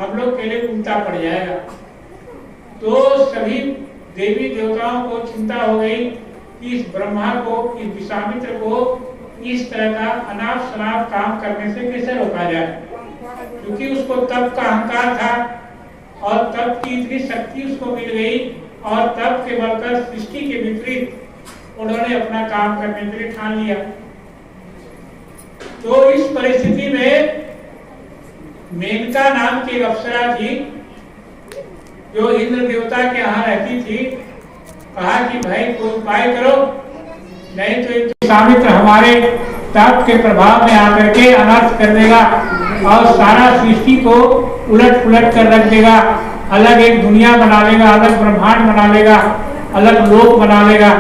हम लोग के लिए उल्टा पड़ जाएगा। तो सभी देवी देवताओं को चिंता हो गई कि इस ब्रह्मा को, इस विश्वामित्र को इस तरह का अनाप शनाप काम करने से कैसे रोका जाए, क्योंकि उसको तप का अहंकार था और तप की इतनी शक्ति उसको मिल गई और तप के बल पर सृष्टि के विपरीत उन्होंने अपना काम करने के लिए ठान लिया। तो इस परिस्थिति में मेनका नाम की एक अप्सरा थी जो इंद्र देवता के यहाँ रहती थी। कहा कि भाई कोई उपाय करो, नहीं तो विश्वामित्र हमारे तप के प्रभाव में आकर के अनर्थ कर देगा और सारा सृष्टि को उलट पुलट कर रख देगा, अलग एक दुनिया बना लेगा, अलग ब्रह्मांड बना लेगा, अलग लोक बना लेगा।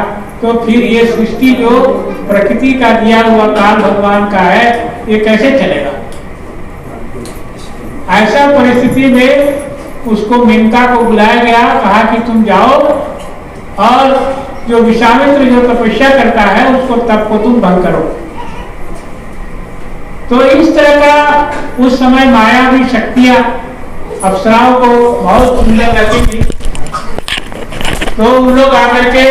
तो फिर ये सृष्टि जो प्रकृति का दिया हुआ काल भगवान का है, ये कैसे चलेगा। ऐसा परिस्थिति में उसको मेनका को बुलाया गया, कहा कि तुम जाओ और जो विश्वामित्र जो तपस्या करता है उसको तप को तुम भंग करो। तो इस तरह का उस समय मायावी शक्तियां अप्सराओं को बहुत सुंदर लगती थी। तो उन लोग आकर के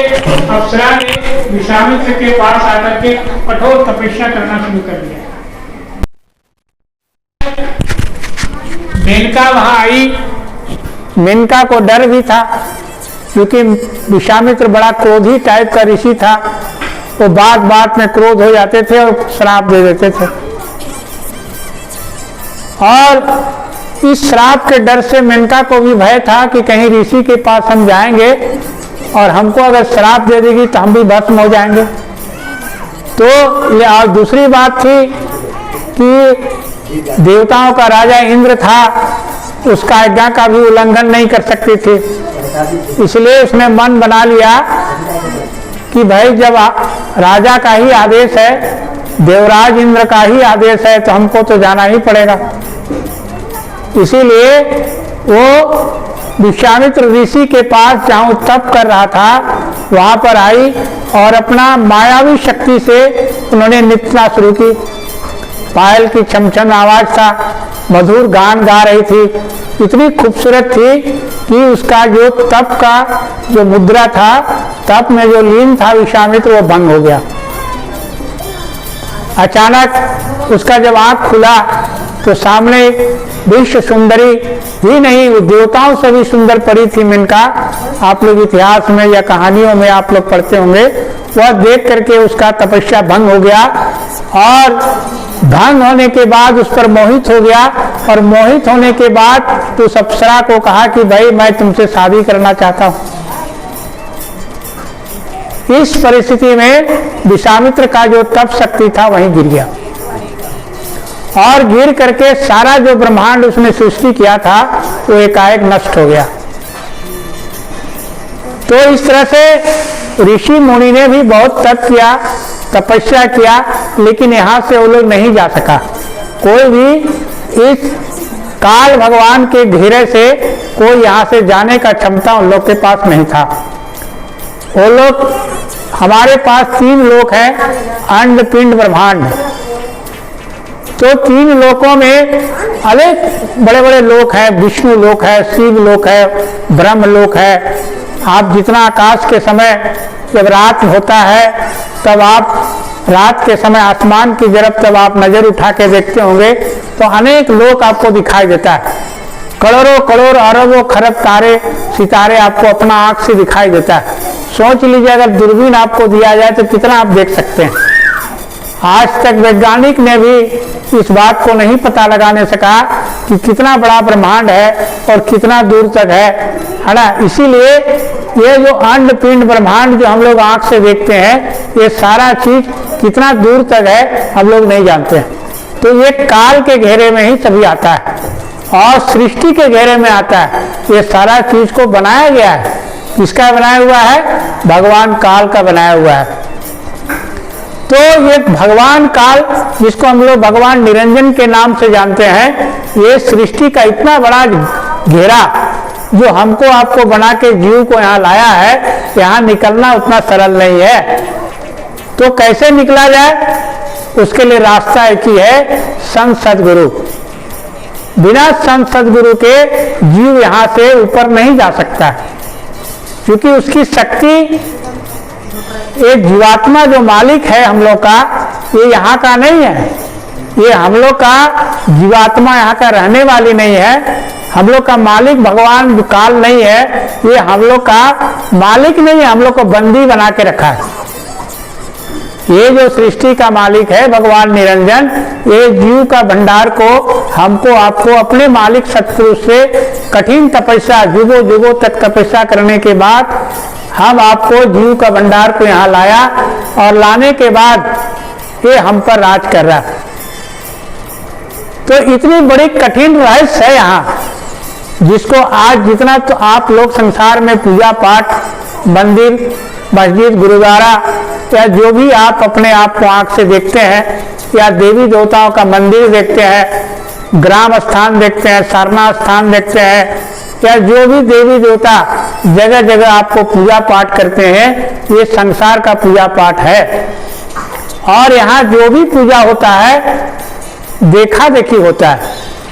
अप्सरा ने विश्वामित्र के पास आकर के कठोर तपस्या करना शुरू कर दिया। मेनका वहां आई। मेनका को डर भी था क्योंकि विश्वामित्र बड़ा क्रोधी टाइप का ऋषि था। वो बात बात में क्रोध हो जाते थे और श्राप दे देते थे। और इस श्राप के डर से मेनका को भी भय था कि कहीं ऋषि के पास हम जाएंगे और हमको अगर श्राप दे देगी तो हम भी भस्म हो जाएंगे। तो ये और दूसरी बात थी कि देवताओं का राजा इंद्र था, उसका आज्ञा का भी उल्लंघन नहीं कर सकती थी। इसलिए उसने मन बना लिया कि भाई जब राजा का ही आदेश है, देवराज इंद्र का ही आदेश है, तो हमको तो जाना ही पड़ेगा। इसीलिए वो विश्वामित्र ऋषि के पास जहाँ तप कर रहा था वहां पर आई और अपना मायावी शक्ति से उन्होंने नृत्य शुरू की। पायल की छमछम आवाज था, मधुर गान गा रही थी, इतनी खूबसूरत थी कि उसका जो तप का जो मुद्रा था, तप में जो लीन था विश्वामित्र, वो भंग हो गया। अचानक उसका जब आंख खुला तो सामने विश्व सुंदरी ही नहीं, वो देवताओं से भी सुंदर परी थी मेनका। आप लोग इतिहास में या कहानियों में आप लोग पढ़ते होंगे। वह देख करके उसका तपस्या भंग हो गया और भंग होने के बाद उस पर मोहित हो गया। और मोहित होने के बाद तो उस अप्सरा को कहा कि भाई मैं तुमसे शादी करना चाहता हूं। इस परिस्थिति में विश्वामित्र का जो तप शक्ति था वहीं गिर गया और गिर करके सारा जो ब्रह्मांड उसने सृष्टि किया था वो एकाएक नष्ट हो गया। तो इस तरह से ऋषि मुनि ने भी बहुत तप किया, तपस्या किया, लेकिन यहाँ से वो लोग नहीं जा सका। कोई भी इस काल भगवान के घेरे से कोई यहाँ से जाने का क्षमता उन लोग के पास नहीं था। वो लोग, हमारे पास 3 लोक हैं, अंड पिंड ब्रह्मांड। तो 3 लोकों में अनेक बड़े बड़े लोक हैं, विष्णु लोक है, शिव लोक है, ब्रह्म लोक है। आप जितना आकाश के समय जब रात होता है तब आप रात के समय आसमान की तरफ जब आप नजर उठा के देखते होंगे तो अनेक लोक आपको दिखाई देता है। करोड़ों करोड़ अरबों खरब तारे सितारे आपको अपना आंख से दिखाई देता है। सोच लीजिए अगर दूरबीन आपको दिया जाए तो कितना आप देख सकते हैं। आज तक वैज्ञानिक ने भी इस बात को नहीं पता लगाने सका कि कितना बड़ा ब्रह्मांड है और कितना दूर तक है ना। इसीलिए ये जो अंड पिंड ब्रह्मांड जो हम लोग आंख से देखते हैं, ये सारा चीज कितना दूर तक है हम लोग नहीं जानते हैं। तो ये काल के घेरे में ही सभी आता है और सृष्टि के घेरे में आता है। ये सारा चीज को बनाया गया है। किसका बनाया हुआ है? भगवान काल का बनाया हुआ है। तो ये भगवान काल, जिसको हम लोग भगवान निरंजन के नाम से जानते हैं, ये सृष्टि का इतना बड़ा घेरा जो हमको आपको बना के जीव को यहाँ लाया है, यहाँ निकलना उतना सरल नहीं है। तो कैसे निकला जाए? उसके लिए रास्ता एक ही है, संत सदगुरु। बिना संत सदगुरु के जीव यहाँ से ऊपर नहीं जा सकता, क्योंकि उसकी शक्ति, एक जीवात्मा जो मालिक है हम लोग का, ये यहाँ का नहीं है। ये हम लोग का जीवात्मा यहाँ का रहने वाली नहीं है। हम लोग का मालिक भगवान काल नहीं है, ये हम लोग का मालिक नहीं है, हम लोग को बंदी बना के रखा है। ये जो सृष्टि का मालिक है भगवान निरंजन, ये जीव का भंडार को हमको आपको अपने मालिक सतपुरुष से कठिन तपस्या, जुगों जुगों तक तपस्या करने के बाद हम आपको जीव का भंडार को यहाँ लाया, और लाने के बाद ये हम पर राज कर रहा है। तो इतनी बड़ी कठिन रहस्य है यहाँ, जिसको आज जितना तो आप लोग संसार में पूजा पाठ, मंदिर, मस्जिद, गुरुद्वारा या जो भी आप अपने आप को आंख से देखते हैं, या देवी देवताओं का मंदिर देखते हैं, ग्राम स्थान देखते हैं, सारनाथ स्थान देखते हैं, या जो भी देवी देवता जगह जगह आपको पूजा पाठ करते हैं, ये संसार का पूजा पाठ है। और यहाँ जो भी पूजा होता है देखा देखी होता है,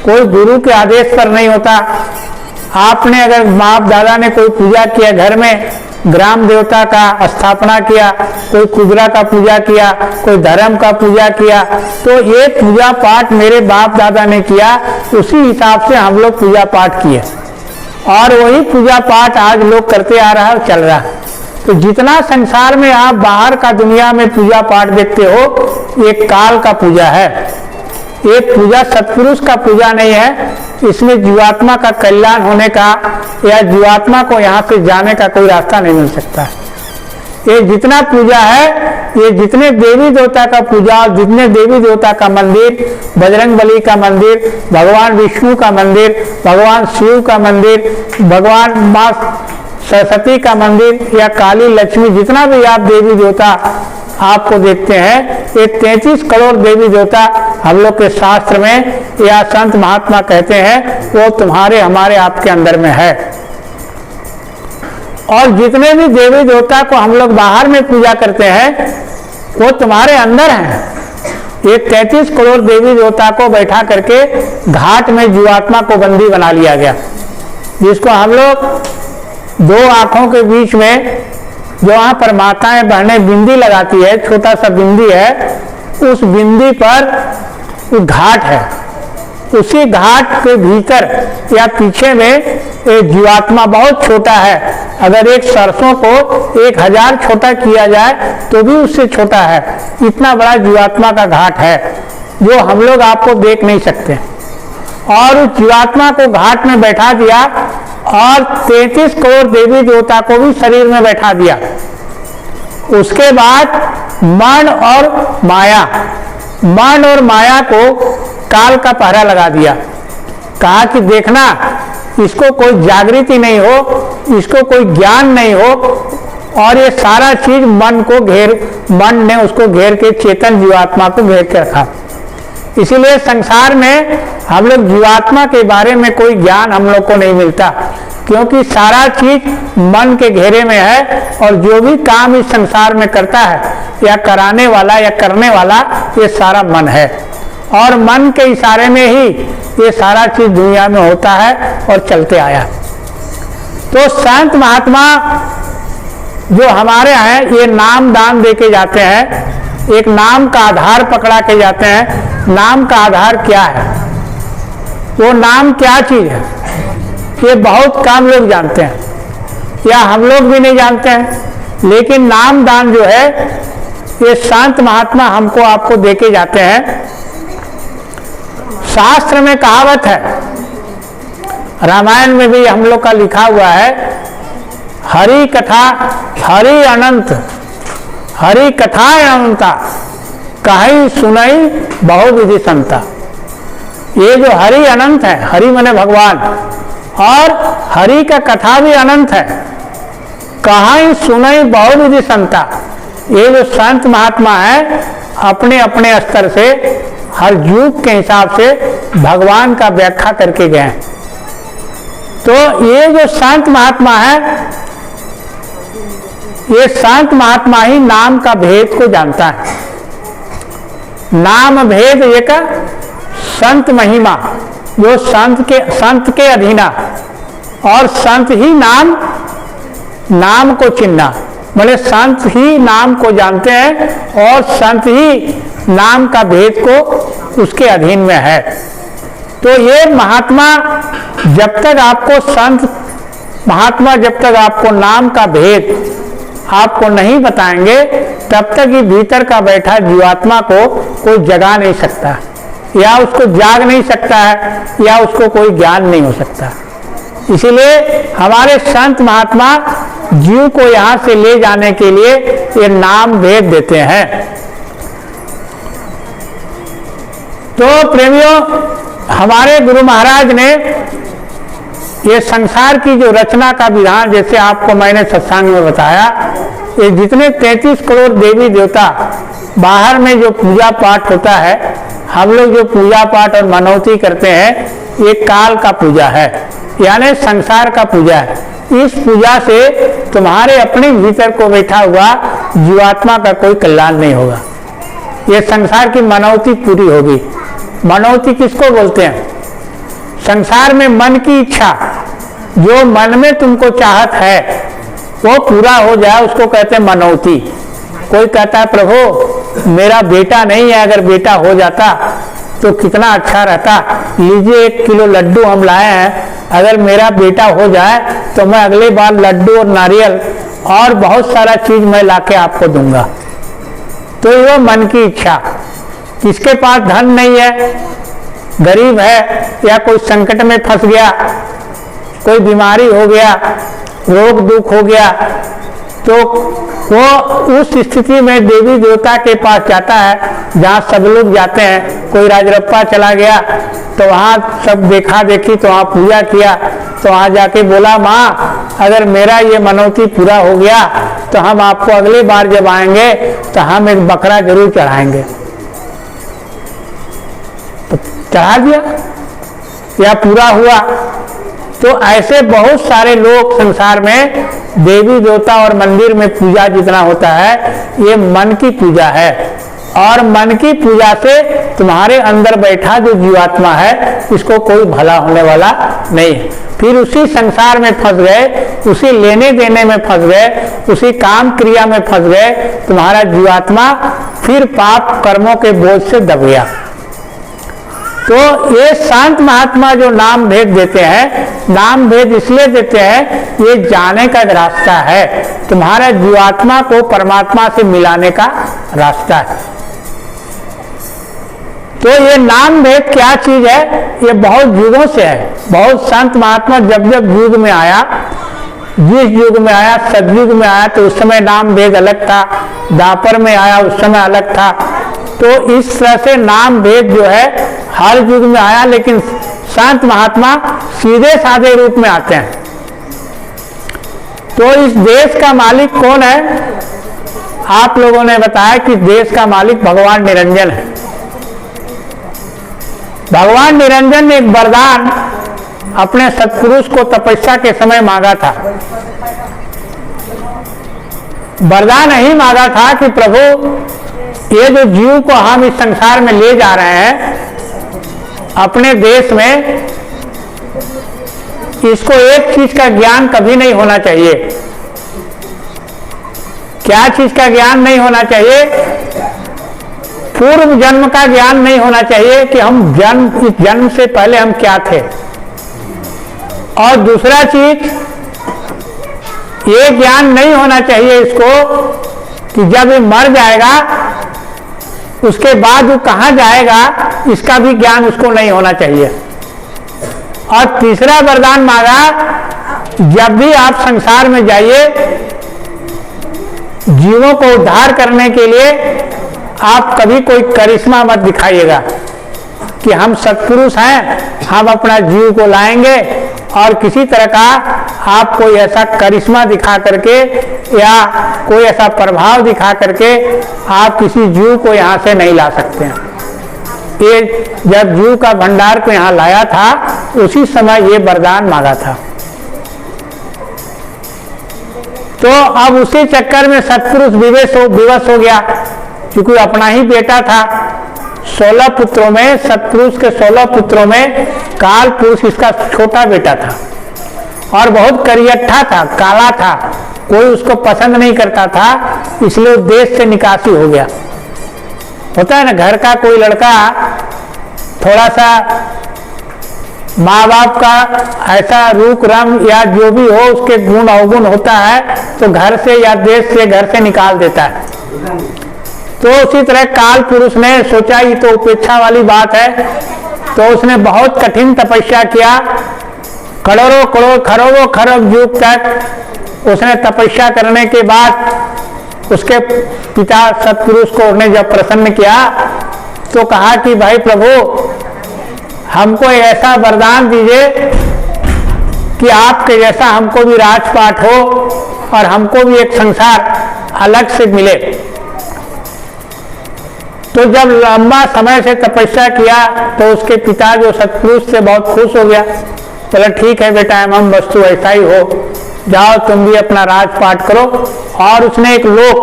कोई गुरु के आदेश पर नहीं होता। आपने अगर बाप दादा ने कोई पूजा किया, घर में ग्राम देवता का स्थापना किया, कोई कुबरा का पूजा किया, कोई धर्म का पूजा किया, तो ये पूजा पाठ मेरे बाप दादा ने किया, उसी हिसाब से हम लोग पूजा पाठ किए, और वही पूजा पाठ आज लोग करते आ रहा है और चल रहा है। तो जितना संसार में आप बाहर का दुनिया में पूजा पाठ देखते हो, ये काल का पूजा है। ये पूजा सत्पुरुष का पूजा नहीं है। इसमें जीवात्मा का कल्याण होने का या जीवात्मा को यहाँ से जाने का कोई रास्ता नहीं मिल सकता। ये जितना पूजा है, ये जितने देवी देवता का पूजा, जितने देवी देवता का मंदिर, बजरंग बली का मंदिर, भगवान विष्णु का मंदिर, भगवान शिव का मंदिर, भगवान माँ सरस्वती का मंदिर, या काली लक्ष्मी, जितना भी आप देवी देवता आपको देखते हैं, ये 33 करोड़ देवी देवता हम लोग के शास्त्र में या संत महात्मा कहते हैं, वो तुम्हारे हमारे आपके अंदर में है। और जितने भी देवी देवता को हम लोग बाहर में पूजा करते हैं, वो तुम्हारे अंदर हैं। ये 33 करोड़ देवी देवता को बैठा करके घाट में जीवात्मा को बंदी बना लिया गया, जिसको हम लोग दो आंखों के बीच में जो वहाँ पर माताएं बहनें बिंदी लगाती है, छोटा सा बिंदी है, उस बिंदी पर वो घाट है। उसी घाट के भीतर या पीछे में एक जीवात्मा बहुत छोटा है। अगर एक सरसों को 1000 छोटा किया जाए तो भी उससे छोटा है। इतना बड़ा जीवात्मा का घाट है जो हम लोग आपको देख नहीं सकते। और उस जीवात्मा को घाट में बैठा दिया और 33 करोड़ देवी देवता को भी शरीर में बैठा दिया। उसके बाद मन और माया को काल का पहरा लगा दिया। कहा कि देखना, इसको कोई जागृति नहीं हो, इसको कोई ज्ञान नहीं हो, और ये सारा चीज मन ने उसको घेर के, चेतन जीवात्मा को घेर के रखा। इसीलिए संसार में हम लोग जीवात्मा के बारे में कोई ज्ञान हम लोग को नहीं मिलता, क्योंकि सारा चीज मन के घेरे में है। और जो भी काम इस संसार में करता है या कराने वाला या करने वाला, ये सारा मन है। और मन के इशारे में ही ये सारा चीज दुनिया में होता है और चलते आया। तो संत महात्मा जो हमारे हैं, ये नाम दान दे के जाते हैं, एक नाम का आधार पकड़ा के जाते हैं। नाम का आधार क्या है, वो नाम क्या चीज है, ये बहुत कम लोग जानते हैं, या हम लोग भी नहीं जानते हैं। लेकिन नाम दान जो है, ये संत महात्मा हमको आपको दे के जाते हैं। शास्त्र में कहावत है, रामायण में भी हम लोग का लिखा हुआ है, हरि कथा हरि अनंत, हरि कथा अनंता, कहीं सुनई बहुविधि संता। ये जो हरि अनंत है, हरि माने भगवान, और हरि का कथा भी अनंत है, कहीं सुनई बहुविधि संता। ये जो संत महात्मा है, अपने अपने स्तर से हर युग के हिसाब से भगवान का व्याख्या करके गए। तो ये जो संत महात्मा है, ये संत महात्मा ही नाम का भेद को जानता है। नाम भेद एक संत महिमा, जो संत के अधीना, और संत ही नाम को चिन्हना, बोले संत ही नाम को जानते हैं और संत ही नाम का भेद को उसके अधीन में है। तो ये महात्मा जब तक आपको जब तक आपको नाम का भेद आपको नहीं बताएंगे, तब तक ये भीतर का बैठा जीवात्मा को कोई जगा नहीं सकता, या उसको जाग नहीं सकता है, या उसको कोई ज्ञान नहीं हो सकता। इसीलिए हमारे संत महात्मा जीव को यहाँ से ले जाने के लिए ये नाम भेद देते हैं। तो प्रेमियों, हमारे गुरु महाराज ने ये संसार की जो रचना का विधान, जैसे आपको मैंने सत्संग में बताया, ये जितने 33 करोड़ देवी देवता बाहर में जो पूजा पाठ होता है, हम लोग जो पूजा पाठ और मनौती करते हैं, ये काल का पूजा है, यानी संसार का पूजा है। इस पूजा से तुम्हारे अपने भीतर को बैठा हुआ जीवात्मा का कोई कल्याण नहीं होगा। ये संसार की मनौती पूरी होगी। मनौती किसको बोलते हैं? संसार में मन की इच्छा, जो मन में तुमको चाहत है वो पूरा हो जाए, उसको कहते हैं मनौती। कोई कहता है प्रभु मेरा बेटा नहीं है, अगर बेटा हो जाता तो कितना अच्छा रहता, लीजिए 1 किलो लड्डू हम लाए हैं, अगर मेरा बेटा हो जाए तो मैं अगले बार लड्डू और नारियल और बहुत सारा चीज मैं लाके आपको दूंगा। तो वो मन की इच्छा। किसके पास धन नहीं है, गरीब है, या कोई संकट में फंस गया, कोई बीमारी हो गया, रोग दुख हो गया, तो वो उस स्थिति में देवी देवता के पास जाता है जहाँ सब लोग जाते हैं। कोई राजरप्पा चला गया तो वहाँ सब देखा देखी, तो वहाँ पूजा किया, तो वहाँ जाके बोला माँ अगर मेरा ये मनौती पूरा हो गया तो हम आपको अगली बार जब आएंगे तो हम एक बकरा जरूर चढ़ाएंगे। तो चढ़ा दिया या पूरा हुआ। तो ऐसे बहुत सारे लोग संसार में देवी देवता और मंदिर में पूजा जितना होता है, ये मन की पूजा है, और मन की पूजा से तुम्हारे अंदर बैठा जो जीवात्मा है इसको कोई भला होने वाला नहीं। फिर उसी संसार में फंस गए, उसी लेने देने में फंस गए, उसी काम क्रिया में फंस गए, तुम्हारा जीवात्मा फिर पाप कर्मों के बोझ से दब गया। तो ये शांत महात्मा जो नाम भेद देते हैं, नाम भेद इसलिए देते हैं, ये जाने का रास्ता है, तुम्हारा जीवात्मा को परमात्मा से मिलाने का रास्ता है। तो ये नाम भेद क्या चीज है? ये बहुत युगों से है। बहुत संत महात्मा जब जब युग में आया, जिस युग में आया, सतयुग में आया तो उस समय नाम भेद अलग था, द्वापर में आया उस समय अलग था। तो इस तरह से नाम भेद जो है हर युग में आया, लेकिन संत महात्मा सीधे साधे रूप में आते हैं। तो इस देश का मालिक कौन है? आप लोगों ने बताया कि देश का मालिक भगवान निरंजन है। भगवान निरंजन ने एक वरदान अपने सत्पुरुष को तपस्या के समय मांगा था। वरदान नहीं मांगा था कि प्रभु ये जो जीव को हम इस संसार में ले जा रहे हैं अपने देश में, इसको एक चीज का ज्ञान कभी नहीं होना चाहिए। क्या चीज का ज्ञान नहीं होना चाहिए? पूर्व जन्म का ज्ञान नहीं होना चाहिए कि हम इस जन्म से पहले हम क्या थे। और दूसरा चीज, ये ज्ञान नहीं होना चाहिए इसको कि जब ये मर जाएगा उसके बाद वो कहाँ जाएगा, इसका भी ज्ञान उसको नहीं होना चाहिए। और तीसरा वरदान मांगा, जब भी आप संसार में जाइए जीवों को उद्धार करने के लिए आप कभी कोई करिश्मा मत दिखाइएगा कि हम सत्पुरुष हैं, हम अपना जीव को लाएंगे, और किसी तरह का आप कोई ऐसा करिश्मा दिखा करके या कोई ऐसा प्रभाव दिखा करके आप किसी जीव को यहाँ से नहीं ला सकते हैं। ये जब जीव का भंडार को यहाँ लाया था उसी समय ये वरदान मांगा था। तो अब उसी चक्कर में सत्पुरुष विवश हो गया, क्योंकि अपना ही बेटा था, 16 पुत्रों में, सतपुरुष के 16 पुत्रों में काल पुरुष इसका छोटा बेटा था और बहुत करियट्ठा था, काला था, कोई उसको पसंद नहीं करता था, इसलिए वो देश से निकासी हो गया। होता है ना, घर का कोई लड़का थोड़ा सा माँ बाप का ऐसा रूप रंग या जो भी हो उसके गुण अवगुण होता है तो घर से या देश से, घर से निकाल देता है। तो उसी तरह काल पुरुष ने सोचा ये तो उपेक्षा वाली बात है, तो उसने बहुत कठिन तपस्या किया। करोड़ों करोड़ खरबों खरब युग तक उसने तपस्या करने के बाद उसके पिता सतपुरुष को उसने जब प्रसन्न किया तो कहा कि भाई प्रभु हमको ऐसा वरदान दीजिए कि आपके जैसा हमको भी राजपाट हो और हमको भी एक संसार अलग से मिले। तो जब लंबा समय से तपस्या किया तो उसके पिता जो सतपुरुष से बहुत खुश हो गया, बोला ठीक है बेटा, हम वस्तु ऐसा ही हो, जाओ तुम भी अपना राजपाट करो। और उसने एक लोक,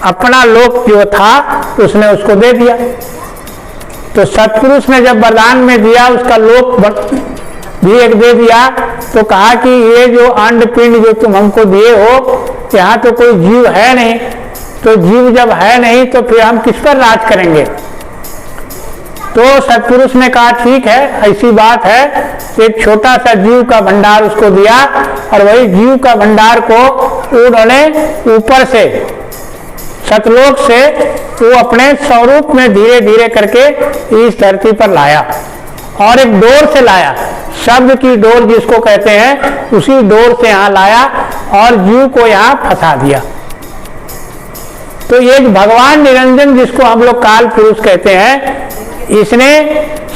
अपना लोक जो था उसने उसको दे दिया। तो सतपुरुष ने जब वरदान में दिया उसका लोक भी एक दे दिया, तो कहा कि ये जो अंड पिंड जो तुम हमको दिए हो, यहाँ तो कोई जीव है नहीं, तो जीव जब है नहीं तो फिर हम किस पर राज करेंगे। तो सतपुरुष ने कहा ठीक है, ऐसी बात है, एक छोटा सा जीव का भंडार उसको दिया और वही जीव का भंडार को उन्होंने ऊपर से सतलोक से वो अपने स्वरूप में धीरे धीरे करके इस धरती पर लाया और एक डोर से लाया, शब्द की डोर जिसको कहते हैं, उसी डोर से यहाँ लाया और जीव को यहाँ फंसा दिया। तो ये भगवान निरंजन जिसको हम लोग काल पुरुष कहते हैं, इसने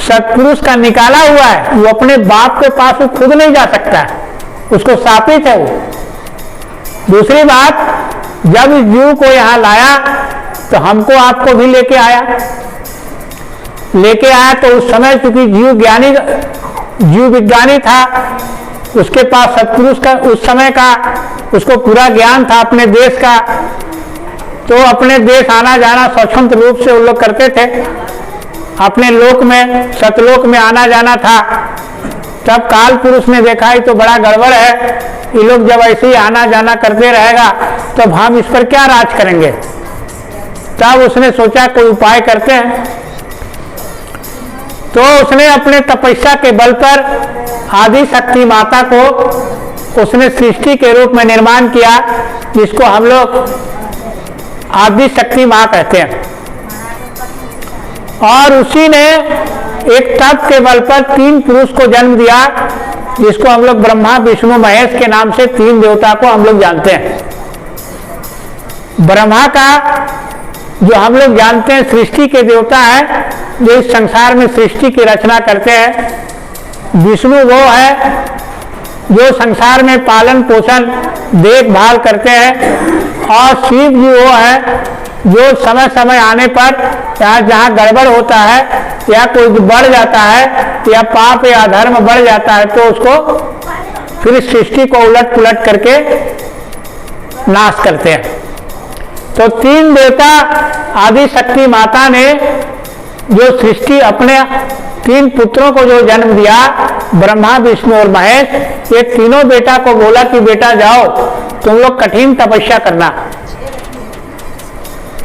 सतपुरुष का निकाला हुआ है, वो अपने बाप के पास वो खुद नहीं जा सकता है, उसको शापित है वो। दूसरी बात, जब इस जीव को यहाँ लाया तो हमको आपको भी लेके आया तो उस समय चूंकि जीव विज्ञानी था, उसके पास सतपुरुष का उस समय का उसको पूरा ज्ञान था अपने देश का, तो अपने देश आना जाना स्वतंत्र रूप से उन लोग करते थे, अपने लोक में सतलोक में आना जाना था। तब काल पुरुष ने देखा ही तो बड़ा गड़बड़ है, ये लोग जब ऐसे ही आना जाना करते रहेगा तब तो हम इस पर क्या राज करेंगे। तब उसने सोचा कोई उपाय करते हैं, तो उसने अपने तपस्या के बल पर आदि शक्ति माता को उसने सृष्टि के रूप में निर्माण किया, जिसको हम लोग आदि शक्ति माँ कहते हैं। और उसी ने एक तप के बल पर 3 पुरुष को जन्म दिया, जिसको हम लोग ब्रह्मा विष्णु महेश के नाम से 3 देवता को हम लोग जानते हैं। ब्रह्मा का जो हम लोग जानते हैं सृष्टि के देवता है, जो इस संसार में सृष्टि की रचना करते हैं। विष्णु वो है जो संसार में पालन पोषण देखभाल करते हैं, और शिव जी वो है जो समय समय आने पर जहाँ गड़बड़ होता है या कोई बढ़ जाता है या पाप या धर्म बढ़ जाता है तो उसको फिर सृष्टि को उलट पुलट करके नाश करते हैं। तो 3 देवता आदि शक्ति माता ने जो सृष्टि अपने 3 पुत्रों को जो जन्म दिया, ब्रह्मा विष्णु और महेश, ये तीनों बेटा को बोला कि बेटा जाओ तुम लोग कठिन तपस्या करना।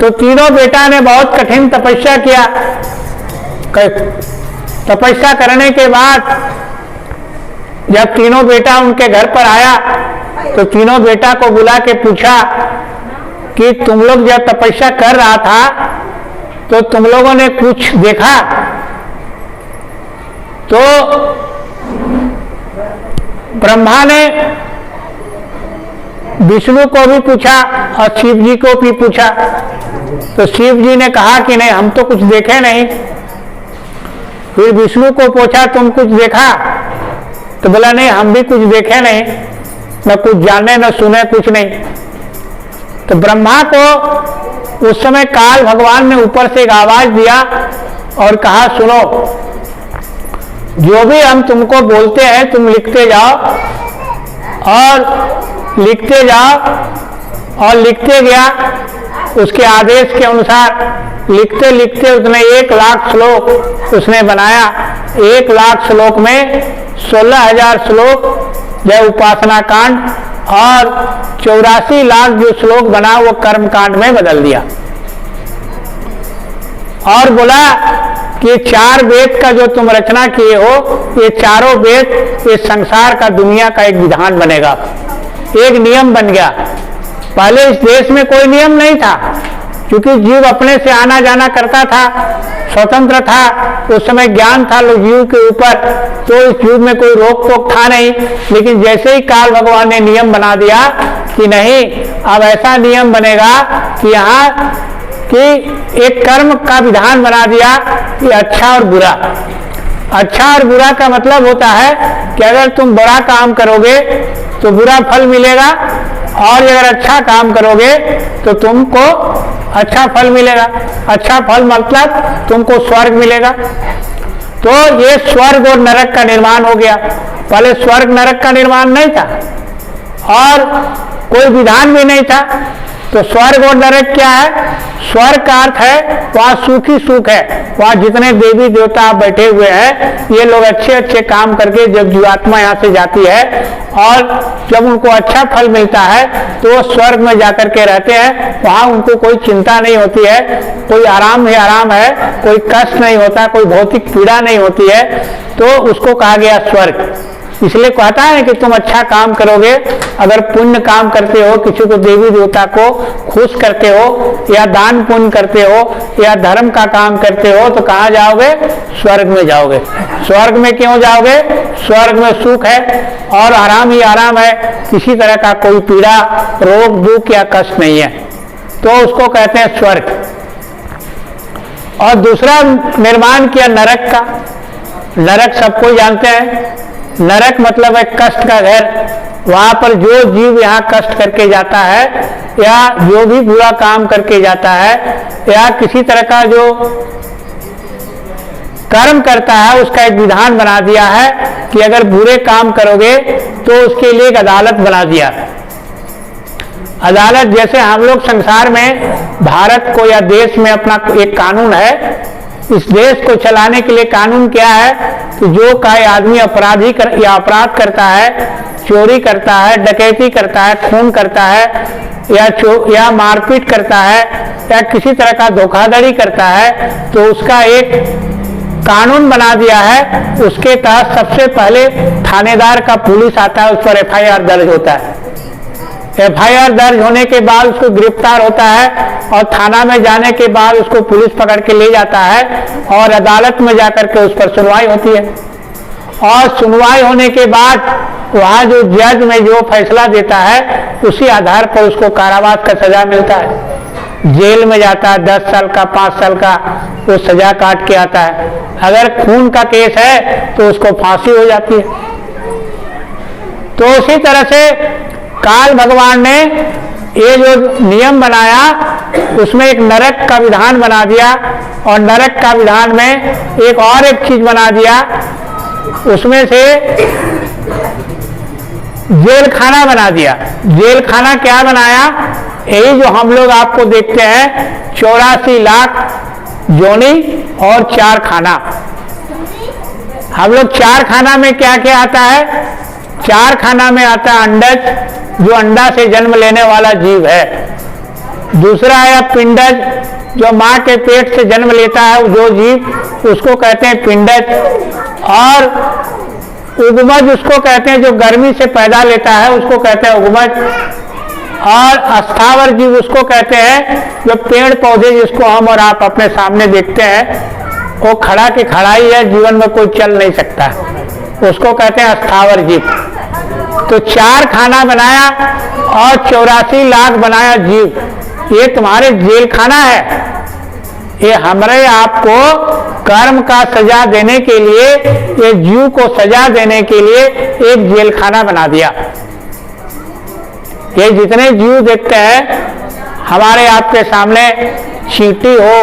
तो तीनों बेटा ने बहुत कठिन तपस्या किया। तपस्या करने के बाद जब तीनों बेटा उनके घर पर आया तो तीनों बेटा को बुला के पूछा कि तुम लोग जब तपस्या कर रहा था तो तुम लोगों ने कुछ देखा? तो ब्रह्मा ने विष्णु को भी पूछा और शिव जी को भी पूछा। तो शिव जी ने कहा कि नहीं, हम तो कुछ देखे नहीं। फिर विष्णु को पूछा तुम कुछ देखा? तो बोला नहीं, हम भी कुछ देखे नहीं, न कुछ जाने न सुने कुछ नहीं। तो ब्रह्मा को उस समय काल भगवान ने ऊपर से एक आवाज दिया और कहा सुनो, जो भी हम तुमको बोलते हैं तुम लिखते जाओ और लिखते जाओ। और लिखते गया उसके आदेश के अनुसार लिखते लिखते उसने 1 लाख श्लोक उसने बनाया। 1 लाख श्लोक में 16,000 श्लोक जो उपासना कांड और 84 लाख जो श्लोक बना वो कर्म कांड में बदल दिया और बोला कि 4 वेद का जो तुम रचना किए हो, ये चारों वेद इस संसार का, दुनिया का एक विधान बनेगा, एक नियम बन गया। पहले इस देश में कोई नियम नहीं था, क्योंकि जीव अपने से आना जाना करता था, स्वतंत्र था, उस समय ज्ञान था लोग जीव के ऊपर, तो इस युग में कोई रोक टोक था नहीं। लेकिन जैसे ही काल भगवान ने नियम बना दिया कि नहीं, अब ऐसा नियम बनेगा कि यहाँ कि एक कर्म का विधान बना दिया कि अच्छा और बुरा। अच्छा और बुरा का मतलब होता है कि अगर तुम बुरा काम करोगे तो बुरा फल मिलेगा, और अगर अच्छा काम करोगे तो तुमको अच्छा फल मिलेगा। अच्छा फल मतलब तुमको स्वर्ग मिलेगा। तो ये स्वर्ग और नरक का निर्माण हो गया। पहले स्वर्ग नरक का निर्माण नहीं था और कोई विधान भी नहीं था। तो स्वर्ग और नरक क्या है? स्वर्ग का अर्थ है वहाँ सुख ही सुख है, वहाँ जितने देवी देवता बैठे हुए हैं, ये लोग अच्छे अच्छे काम करके जब जीवात्मा यहाँ से जाती है और जब उनको अच्छा फल मिलता है तो वो स्वर्ग में जाकर के रहते हैं। वहाँ उनको कोई चिंता नहीं होती है, कोई आराम ही आराम है, कोई कष्ट नहीं होता, कोई भौतिक पीड़ा नहीं होती है, तो उसको कहा गया स्वर्ग। इसलिए कहता है कि तुम अच्छा काम करोगे, अगर पुण्य काम करते हो, किसी को देवी देवता को खुश करते हो, या दान पुण्य करते हो, या धर्म का काम करते हो, तो कहाँ जाओगे? स्वर्ग में जाओगे। स्वर्ग में क्यों जाओगे? स्वर्ग में सुख है और आराम ही आराम है, किसी तरह का कोई पीड़ा, रोग, दुख या कष्ट नहीं है, तो उसको कहते हैं स्वर्ग। और दूसरा निर्माण किया नरक का। नरक सबको जानते हैं, नरक मतलब है कष्ट का घर। वहां पर जो जीव यहाँ कष्ट करके जाता है, या जो भी बुरा काम करके जाता है, या किसी तरह का जो कर्म करता है, उसका एक विधान बना दिया है कि अगर बुरे काम करोगे तो उसके लिए एक अदालत बना दिया। अदालत जैसे हम लोग संसार में भारत को या देश में अपना एक कानून है, इस देश को चलाने के लिए कानून क्या है कि जो कोई आदमी अपराध करता है, चोरी करता है, डकैती करता है, खून करता है, या मारपीट करता है, या किसी तरह का धोखाधड़ी करता है, तो उसका एक कानून बना दिया है। उसके तहत सबसे पहले थानेदार का पुलिस आता है, उस पर FIR दर्ज होता है। FIR दर्ज होने के बाद उसको गिरफ्तार होता है और थाना में जाने के बाद उसको पुलिस पकड़ के ले जाता है और अदालत में जाकर के उस पर सुनवाई होती है। और सुनवाई होने के बाद वहाँ जो जज में जो फैसला देता है, उसी आधार पर उसको कारावास का सजा मिलता है, जेल में जाता है, 10 साल का, 5 साल का वो सजा काट के आता है। अगर खून का केस है तो उसको फांसी हो जाती है। तो उसी तरह से काल भगवान ने ये जो नियम बनाया, उसमें एक नरक का विधान बना दिया, और नरक का विधान में एक चीज बना दिया, उसमें से जेल खाना बना दिया। जेल खाना क्या बनाया? यही जो हम लोग आपको देखते हैं, 84 लाख जोनी और 4 खाना। हम लोग 4 खाना में क्या क्या आता है? 4 खाना में आता है अंडज, जो अंडा से जन्म लेने वाला जीव है। दूसरा है पिंडज, जो माँ के पेट से जन्म लेता है जो जीव, उसको कहते हैं पिंडज। और उगमज उसको कहते हैं जो गर्मी से पैदा लेता है, उसको कहते हैं उगमज। और अस्थावर जीव उसको कहते हैं जो पेड़ पौधे जिसको हम और आप अपने सामने देखते हैं, वो खड़ा के खड़ा ही है, जीवन में कोई चल नहीं सकता, उसको कहते हैं अस्थावर जीव। तो 4 खाना बनाया और 84 लाख बनाया जीव। ये तुम्हारे जेल खाना है। ये हमारे आपको कर्म का सजा देने के लिए, ये जीव को सजा देने के लिए एक जेल खाना बना दिया। ये जितने जीव देखते हैं हमारे आपके सामने, चींटी हो,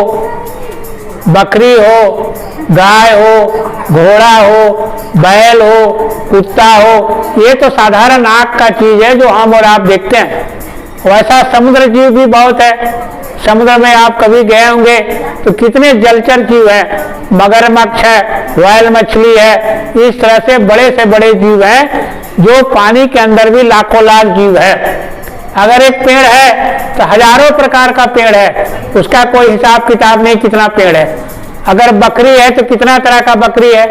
बकरी हो, गाय हो, घोड़ा हो, बैल हो, कुत्ता हो, ये तो साधारण आंख का चीज है जो हम और आप देखते हैं। वैसा समुद्र जीव भी बहुत है। समुद्र में आप कभी गए होंगे तो कितने जलचर जीव हैं, मगरमच्छ है, व्हेल मछली है, इस तरह से बड़े जीव हैं जो पानी के अंदर भी लाखों लाख जीव है। अगर एक पेड़ है तो हजारों प्रकार का पेड़ है, उसका कोई हिसाब किताब नहीं कितना पेड़ है। अगर बकरी है तो कितना तरह का बकरी है,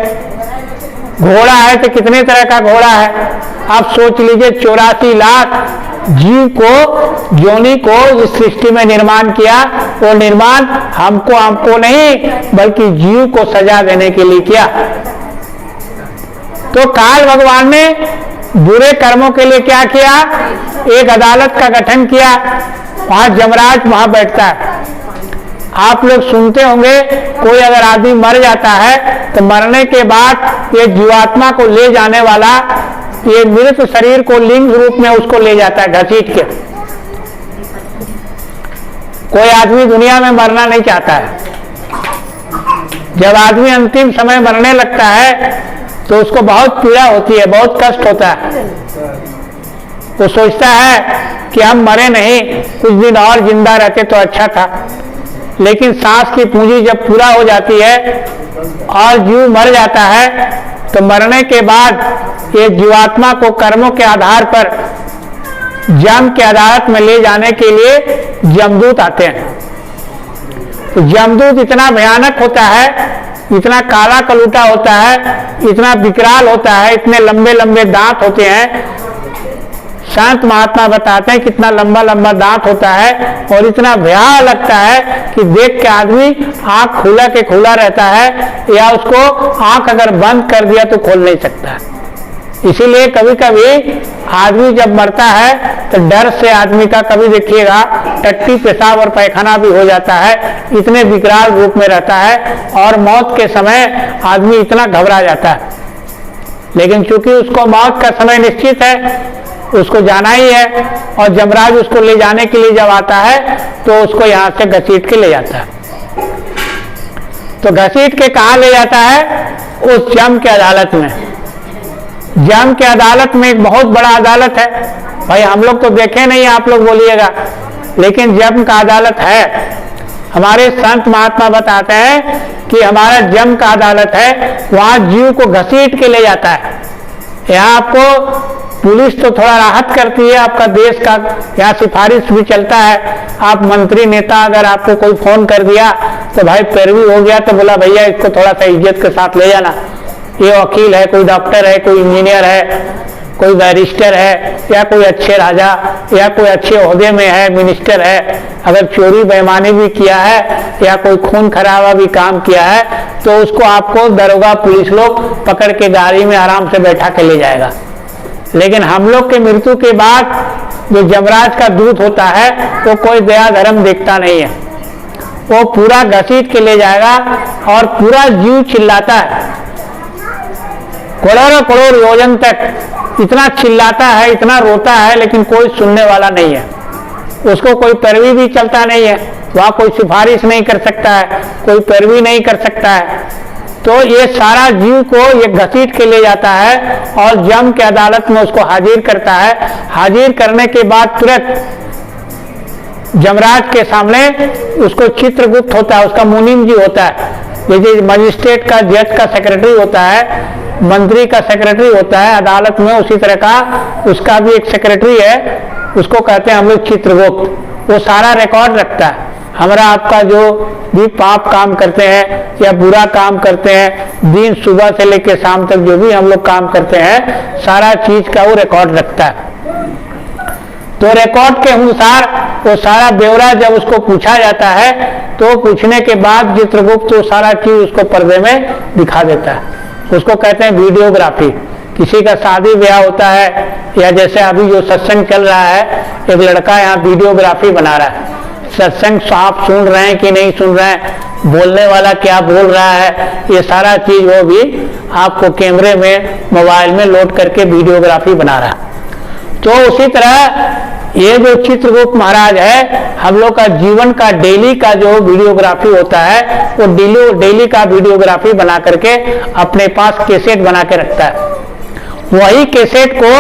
घोड़ा है तो कितने तरह का घोड़ा है। आप सोच लीजिए 84 लाख जीव को, योनि को इस सृष्टि में निर्माण किया। वो निर्माण हमको नहीं बल्कि जीव को सजा देने के लिए किया। तो काल भगवान ने बुरे कर्मों के लिए क्या किया, एक अदालत का गठन किया। वहां यमराज वहां बैठता है। आप लोग सुनते होंगे कोई अगर आदमी मर जाता है तो मरने के बाद ये जीवात्मा को ले जाने वाला ये मृत शरीर को लिंग रूप में उसको ले जाता है घसीट के। कोई आदमी दुनिया में मरना नहीं चाहता है। जब आदमी अंतिम समय मरने लगता है तो उसको बहुत पीड़ा होती है, बहुत कष्ट होता है। वो सोचता है कि हम मरे नहीं, कुछ दिन और जिंदा रहते तो अच्छा था। लेकिन सांस की पूंजी जब पूरा हो जाती है और जीव मर जाता है तो मरने के बाद ये जीवात्मा को कर्मों के आधार पर यम के अदालत में ले जाने के लिए यमदूत आते हैं। तो यमदूत इतना भयानक होता है, इतना काला कलूटा होता है, इतना विकराल होता है, इतने लंबे लंबे दांत होते हैं। संत महात्मा बताते हैं कितना लंबा लंबा दांत होता है और इतना भयानक लगता है कि देख के आदमी आंख खुला के खुला रहता है, या उसको आंख अगर बंद कर दिया तो खोल नहीं सकता। इसीलिए कभी कभी आदमी जब मरता है तो डर से आदमी का कभी देखिएगा टट्टी, पेशाब और पैखाना भी हो जाता है, इतने विकराल रूप में रहता है। और मौत के समय आदमी इतना घबरा जाता है। लेकिन चूंकि उसको मौत का समय निश्चित है, उसको जाना ही है, और यमराज उसको ले जाने के लिए जब आता है तो उसको यहाँ से घसीट के ले जाता है। तो घसीट के कहाँ ले जाता है, उस यम के अदालत में। यम के अदालत में एक बहुत बड़ा अदालत है भाई, हम लोग तो देखे नहीं, आप लोग बोलिएगा, लेकिन यम का अदालत है। हमारे संत महात्मा बताते हैं कि हमारा यम का अदालत है, वहां जीव को घसीट के ले जाता है। यहाँ आपको पुलिस तो थोड़ा राहत करती है, आपका देश का यहाँ सिफारिश भी चलता है। आप मंत्री नेता अगर आपको कोई फोन कर दिया तो भाई पैरवी हो गया तो बोला भैया इसको थोड़ा सा इज्जत के साथ ले जाना। ये वकील है, कोई डॉक्टर है, कोई इंजीनियर है, कोई बैरिस्टर है, या कोई अच्छे राजा या कोई अच्छे ओहदे में है, मिनिस्टर है, अगर चोरी बेईमानी भी किया है या कोई खून खराबा भी काम किया है तो उसको आपको दरोगा पुलिस लोग पकड़ के गाड़ी में आराम से बैठा के ले जाएगा। लेकिन हम लोग के मृत्यु के बाद जो यमराज का दूत होता है वो कोई दया धर्म देखता नहीं है, वो पूरा घसीट के ले जाएगा और पूरा जीव चिल्लाता है, करोड़ों करोड़ योजन तक इतना चिल्लाता है, इतना रोता है, लेकिन कोई सुनने वाला नहीं है। उसको कोई पैरवी भी चलता नहीं है, वहां कोई सिफारिश नहीं कर सकता है, कोई पैरवी नहीं कर सकता है। तो ये सारा जीव को ये घसीट के ले जाता है और यम के अदालत में उसको हाजिर करता है। हाजिर करने के बाद तुरंत यमराज के सामने उसको चित्रगुप्त होता है, उसका मुनीम जी होता है, जैसे मजिस्ट्रेट का, जज का सेक्रेटरी होता है, मंत्री का सेक्रेटरी होता है अदालत में, उसी तरह का उसका भी एक सेक्रेटरी है, उसको कहते हैं हम लोग चित्रगुप्त। वो सारा रिकॉर्ड रखता है, हमारा आपका जो भी पाप काम करते हैं या बुरा काम करते हैं, दिन सुबह से लेकर शाम तक जो भी हम लोग काम करते हैं, सारा चीज का वो रिकॉर्ड रखता है। तो रिकॉर्ड के अनुसार वो सारा ब्यौरा जब उसको पूछा जाता है तो पूछने के बाद चित्रगुप्त तो सारा चीज उसको पर्दे में दिखा देता है। उसको कहते हैं वीडियोग्राफी। किसी का शादी ब्याह होता है या जैसे अभी जो सत्संग चल रहा है, एक लड़का यहाँ वीडियोग्राफी बना रहा है, सत्संग आप सुन रहे हैं कि नहीं सुन रहे हैं, बोलने वाला क्या बोल रहा है, ये सारा चीज वो भी आपको कैमरे में मोबाइल में लोड करके वीडियोग्राफी बना रहा है। तो उसी तरह ये जो चित्रगुप्त महाराज है, हम लोग का जीवन का डेली का जो वीडियोग्राफी होता है वो डेली का वीडियोग्राफी बना करके अपने पास कैसेट बना के रखता है। वही कैसेट को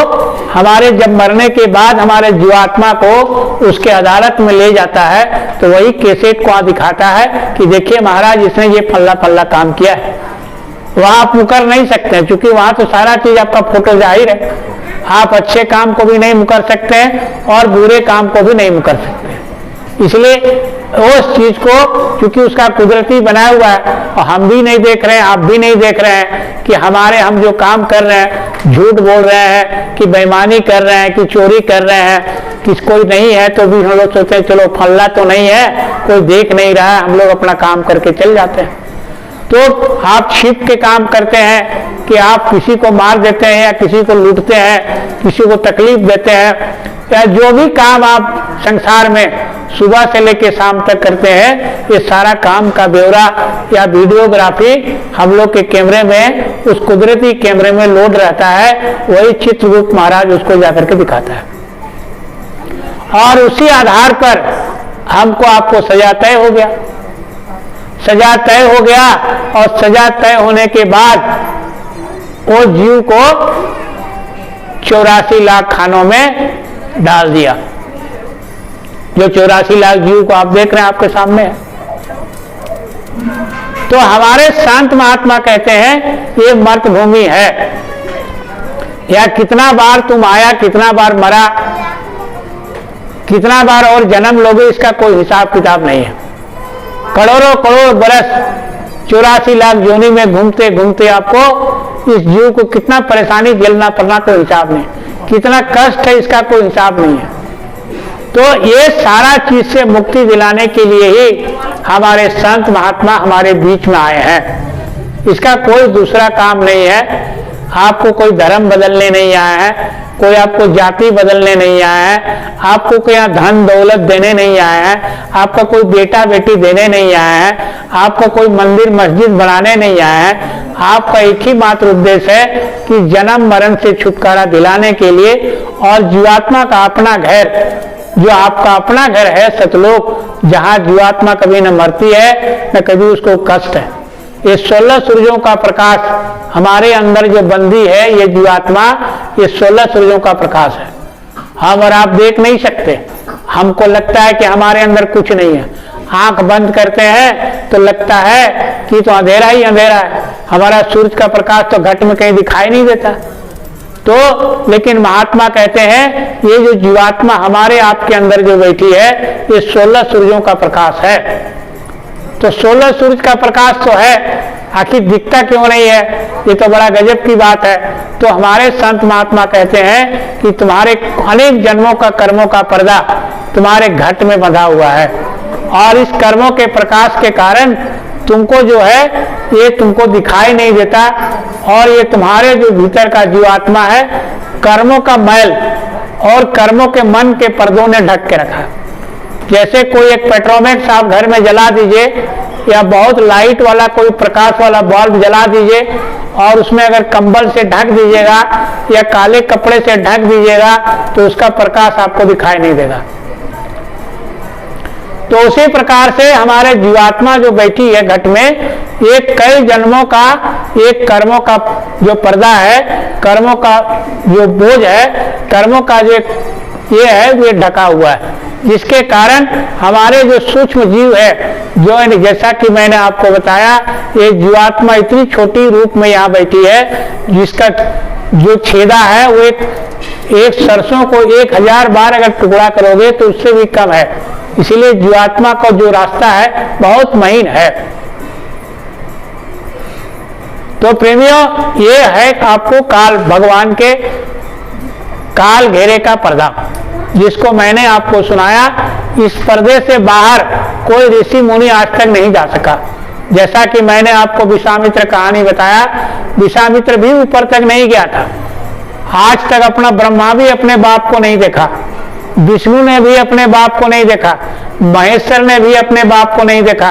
हमारे जब मरने के बाद हमारे जीवात्मा को उसके अदालत में ले जाता है तो वही कैसेट को दिखाता है कि देखिए महाराज इसने ये फल्ला फल्ला काम किया है। वहां आप मुकर नहीं सकते हैं, क्योंकि वहां तो सारा चीज आपका फोटो जाहिर है। आप अच्छे काम को भी नहीं मुकर सकते हैं और बुरे काम को भी नहीं मुकर सकते हैं। इसलिए उस चीज को, क्योंकि उसका कुदरती बनाया हुआ है और हम भी नहीं देख रहे हैं, आप भी नहीं देख रहे हैं कि हम जो काम कर रहे हैं, झूठ बोल रहे हैं कि बेईमानी कर रहे हैं कि चोरी कर रहे हैं, कि कोई नहीं है तो भी हम लोग सोचते हैं चलो फल्ला तो नहीं है, कोई देख नहीं रहा है, हम लोग अपना काम करके चल जाते हैं। तो आप छिप के काम करते हैं कि आप किसी को मार देते हैं या किसी को लूटते हैं, किसी को तकलीफ देते हैं, या जो भी काम आप संसार में सुबह से लेकर शाम तक करते हैं, ये सारा काम का ब्यौरा या वीडियोग्राफी हम लोग के कैमरे में, उस कुदरती कैमरे में लोड रहता है। वही चित्रगुप्त महाराज उसको जाकर के दिखाता है और उसी आधार पर हमको आपको सजा तय हो गया। सजा तय हो गया और सजा तय होने के बाद वो जीव को 84 लाख खानों में डाल दिया। जो 84 लाख जीव को आप देख रहे हैं आपके सामने है। तो हमारे संत महात्मा कहते हैं ये मर्त भूमि है, या कितना बार तुम आया, कितना बार मरा, कितना बार और जन्म लोगे, इसका कोई हिसाब किताब नहीं है। करोड़ों करोड़ बरस 84 लाख योनि में घूमते घूमते आपको इस जीव को कितना परेशानी झेलना पड़ना, कोई हिसाब नहीं। कितना कष्ट है, इसका कोई हिसाब नहीं है। तो ये सारा चीज से मुक्ति दिलाने के लिए ही हमारे संत महात्मा हमारे बीच में आए हैं। इसका कोई दूसरा काम नहीं है। आपको कोई धर्म बदलने नहीं आया है, कोई आपको जाति बदलने नहीं आया है, आपको कोई धन दौलत देने नहीं आया है, आपका कोई बेटा बेटी देने नहीं आया है, आपका कोई मंदिर मस्जिद बनाने नहीं आया है। आपका एक ही मात्र उद्देश्य है कि जन्म मरण से छुटकारा दिलाने के लिए, और जीवात्मा का अपना घर, जो आपका अपना घर है सतलोक, जहाँ जीवात्मा कभी न मरती है न कभी उसको कष्ट है। ये 16 सूर्यों का प्रकाश हमारे अंदर जो बंदी है, ये जीवात्मा, ये 16 सूर्यों का प्रकाश है। हम और आप देख नहीं सकते। हमको लगता है कि हमारे अंदर कुछ नहीं है। आंख बंद करते हैं तो लगता है कि तो अंधेरा ही अंधेरा है, हमारा सूरज का प्रकाश तो घट में कहीं दिखाई नहीं देता। तो लेकिन महात्मा कहते हैं ये जो जीवात्मा हमारे आपके अंदर जो बैठी है, ये 16 सूर्यों का प्रकाश है। तो 16 सूरज का प्रकाश तो है, आखिर दिखता क्यों नहीं है? ये तो बड़ा गजब की बात है। तो हमारे संत महात्मा कहते हैं कि तुम्हारे अनेक जन्मों का कर्मों का पर्दा तुम्हारे घट में बंधा हुआ है, और इस कर्मों के प्रकाश के कारण तुमको जो है ये तुमको दिखाई नहीं देता, और ये तुम्हारे जो भीतर का जीवात्मा है, कर्मों का मैल और कर्मों के मन के पर्दों ने ढक के रखा। जैसे कोई एक पेट्रोमेक्स आप घर में जला दीजिए, या बहुत लाइट वाला कोई प्रकाश वाला बल्ब जला दीजिए, और उसमें अगर कंबल से ढक दीजिएगा या काले कपड़े से ढक दीजिएगा तो उसका प्रकाश आपको दिखाई नहीं देगा। तो उसी प्रकार से हमारे जीवात्मा जो बैठी है घट में, एक कई जन्मों का एक कर्मों का जो पर्दा है, कर्मों का जो बोझ है, कर्मों का जो ये है वो ढका हुआ है, जिसके कारण हमारे जो सूक्ष्म जीव है, जो जैसा कि मैंने आपको बताया, ये जीवात्मा इतनी छोटी रूप में यहाँ बैठी है, जिसका जो छेदा है वो एक सरसों को 1000 बार अगर टुकड़ा करोगे तो उससे भी कम है। इसीलिए जीवात्मा का जो रास्ता है बहुत महीन है। तो प्रेमियों, ये है आपको काल भगवान के काल घेरे का पर्दा, जिसको मैंने आपको सुनाया। इस पर्दे से बाहर कोई ऋषि मुनि आज तक नहीं जा सका। जैसा कि मैंने आपको विश्वामित्र कहानी बताया, विश्वामित्र भी ऊपर तक नहीं गया था। आज तक अपना ब्रह्मा भी अपने बाप को नहीं देखा, विष्णु ने भी अपने बाप को नहीं देखा, महेश्वर ने भी अपने बाप को नहीं देखा।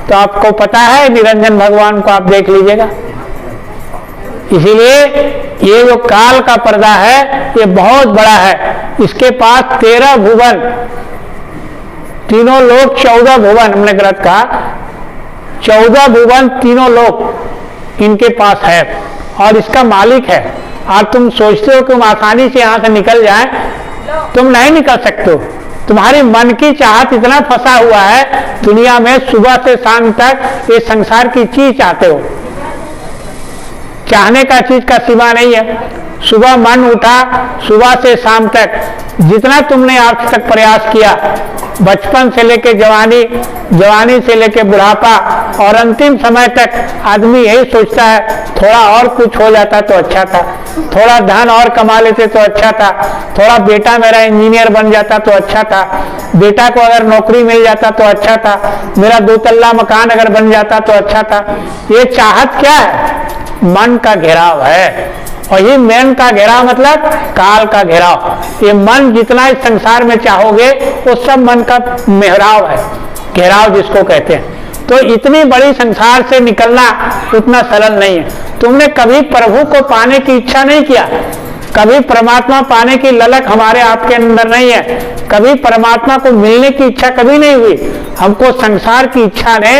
तो आपको पता है निरंजन भगवान को आप देख लीजिएगा। इसीलिए ये जो काल का पर्दा है ये बहुत बड़ा है। इसके पास 13 भुवन, तीनों लोग 14 भुवन, हमने ग्रंथ कहा 14 भुवन, तीनों लोग इनके पास है, और इसका मालिक है। और तुम सोचते हो कि तुम आसानी से यहाँ से निकल जाए, तुम नहीं निकल सकते हो। तुम्हारी मन की चाहत इतना फंसा हुआ है दुनिया में, सुबह से शाम तक ये संसार की चीज चाहते हो। चाहने का चीज का सीमा नहीं है। सुबह मन उठा, सुबह से शाम तक जितना तुमने आज तक प्रयास किया, बचपन से लेके जवानी, जवानी से लेके बुढ़ापा और अंतिम समय तक आदमी यही सोचता है थोड़ा और कुछ हो जाता तो अच्छा था, थोड़ा धन और कमा लेते तो अच्छा था, थोड़ा बेटा मेरा इंजीनियर बन जाता तो अच्छा था, बेटा को अगर नौकरी मिल जाता तो अच्छा था, मेरा 2 तल्ला मकान अगर बन जाता तो अच्छा था। ये चाहत क्या है? मन का घेराव है। और ये मन का घेराव मतलब काल का घेराव। ये मन जितना इस संसार में चाहोगे वो सब मन का मेहराव है, घेराव जिसको कहते हैं। तो इतनी बड़ी संसार से निकलना उतना सरल नहीं है। तुमने कभी प्रभु को पाने की इच्छा नहीं किया, कभी परमात्मा पाने की ललक हमारे आपके अंदर नहीं है, कभी परमात्मा को मिलने की इच्छा कभी नहीं हुई। हमको संसार की इच्छा ने,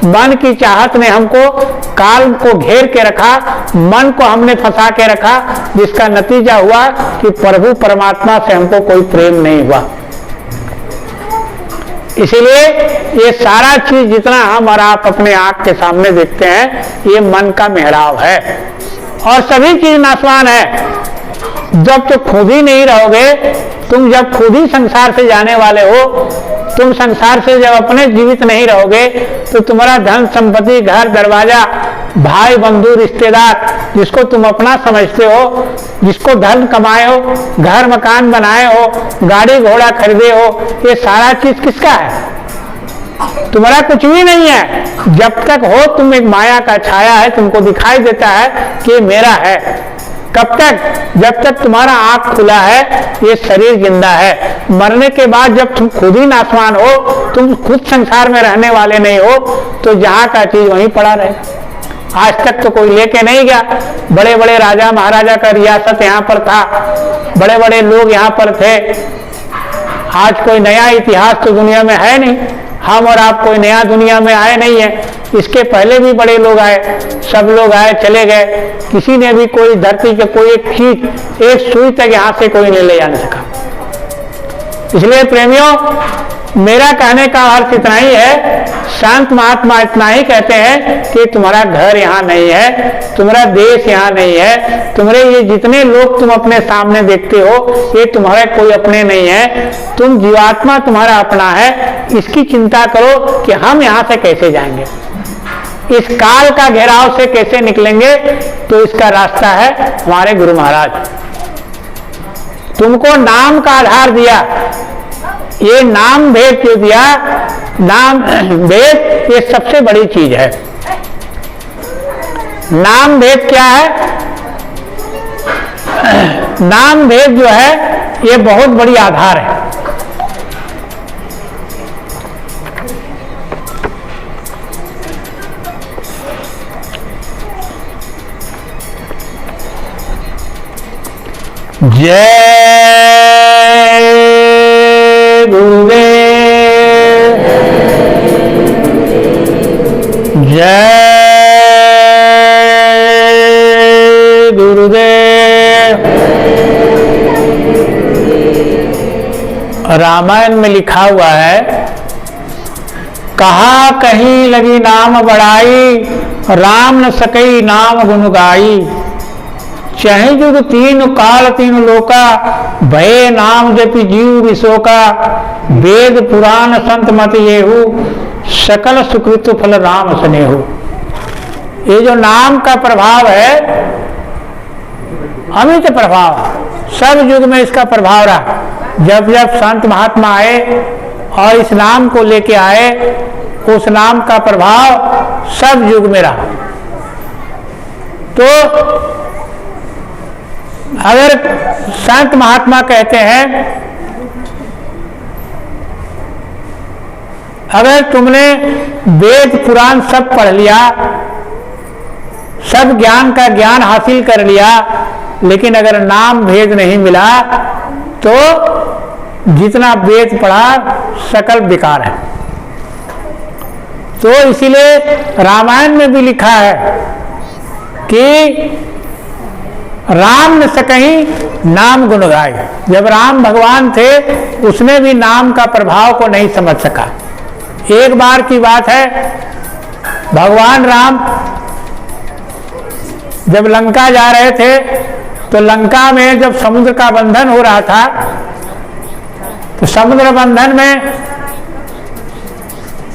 मन की चाहत ने हमको काल को घेर के रखा, मन को हमने फंसा के रखा, जिसका नतीजा हुआ कि प्रभु परमात्मा से हमको कोई प्रेम नहीं हुआ। इसीलिए ये सारा चीज जितना हम और आप अपने आंख के सामने देखते हैं, ये मन का मेहराव है। और सभी चीज नाशवान है। जब तो खुद ही नहीं रहोगे, तुम जब खुद ही संसार से जाने वाले हो, तुम संसार से जब अपने जीवित नहीं रहोगे, तो तुम्हारा धन संपत्ति, घर दरवाजा, भाई बंधु रिश्तेदार, जिसको तुम अपना समझते हो, जिसको धन कमाए हो, घर मकान बनाए हो, गाड़ी घोड़ा खरीदे हो, ये सारा चीज किसका है? तुम्हारा कुछ भी नहीं है। जब तक हो तुम एक माया का छाया है, तुमको दिखाई देता है कि मेरा है। कब तक? जब तक तुम्हारा आंख खुला है, ये शरीर जिंदा है। मरने के बाद जब तुम खुद ही नाशवान हो, तुम खुद संसार में रहने वाले नहीं हो, तो जहां का चीज वहीं पड़ा रहे। आज तक तो कोई लेके नहीं गया। बड़े बड़े राजा महाराजा का रियासत यहाँ पर था, बड़े बड़े लोग यहाँ पर थे। आज कोई नया इतिहास तो दुनिया में है नहीं। हम और आप कोई नया दुनिया में आए नहीं है। इसके पहले भी बड़े लोग आए, सब लोग आए चले गए। किसी ने भी कोई धरती के कोई एक चीज, एक सुई तक यहाँ से कोई नहीं ले जाने सका। इसलिए प्रेमियों, मेरा कहने का अर्थ इतना ही है, संत महात्मा इतना ही कहते हैं कि तुम्हारा घर यहाँ नहीं है, तुम्हारा देश यहाँ नहीं है, तुम्हारे ये जितने लोग तुम अपने सामने देखते हो, ये तुम्हारे कोई अपने नहीं है। तुम जीवात्मा तुम्हारा अपना है। इसकी चिंता करो कि हम यहाँ से कैसे जाएंगे, इस काल का घेराव से कैसे निकलेंगे। तो इसका रास्ता है हमारे गुरु महाराज। तुमको नाम का आधार दिया। ये नाम भेद क्यों दिया? नाम भेद ये सबसे बड़ी चीज है। नाम भेद क्या है? नाम भेद जो है ये बहुत बड़ी आधार है। जय गुरुदेव, जय गुरुदेव। रामायण में लिखा हुआ है, कहा कहीं लगी नाम बड़ाई, राम न सकई नाम गुण गाई। चाहे जुग तीन काल तीन लोका, भय नाम जपि जीव विशोका। वेद पुराण संत मत येहू, सकल सुकृत फल राम स्नेहू। ये जो नाम का प्रभाव है, अमित प्रभाव, सब युग में इसका प्रभाव रहा। जब जब संत महात्मा आए और इस नाम को लेके आए, उस नाम का प्रभाव सब युग में रहा। तो अगर संत महात्मा कहते हैं, अगर तुमने वेद पुराण सब पढ़ लिया, सब ज्ञान का ज्ञान हासिल कर लिया, लेकिन अगर नाम भेद नहीं मिला, तो जितना वेद पढ़ा सकल बेकार है। तो इसीलिए रामायण में भी लिखा है कि राम न सकहीं नाम गुण गाए। जब राम भगवान थे उसने भी नाम का प्रभाव को नहीं समझ सका। एक बार की बात है, भगवान राम जब लंका जा रहे थे तो लंका में जब समुद्र का बंधन हो रहा था तो समुद्र बंधन में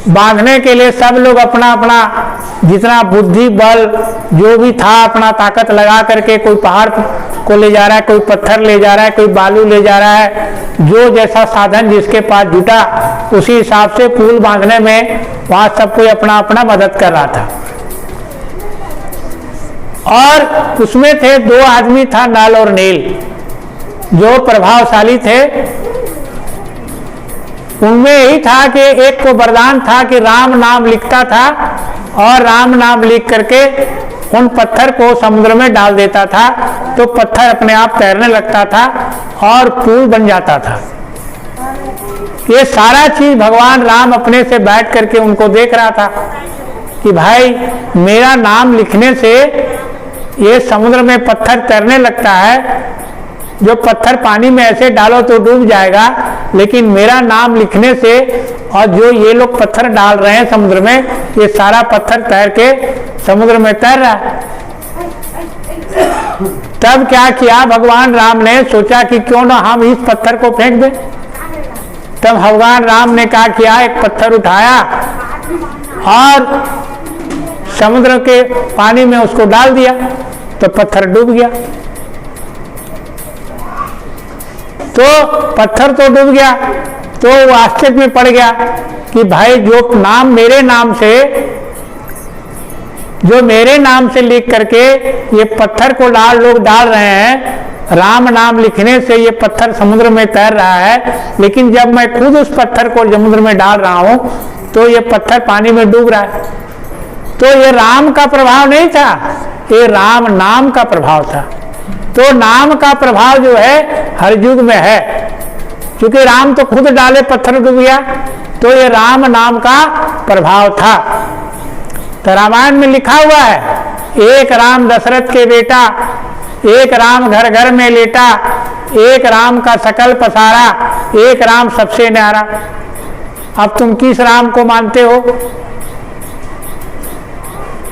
बांधने के लिए सब लोग अपना अपना जितना बुद्धि बल जो भी था अपना ताकत लगा करके, कोई पहाड़ को ले जा रहा है, कोई पत्थर ले जा रहा है, कोई बालू ले जा रहा है, जो जैसा साधन जिसके पास जुटा उसी हिसाब से पुल बांधने में वहां सब कोई अपना अपना मदद कर रहा था। और उसमें थे दो आदमी, था नल और नील, जो प्रभावशाली थे। उनमें यही था कि एक को वरदान था कि राम नाम लिखता था और राम नाम लिख करके उन पत्थर को समुद्र में डाल देता था तो पत्थर अपने आप तैरने लगता था और पुल बन जाता था। ये सारा चीज भगवान राम अपने से बैठ करके उनको देख रहा था कि भाई मेरा नाम लिखने से ये समुद्र में पत्थर तैरने लगता है, जो पत्थर पानी में ऐसे डालो तो डूब जाएगा, लेकिन मेरा नाम लिखने से और जो ये लोग पत्थर डाल रहे हैं समुद्र में, ये सारा पत्थर तैर के समुद्र में तैर रहा है। तब क्या किया भगवान राम ने, सोचा कि क्यों ना हम इस पत्थर को फेंक दें। तब भगवान राम ने क्या किया, एक पत्थर उठाया और समुद्र के पानी में उसको डाल दिया तो पत्थर डूब गया। तो पत्थर तो डूब गया तो वो आश्चर्य में पड़ गया कि भाई जो नाम मेरे नाम से, जो मेरे नाम से लिख करके ये पत्थर को लोग डाल रहे हैं, राम नाम लिखने से ये पत्थर समुद्र में तैर रहा है, लेकिन जब मैं खुद उस पत्थर को समुद्र में डाल रहा हूं तो ये पत्थर पानी में डूब रहा है। तो ये राम का प्रभाव नहीं था, ये राम नाम का प्रभाव था। तो नाम का प्रभाव जो है हर युग में है, क्योंकि राम तो खुद डाले पत्थर डूब गया, तो ये राम नाम का प्रभाव था। तो रामायण में लिखा हुआ है, एक राम दशरथ के बेटा, एक राम घर घर में लेटा, एक राम का सकल पसारा, एक राम सबसे न्यारा। अब तुम किस राम को मानते हो?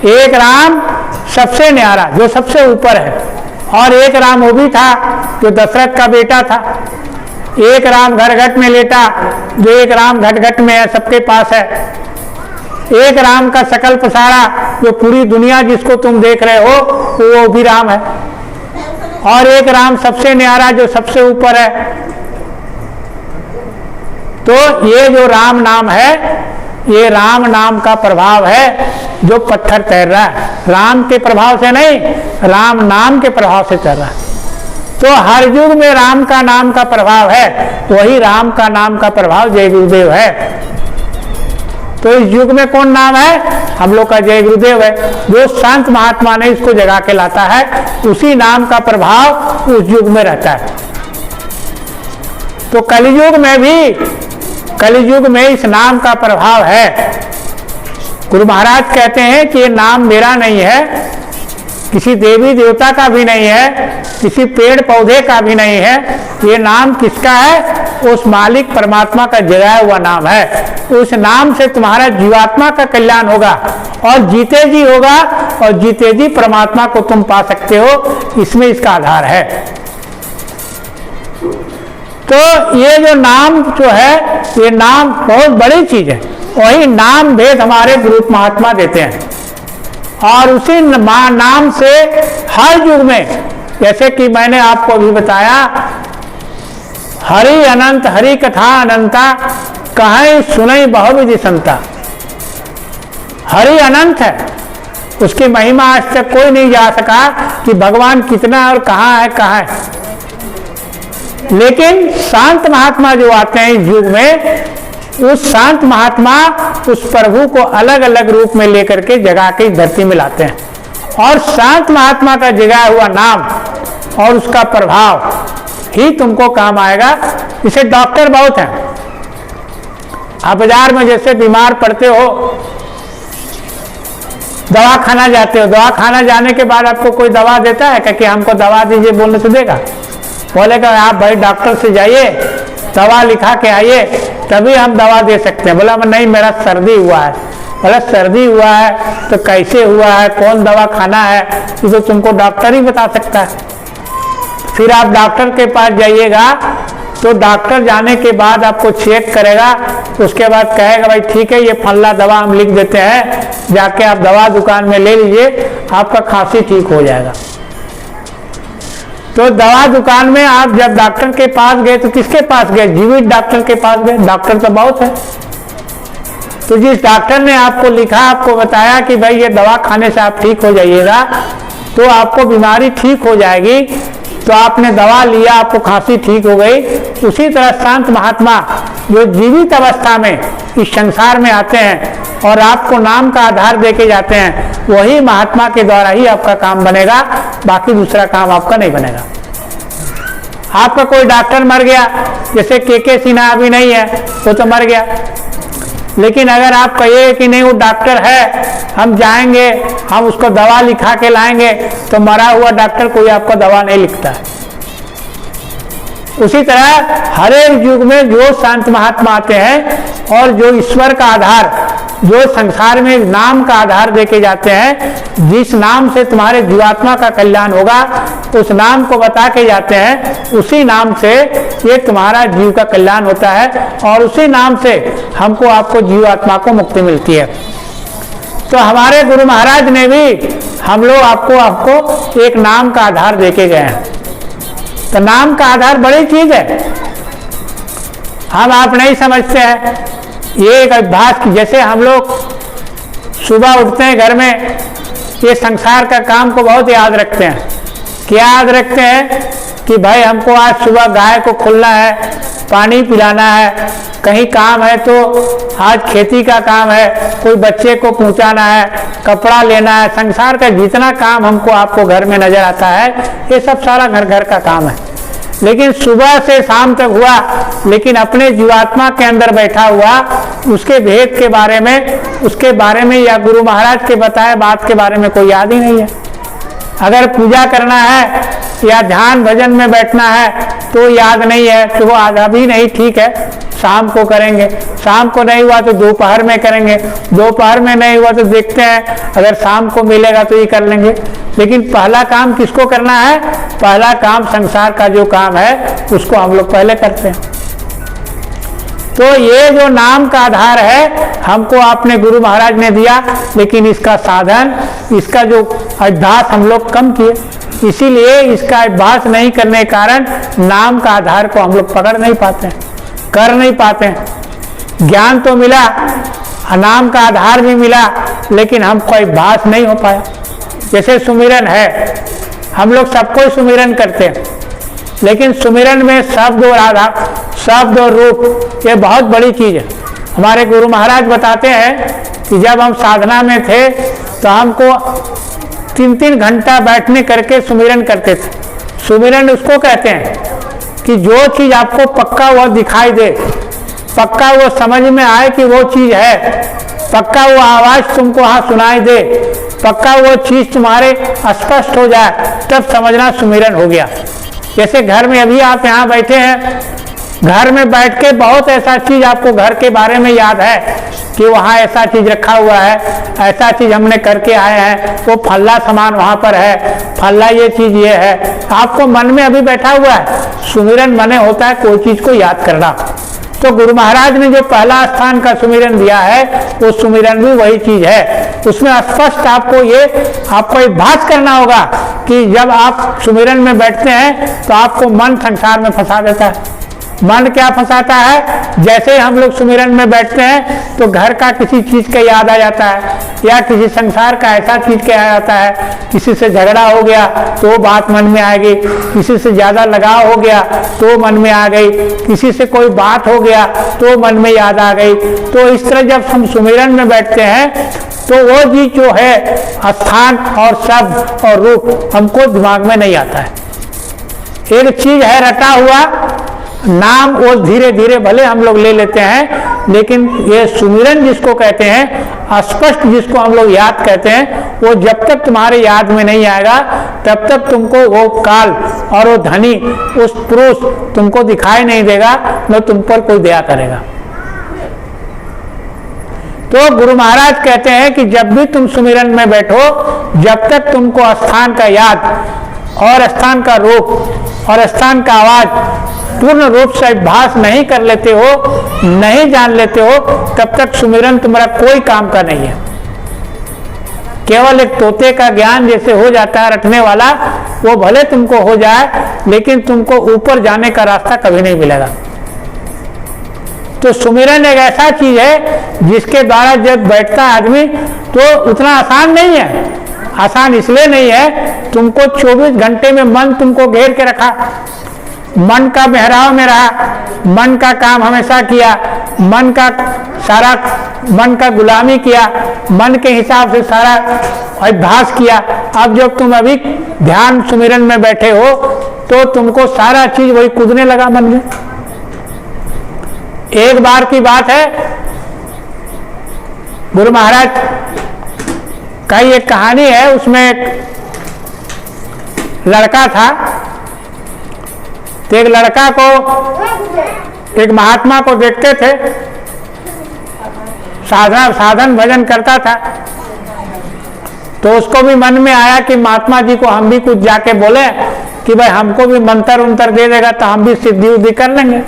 एक राम सबसे न्यारा जो सबसे ऊपर है, और एक राम वो भी था जो दशरथ का बेटा था। एक राम घर घट में लेटा, जो एक राम घट घट में है, सबके पास है। एक राम का सकल पसारा, जो पूरी दुनिया जिसको तुम देख रहे हो वो भी राम है। और एक राम सबसे न्यारा जो सबसे ऊपर है। तो ये जो राम नाम है, ये राम नाम का प्रभाव है जो पत्थर तैर रहा है, राम के प्रभाव से नहीं, राम नाम के प्रभाव से तैर रहा है। तो हर युग में राम का नाम का प्रभाव है, वही राम का नाम का प्रभाव जय गुरुदेव है। तो इस युग में कौन नाम है? हम लोग का जय गुरुदेव है। जो संत महात्मा ने इसको जगा के लाता है, उसी नाम का प्रभाव उस युग में रहता है। तो कलयुग में भी, कलयुग में इस नाम का प्रभाव है। गुरु महाराज कहते हैं कि ये नाम मेरा नहीं है, किसी देवी देवता का भी नहीं है, किसी पेड़ पौधे का भी नहीं है, ये नाम किसका है? उस मालिक परमात्मा का जगाया हुआ नाम है। उस नाम से तुम्हारा जीवात्मा का कल्याण होगा और जीते जी होगा, और जीते जी परमात्मा को तुम पा सकते हो, इसमें इसका आधार है। तो ये जो नाम जो है, ये नाम बहुत बड़ी चीज है। वही नाम भेद हमारे गुरु महात्मा देते हैं, और उसी नाम से हर युग में, जैसे कि मैंने आपको अभी बताया, हरि अनंत हरि कथा अनंता, कहीं सुनई बहुविधि संता। हरि अनंत है, उसकी महिमा आज तक कोई नहीं जा सका कि भगवान कितना और कहाँ है। लेकिन शांत महात्मा जो आते हैं इस युग में, उस शांत महात्मा उस प्रभु को अलग अलग रूप में लेकर के जगा के धरती में लाते हैं, और शांत महात्मा का जगाया हुआ नाम और उसका प्रभाव ही तुमको काम आएगा। इसे डॉक्टर बहुत हैं, आप बाजार में जैसे बीमार पड़ते हो दवा खाना जाते हो, दवा खाना जाने के बाद आपको कोई दवा देता है कि हमको दवा दीजिए बोलने से देगा? बोलेगा आप भाई डॉक्टर से जाइए, दवा लिखा के आइए, तभी हम दवा दे सकते हैं। बोला नहीं मेरा सर्दी हुआ है। बोला सर्दी हुआ है तो कैसे हुआ है, कौन दवा खाना है, ये तो तुमको डॉक्टर ही बता सकता है। फिर आप डॉक्टर के पास जाइएगा तो डॉक्टर जाने के बाद आपको चेक करेगा, उसके बाद कहेगा भाई ठीक है ये फल्ला दवा हम लिख देते हैं, जाके आप दवा दुकान में ले लीजिए, आपका खांसी ठीक हो जाएगा। तो दवा दुकान में आप जब डॉक्टर के पास गए तो किसके पास गए? जीवित डॉक्टर के पास गए। डॉक्टर तो बहुत है। तो जिस डॉक्टर ने आपको लिखा, आपको बताया कि भाई ये दवा खाने से आप ठीक हो जाइएगा, तो आपको बीमारी ठीक हो जाएगी, तो आपने दवा लिया, आपको खांसी ठीक हो गई। उसी तरह संत महात्मा जो जीवित अवस्था में इस संसार में आते हैं और आपको नाम का आधार देके जाते हैं, वही महात्मा के द्वारा ही आपका काम बनेगा, बाकी दूसरा काम आपका नहीं बनेगा। आपका कोई डॉक्टर मर गया, जैसे के सिन्हा अभी नहीं है, वो तो मर गया, लेकिन अगर आप कहिए कि नहीं वो डॉक्टर है, हम जाएंगे, हम उसको दवा लिखा के लाएंगे, तो मरा हुआ डॉक्टर कोई आपको दवा नहीं लिखता है। उसी तरह हर एक युग में जो संत महात्मा आते हैं और जो ईश्वर का आधार, जो संसार में नाम का आधार देके जाते हैं, जिस नाम से तुम्हारे जीवात्मा का कल्याण होगा उस नाम को बता के जाते हैं, उसी नाम से ये तुम्हारा जीव का कल्याण होता है और उसी नाम से हमको आपको जीवात्मा को मुक्ति मिलती है। तो हमारे गुरु महाराज ने भी हम लोग आपको एक नाम का आधार देके गए हैं। तो नाम का आधार बड़ी चीज है, हम आप नहीं समझते हैं। ये एक अभ्यास, जैसे हम लोग सुबह उठते हैं घर में, ये संसार का काम को बहुत याद रखते हैं। क्या याद रखते हैं कि भाई हमको आज सुबह गाय को खोलना है, पानी पिलाना है, कहीं काम है तो आज खेती का काम है, कोई बच्चे को पहुंचाना है, कपड़ा लेना है। संसार का जितना काम हमको आपको घर में नजर आता है, ये सब सारा घर का काम है। लेकिन सुबह से शाम तक हुआ, लेकिन अपने जीवात्मा के अंदर बैठा हुआ उसके भेद के बारे में, उसके बारे में या गुरु महाराज के बताए बात के बारे में कोई याद ही नहीं है। अगर पूजा करना है या ध्यान भजन में बैठना है तो याद नहीं है, तो वो आधा भी नहीं, ठीक है शाम को करेंगे, शाम को नहीं हुआ तो दोपहर में करेंगे, दोपहर में नहीं हुआ तो देखते हैं अगर शाम को मिलेगा तो ये कर लेंगे। लेकिन पहला काम किसको करना है? पहला काम संसार का जो काम है उसको हम लोग पहले करते हैं। तो ये जो नाम का आधार है हमको आपने गुरु महाराज ने दिया, लेकिन इसका साधन, इसका जो अभ्यास हम लोग कम किए, इसीलिए इसका अभ्यास नहीं करने के कारण नाम का आधार को हम लोग पकड़ नहीं पाते हैं, कर नहीं पाते हैं। ज्ञान तो मिला, नाम का आधार भी मिला, लेकिन हमको अभ्यास नहीं हो पाया। जैसे सुमिरन है, हम लोग सबको सुमिरन करते हैं, लेकिन सुमिरन में शब्द और आधार, शब्द और रूप, ये बहुत बड़ी चीज है। हमारे गुरु महाराज बताते हैं कि जब हम साधना में थे तो हमको 3-3 घंटा बैठने करके सुमिरन करते थे। सुमिरन उसको कहते हैं कि जो चीज आपको पक्का वो दिखाई दे, पक्का वो समझ में आए कि वो चीज है, पक्का वो आवाज तुमको हाँ सुनाई दे, पक्का वो चीज तुम्हारे स्पष्ट हो जाए, तब समझना सुमिरन हो गया। जैसे घर में अभी आप यहाँ बैठे हैं, घर में बैठ के बहुत ऐसा चीज आपको घर के बारे में याद है कि वहाँ ऐसा चीज रखा हुआ है, ऐसा चीज हमने करके आए हैं, वो फल्ला सामान वहाँ पर है, फल्ला ये चीज ये है, आपको मन में अभी बैठा हुआ है। सुमिरन मने होता है कोई चीज को याद करना। तो गुरु महाराज ने जो पहला स्थान का सुमिरन दिया है, वो सुमिरन भी वही चीज है। उसमें स्पष्ट आपको अभ्यास करना होगा कि जब आप सुमिरन में बैठते हैं तो आपको मन संसार में फंसा देता है। मन क्या फंसाता है? जैसे हम लोग सुमिरन में बैठते हैं तो घर का किसी चीज का याद आ जाता है, या किसी संसार का ऐसा चीज का आ जाता है, किसी से झगड़ा हो गया तो बात मन में आएगी, किसी से ज्यादा लगाव हो गया तो मन में आ गई, किसी से कोई बात हो गया तो मन में याद आ गई। तो इस तरह जब हम सुमिरन में बैठते हैं तो वो चीज जो है स्थान और शब्द और रूप हमको दिमाग में नहीं आता है। एक चीज है रटा हुआ, नाम वो धीरे धीरे भले हम लोग ले लेते हैं, लेकिन ये सुमिरन जिसको कहते हैं, स्पष्ट जिसको हम लोग याद कहते हैं, वो जब तक तुम्हारे याद में नहीं आएगा तब तक तुमको वो काल और वो धनी, उस पुरुष तुमको दिखाई नहीं देगा, न तुम पर कोई दया करेगा। तो गुरु महाराज कहते हैं कि जब भी तुम सुमिरन में बैठो, जब तक तुमको स्थान का याद और स्थान का रूप और स्थान का आवाज पूर्ण रूप से अभ्यास नहीं कर लेते हो, नहीं जान लेते हो, तब तक सुमिरन तुम्हारा कोई काम का नहीं है। केवल एक तोते का ज्ञान जैसे हो जाता है रटने वाला, वो भले तुमको हो जाए, लेकिन तुमको ऊपर जाने का रास्ता कभी नहीं मिलेगा। तो सुमिरन एक ऐसा चीज है जिसके द्वारा जब बैठता है आदमी तो उतना आसान नहीं है। आसान इसलिए नहीं है, तुमको 24 घंटे में मन तुमको घेर के रखा, मन का बहराव में रहा, मन का काम हमेशा किया, मन का गुलामी किया, मन के हिसाब से सारा अभ्यास किया। अब जब तुम अभी ध्यान सुमिरन में बैठे हो तो तुमको सारा चीज वही कूदने लगा मन में। एक बार की बात है, गुरु महाराज का एक कहानी है, उसमें एक लड़का था। तो एक लड़का को एक महात्मा को देखते थे, साधन भजन करता था। तो उसको भी मन में आया कि महात्मा जी को हम भी कुछ जाके बोले कि भाई हमको भी मंत्र उन्तर दे देगा तो हम भी सिद्धि उद्धि कर लेंगे।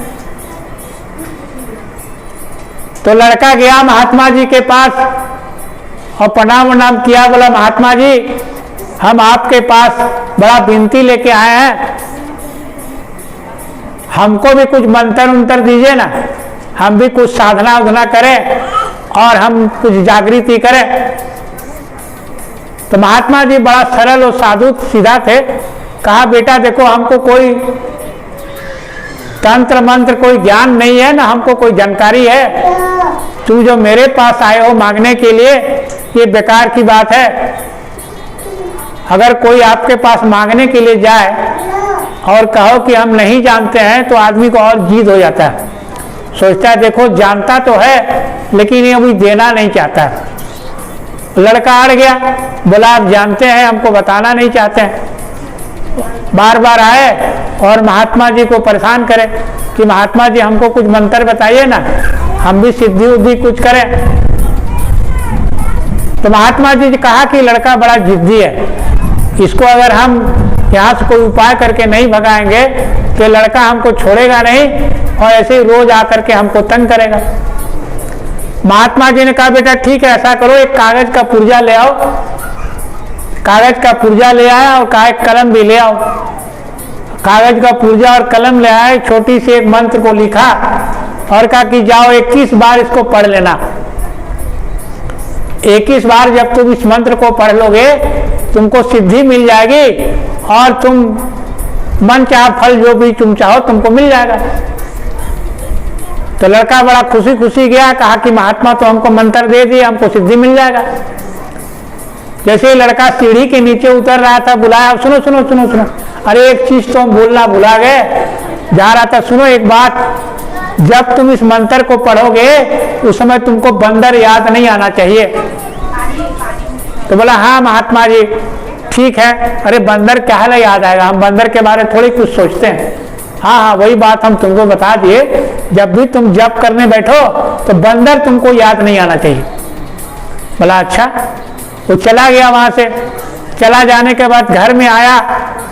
तो लड़का गया महात्मा जी के पास और प्रणाम किया, बोला महात्मा जी हम आपके पास बड़ा विनती लेके आए हैं, हमको भी कुछ मंत्र उन्तर दीजिए ना, हम भी कुछ साधना उधना करें और हम कुछ जागृति करें। तो महात्मा जी बड़ा सरल और साधु सीधा थे, कहा बेटा देखो हमको कोई तंत्र मंत्र कोई ज्ञान नहीं है ना, हमको कोई जानकारी है, तुम जो मेरे पास आए हो मांगने के लिए ये बेकार की बात है। अगर कोई आपके पास मांगने के लिए जाए और कहो कि हम नहीं जानते हैं तो आदमी को और जिद हो जाता है, सोचता है देखो जानता तो है लेकिन ये अभी देना नहीं चाहता। लड़का अड़ गया, बोला आप जानते हैं हमको बताना नहीं चाहते हैं। बार बार आए और महात्मा जी को परेशान करे कि महात्मा जी हमको कुछ मंत्र बताइए ना, हम भी सिद्धि उद्धि कुछ करें। तो महात्मा जी ने कहा कि लड़का बड़ा जिद्दी है, इसको अगर हम यहाँ से कोई उपाय करके नहीं भगाएंगे तो लड़का हमको छोड़ेगा नहीं और ऐसे ही रोज आकर के हमको तंग करेगा। महात्मा जी ने कहा बेटा ठीक है ऐसा करो, एक कागज का पुर्जा ले आओ। कागज का पुर्जा ले आया और कहा एक कलम भी ले आओ। कागज का पुर्जा और कलम ले आए, छोटी सी एक मंत्र को लिखा और कहा कि जाओ 21 बार इसको पढ़ लेना। 21 बार जब तुम इस मंत्र को पढ़ लोगे तुमको सिद्धि मिल जाएगी और तुम मन चाह फल जो भी तुम चाहो तुमको मिल जाएगा। तो लड़का बड़ा खुशी खुशी गया, कहा कि महात्मा तो हमको मंत्र दे दिए, हमको सिद्धि मिल जाएगा। जैसे ही लड़का सीढ़ी के नीचे उतर रहा था, बुलाया सुनो सुनो सुनो सुनो, अरे एक चीज तो हम बोलना भुला गए, जा रहा था सुनो एक बात, जब तुम इस मंत्र को पढ़ोगे उस समय तुमको बंदर याद नहीं आना चाहिए। तो बोला हाँ महात्मा जी ठीक है। अरे बंदर क्या है याद आएगा, हम बंदर के बारे में थोड़ी कुछ सोचते हैं। हाँ हाँ वही बात हम तुमको बता दिए, जब भी तुम जप करने बैठो तो बंदर तुमको याद नहीं आना चाहिए। बोला अच्छा। वो चला गया, वहां से चला जाने के बाद घर में आया,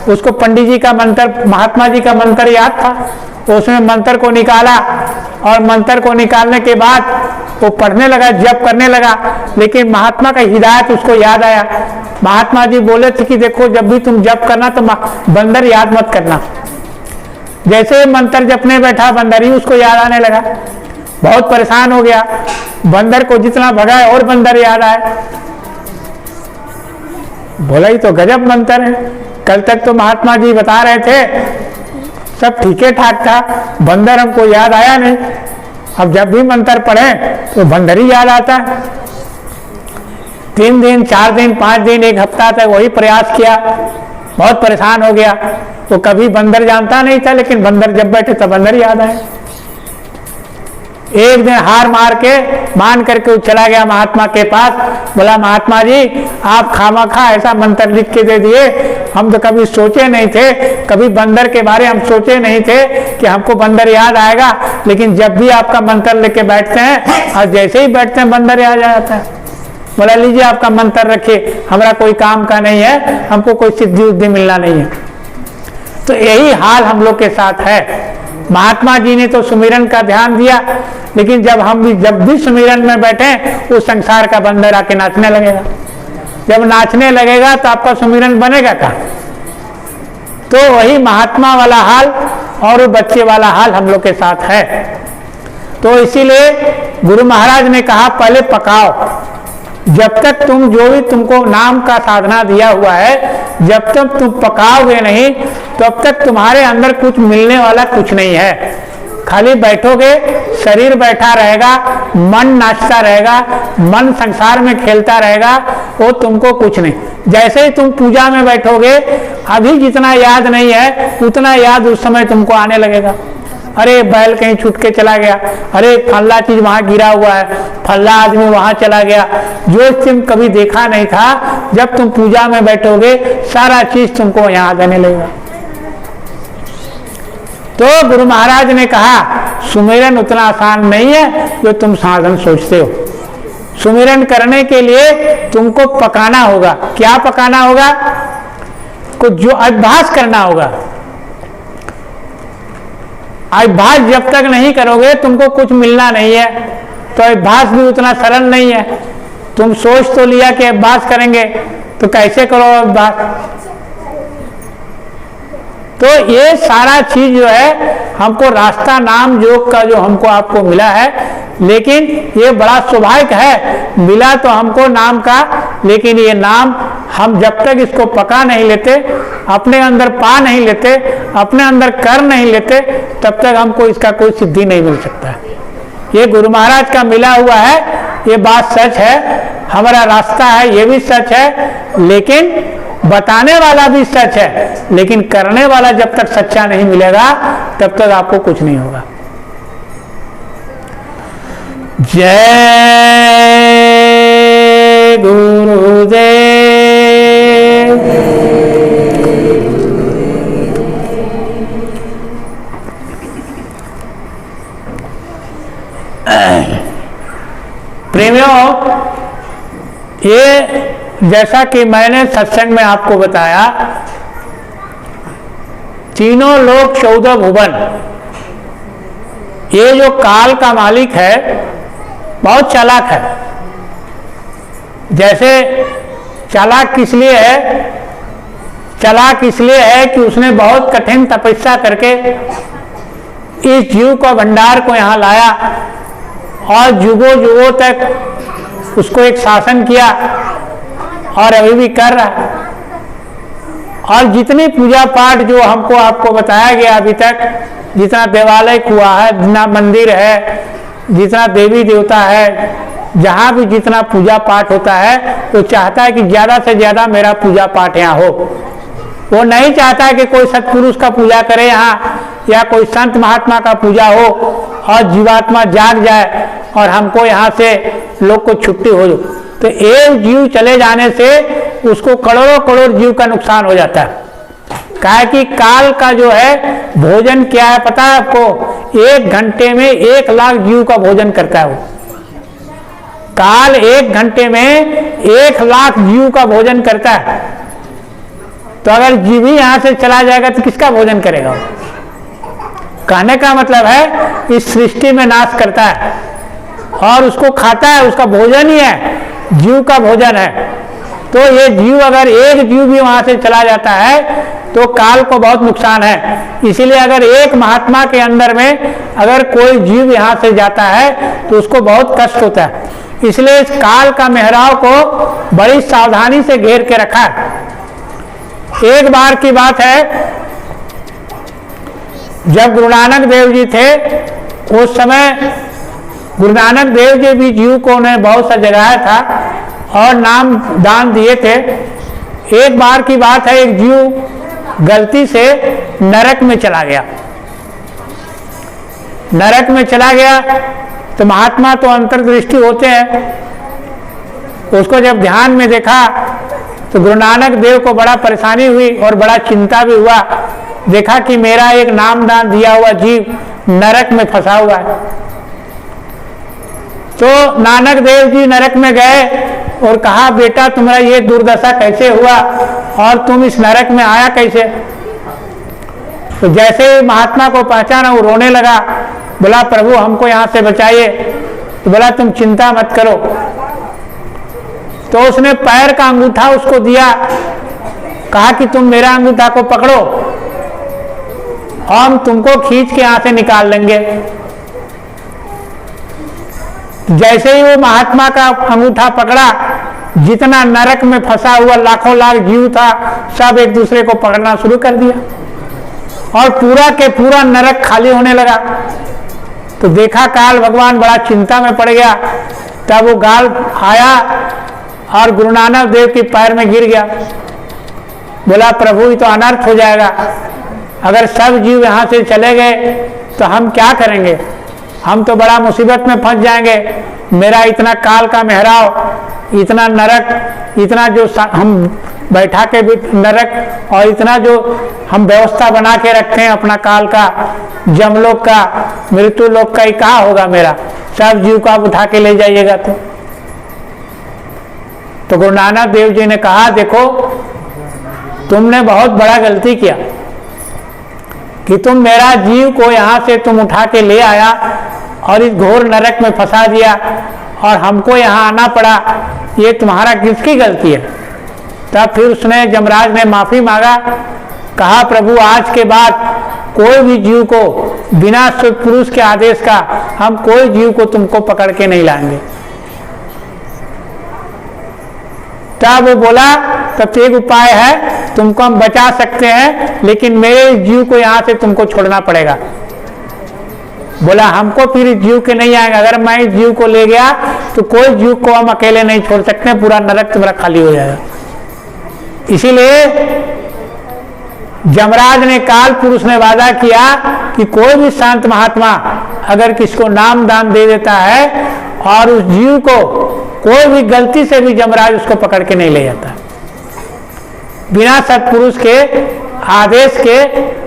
उसको पंडित जी का मंत्र, महात्मा जी का मंत्र याद था, उसने मंत्र को निकाला और मंत्र को निकालने के बाद वो पढ़ने लगा, जप करने लगा, लेकिन महात्मा का हिदायत उसको याद आया। महात्मा जी बोले थे कि देखो जब भी तुम जप करना तो बंदर याद मत करना। जैसे मंत्र जपने बैठा बंदर ही उसको याद आने लगा, बहुत परेशान हो गया। बंदर को जितना भगाए और बंदर याद आए। बोला ही तो गजब मंत्र है, कल तक तो महात्मा जी बता रहे थे सब ठीक ठाक था, बंदर हमको याद आया नहीं। अब जब भी मंत्र पढ़े तो बंदर ही याद आता है। 3 दिन 4 दिन 5 दिन 1 हफ्ता तक वही प्रयास किया, बहुत परेशान हो गया। वो कभी बंदर जानता नहीं था, लेकिन बंदर जब बैठे तब बंदर याद आए। एक दिन हार मार के मान करके वो चला गया महात्मा के पास, बोला महात्मा जी आप खामखा ऐसा मंत्र लिख के दे दिए, हम तो कभी सोचे नहीं थे, कभी बंदर के बारे हम सोचे नहीं थे कि हमको बंदर याद आएगा, लेकिन जब भी आपका मंत्र लेके बैठते हैं और जैसे ही बैठते हैं बंदर याद आ जाता है। बोला लीजिए आपका मंत्र रखिए, हमारा कोई काम का नहीं है, हमको कोई सिद्धि उद्धि मिलना नहीं है। तो यही हाल हम लोग के साथ है। महात्मा जी ने तो सुमिरन का ध्यान दिया, लेकिन जब भी सुमिरन में बैठे उस संसार का बंदर आके नाचने लगेगा। जब नाचने लगेगा तो आपका सुमिरन बनेगा क्या? तो वही महात्मा वाला हाल और बच्चे वाला हाल हम लोग के साथ है। तो इसीलिए गुरु महाराज ने कहा पहले पकाओ, जब तक तुम जो भी तुमको नाम का साधना दिया हुआ है, जब तक तुम पकाओगे नहीं तब तक तुम्हारे अंदर कुछ मिलने वाला कुछ नहीं है। खाली बैठोगे, शरीर बैठा रहेगा, मन नाचता रहेगा, मन संसार में खेलता रहेगा, वो तुमको कुछ नहीं। जैसे ही तुम पूजा में बैठोगे, अभी जितना याद नहीं है उतना याद उस समय तुमको आने लगेगा। अरे बैल कहीं छूट के चला गया, अरे फल्ला चीज वहां गिरा हुआ है, फल्ला आदमी वहां चला गया, जो तुम कभी देखा नहीं था, जब तुम पूजा में बैठोगे सारा चीज तुमको याद आने लगेगा। तो गुरु महाराज ने कहा सुमिरन उतना आसान नहीं है जो तुम साधन सोचते हो। सुमिरन करने के लिए तुमको पकाना होगा। क्या पकाना होगा? कुछ जो अभ्यास करना होगा। अभ्यास जब तक नहीं करोगे तुमको कुछ मिलना नहीं है। तो अभ्यास भी उतना सरल नहीं है। तुम सोच तो लिया कि अभ्यास करेंगे, तो कैसे करो अभ्यास? तो ये सारा चीज जो है हमको रास्ता नाम योग का जो हमको आपको मिला है, लेकिन ये बड़ा सौभाग्य है मिला तो हमको नाम का, लेकिन ये नाम हम जब तक इसको पका नहीं लेते, अपने अंदर पा नहीं लेते, अपने अंदर कर नहीं लेते, तब तक हमको इसका कोई सिद्धि नहीं मिल सकता। ये गुरु महाराज का मिला हुआ है, ये बात सच है, हमारा रास्ता है ये भी सच है, लेकिन बताने वाला भी सच है, लेकिन करने वाला जब तक सच्चा नहीं मिलेगा तब तक आपको कुछ नहीं होगा। जय गुरुदेव। प्रेमियों, ये जैसा कि मैंने सत्संग में आपको बताया, तीनों लोक 14 भुवन, ये जो काल का मालिक है बहुत चालाक है। जैसे चालाक किस लिए है? चालाक इसलिए है कि उसने बहुत कठिन तपस्या करके इस जीव का भंडार को यहाँ लाया और युगों युगों तक उसको एक शासन किया और अभी भी कर रहा है। और जितनी पूजा पाठ जो हमको आपको बताया गया अभी तक, जितना देवालय हुआ है, जितना मंदिर है, जितना देवी देवता है, जहाँ भी जितना पूजा पाठ होता है, वो चाहता है कि ज़्यादा से ज़्यादा मेरा पूजा पाठ यहाँ हो। वो नहीं चाहता है कि कोई सत्पुरुष का पूजा करे यहाँ, या कोई संत महात्मा का पूजा हो और जीवात्मा जाग जाए और हमको यहाँ से लोग को छुट्टी हो। तो एक जीव चले जाने से उसको करोड़ों करोड़ जीव का नुकसान हो जाता है। कहा कि काल का जो है भोजन क्या है पता है आपको? 1 घंटे में 1 लाख जीव का भोजन करता है वो। काल 1 घंटे में 1 लाख जीव का भोजन करता है। तो अगर जीव ही यहां से चला जाएगा तो किसका भोजन करेगा? कहने का मतलब है इस सृष्टि में नाश करता है और उसको खाता है, उसका भोजन ही है, जीव का भोजन है। तो ये जीव, अगर एक जीव भी वहां से चला जाता है तो काल को बहुत नुकसान है। इसीलिए अगर एक महात्मा के अंदर में अगर कोई जीव यहाँ से जाता है तो उसको बहुत कष्ट होता है। इसलिए इस काल का मेहराव को बड़ी सावधानी से घेर के रखा है। एक बार की बात है, जब गुरु नानक देव जी थे उस समय गुरु नानक देव जी भी जीव को उन्हें बहुत सा जगाया था और नाम दान दिए थे। एक बार की बात है, एक जीव गलती से नरक में चला गया। नरक में चला गया तो महात्मा तो अंतर्दृष्टि होते हैं, उसको जब ध्यान में देखा तो गुरु नानक देव को बड़ा परेशानी हुई और बड़ा चिंता भी हुआ। देखा कि मेरा एक नामदान दिया हुआ जीव नरक में फंसा हुआ है। तो नानक देव जी नरक में गए और कहा, बेटा तुम्हारा ये दुर्दशा कैसे हुआ और तुम इस नरक में आया कैसे? तो जैसे ही महात्मा को पहचाना वो रोने लगा, बोला प्रभु हमको यहाँ से बचाइए। तो बोला तुम चिंता मत करो। तो उसने पैर का अंगूठा उसको दिया, कहा कि तुम मेरा अंगूठा को पकड़ो, हम तुमको खींच के यहाँ से निकाल लेंगे। जैसे ही वो महात्मा का अंगूठा पकड़ा, जितना नरक में फंसा हुआ लाखों लाख जीव था सब एक दूसरे को पकड़ना शुरू कर दिया और पूरा के पूरा नरक खाली होने लगा। तो देखा काल भगवान बड़ा चिंता में पड़ गया। तब वो गाल आया और गुरु नानक देव के पैर में गिर गया। बोला प्रभु ये तो अनर्थ हो जाएगा, अगर सब जीव यहाँ से चले गए तो हम क्या करेंगे, हम तो बड़ा मुसीबत में फंस जाएंगे। मेरा इतना काल का मेहराव, इतना नरक, इतना जो हम बैठा के नरक और इतना जो हम व्यवस्था बना के रखते हैं अपना काल का, जमलोक का, मृत्यु लोक का, ही कहा होगा मेरा, सब जीव को आप उठा के ले जाइएगा। तो गुरु नानक देव जी ने कहा देखो तुमने बहुत बड़ा गलती किया कि तुम मेरा जीव को यहाँ से तुम उठा के ले आया और इस घोर नरक में फंसा दिया और हमको यहाँ आना पड़ा, ये तुम्हारा किसकी गलती है? तब फिर उसने जमराज ने माफी मांगा, कहा प्रभु आज के बाद कोई भी जीव को बिना पुरुष के आदेश का हम कोई जीव को तुमको पकड़ के नहीं लाएंगे। तब वो बोला तब एक उपाय है, तुमको हम बचा सकते हैं लेकिन मेरे जीव को यहाँ से तुमको छोड़ना पड़ेगा। बोला हमको फिर इस जीव के नहीं आएगा, अगर मैं इस जीव को ले गया तो कोई जीव को हम अकेले नहीं छोड़ सकते, पूरा नरक तुम्हारा खाली हो जाएगा। इसीलिए जमराज ने, काल पुरुष ने वादा किया कि कोई भी शांत महात्मा अगर किसको नाम दान दे देता है और उस जीव को कोई भी गलती से भी जमराज उसको पकड़ के नहीं ले जाता, बिना सत्पुरुष के आदेश के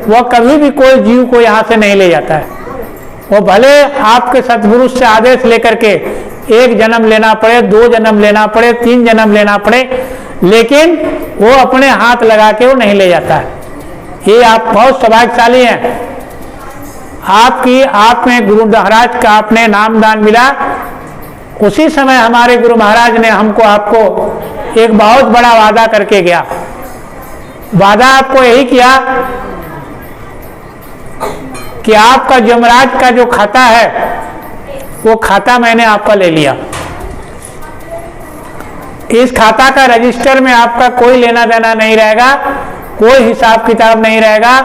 वो कभी भी कोई जीव को यहाँ से नहीं ले जाता है। वो भले आपके सत्पुरुष से आदेश लेकर के एक जन्म लेना पड़े, 2 जन्म लेना पड़े, 3 जन्म लेना पड़े, लेकिन वो अपने हाथ लगा के वो नहीं ले जाता है। ये आप बहुत सौभाग्यशाली हैं, आप में गुरु महाराज का आपने नामदान मिला। उसी समय हमारे गुरु महाराज ने हमको आपको एक बहुत बड़ा वादा करके गया। वादा आपको यही किया कि आपका जमराज का जो खाता है वो खाता मैंने आपका ले लिया। इस खाता का रजिस्टर में आपका कोई लेना देना नहीं रहेगा, कोई हिसाब किताब नहीं रहेगा।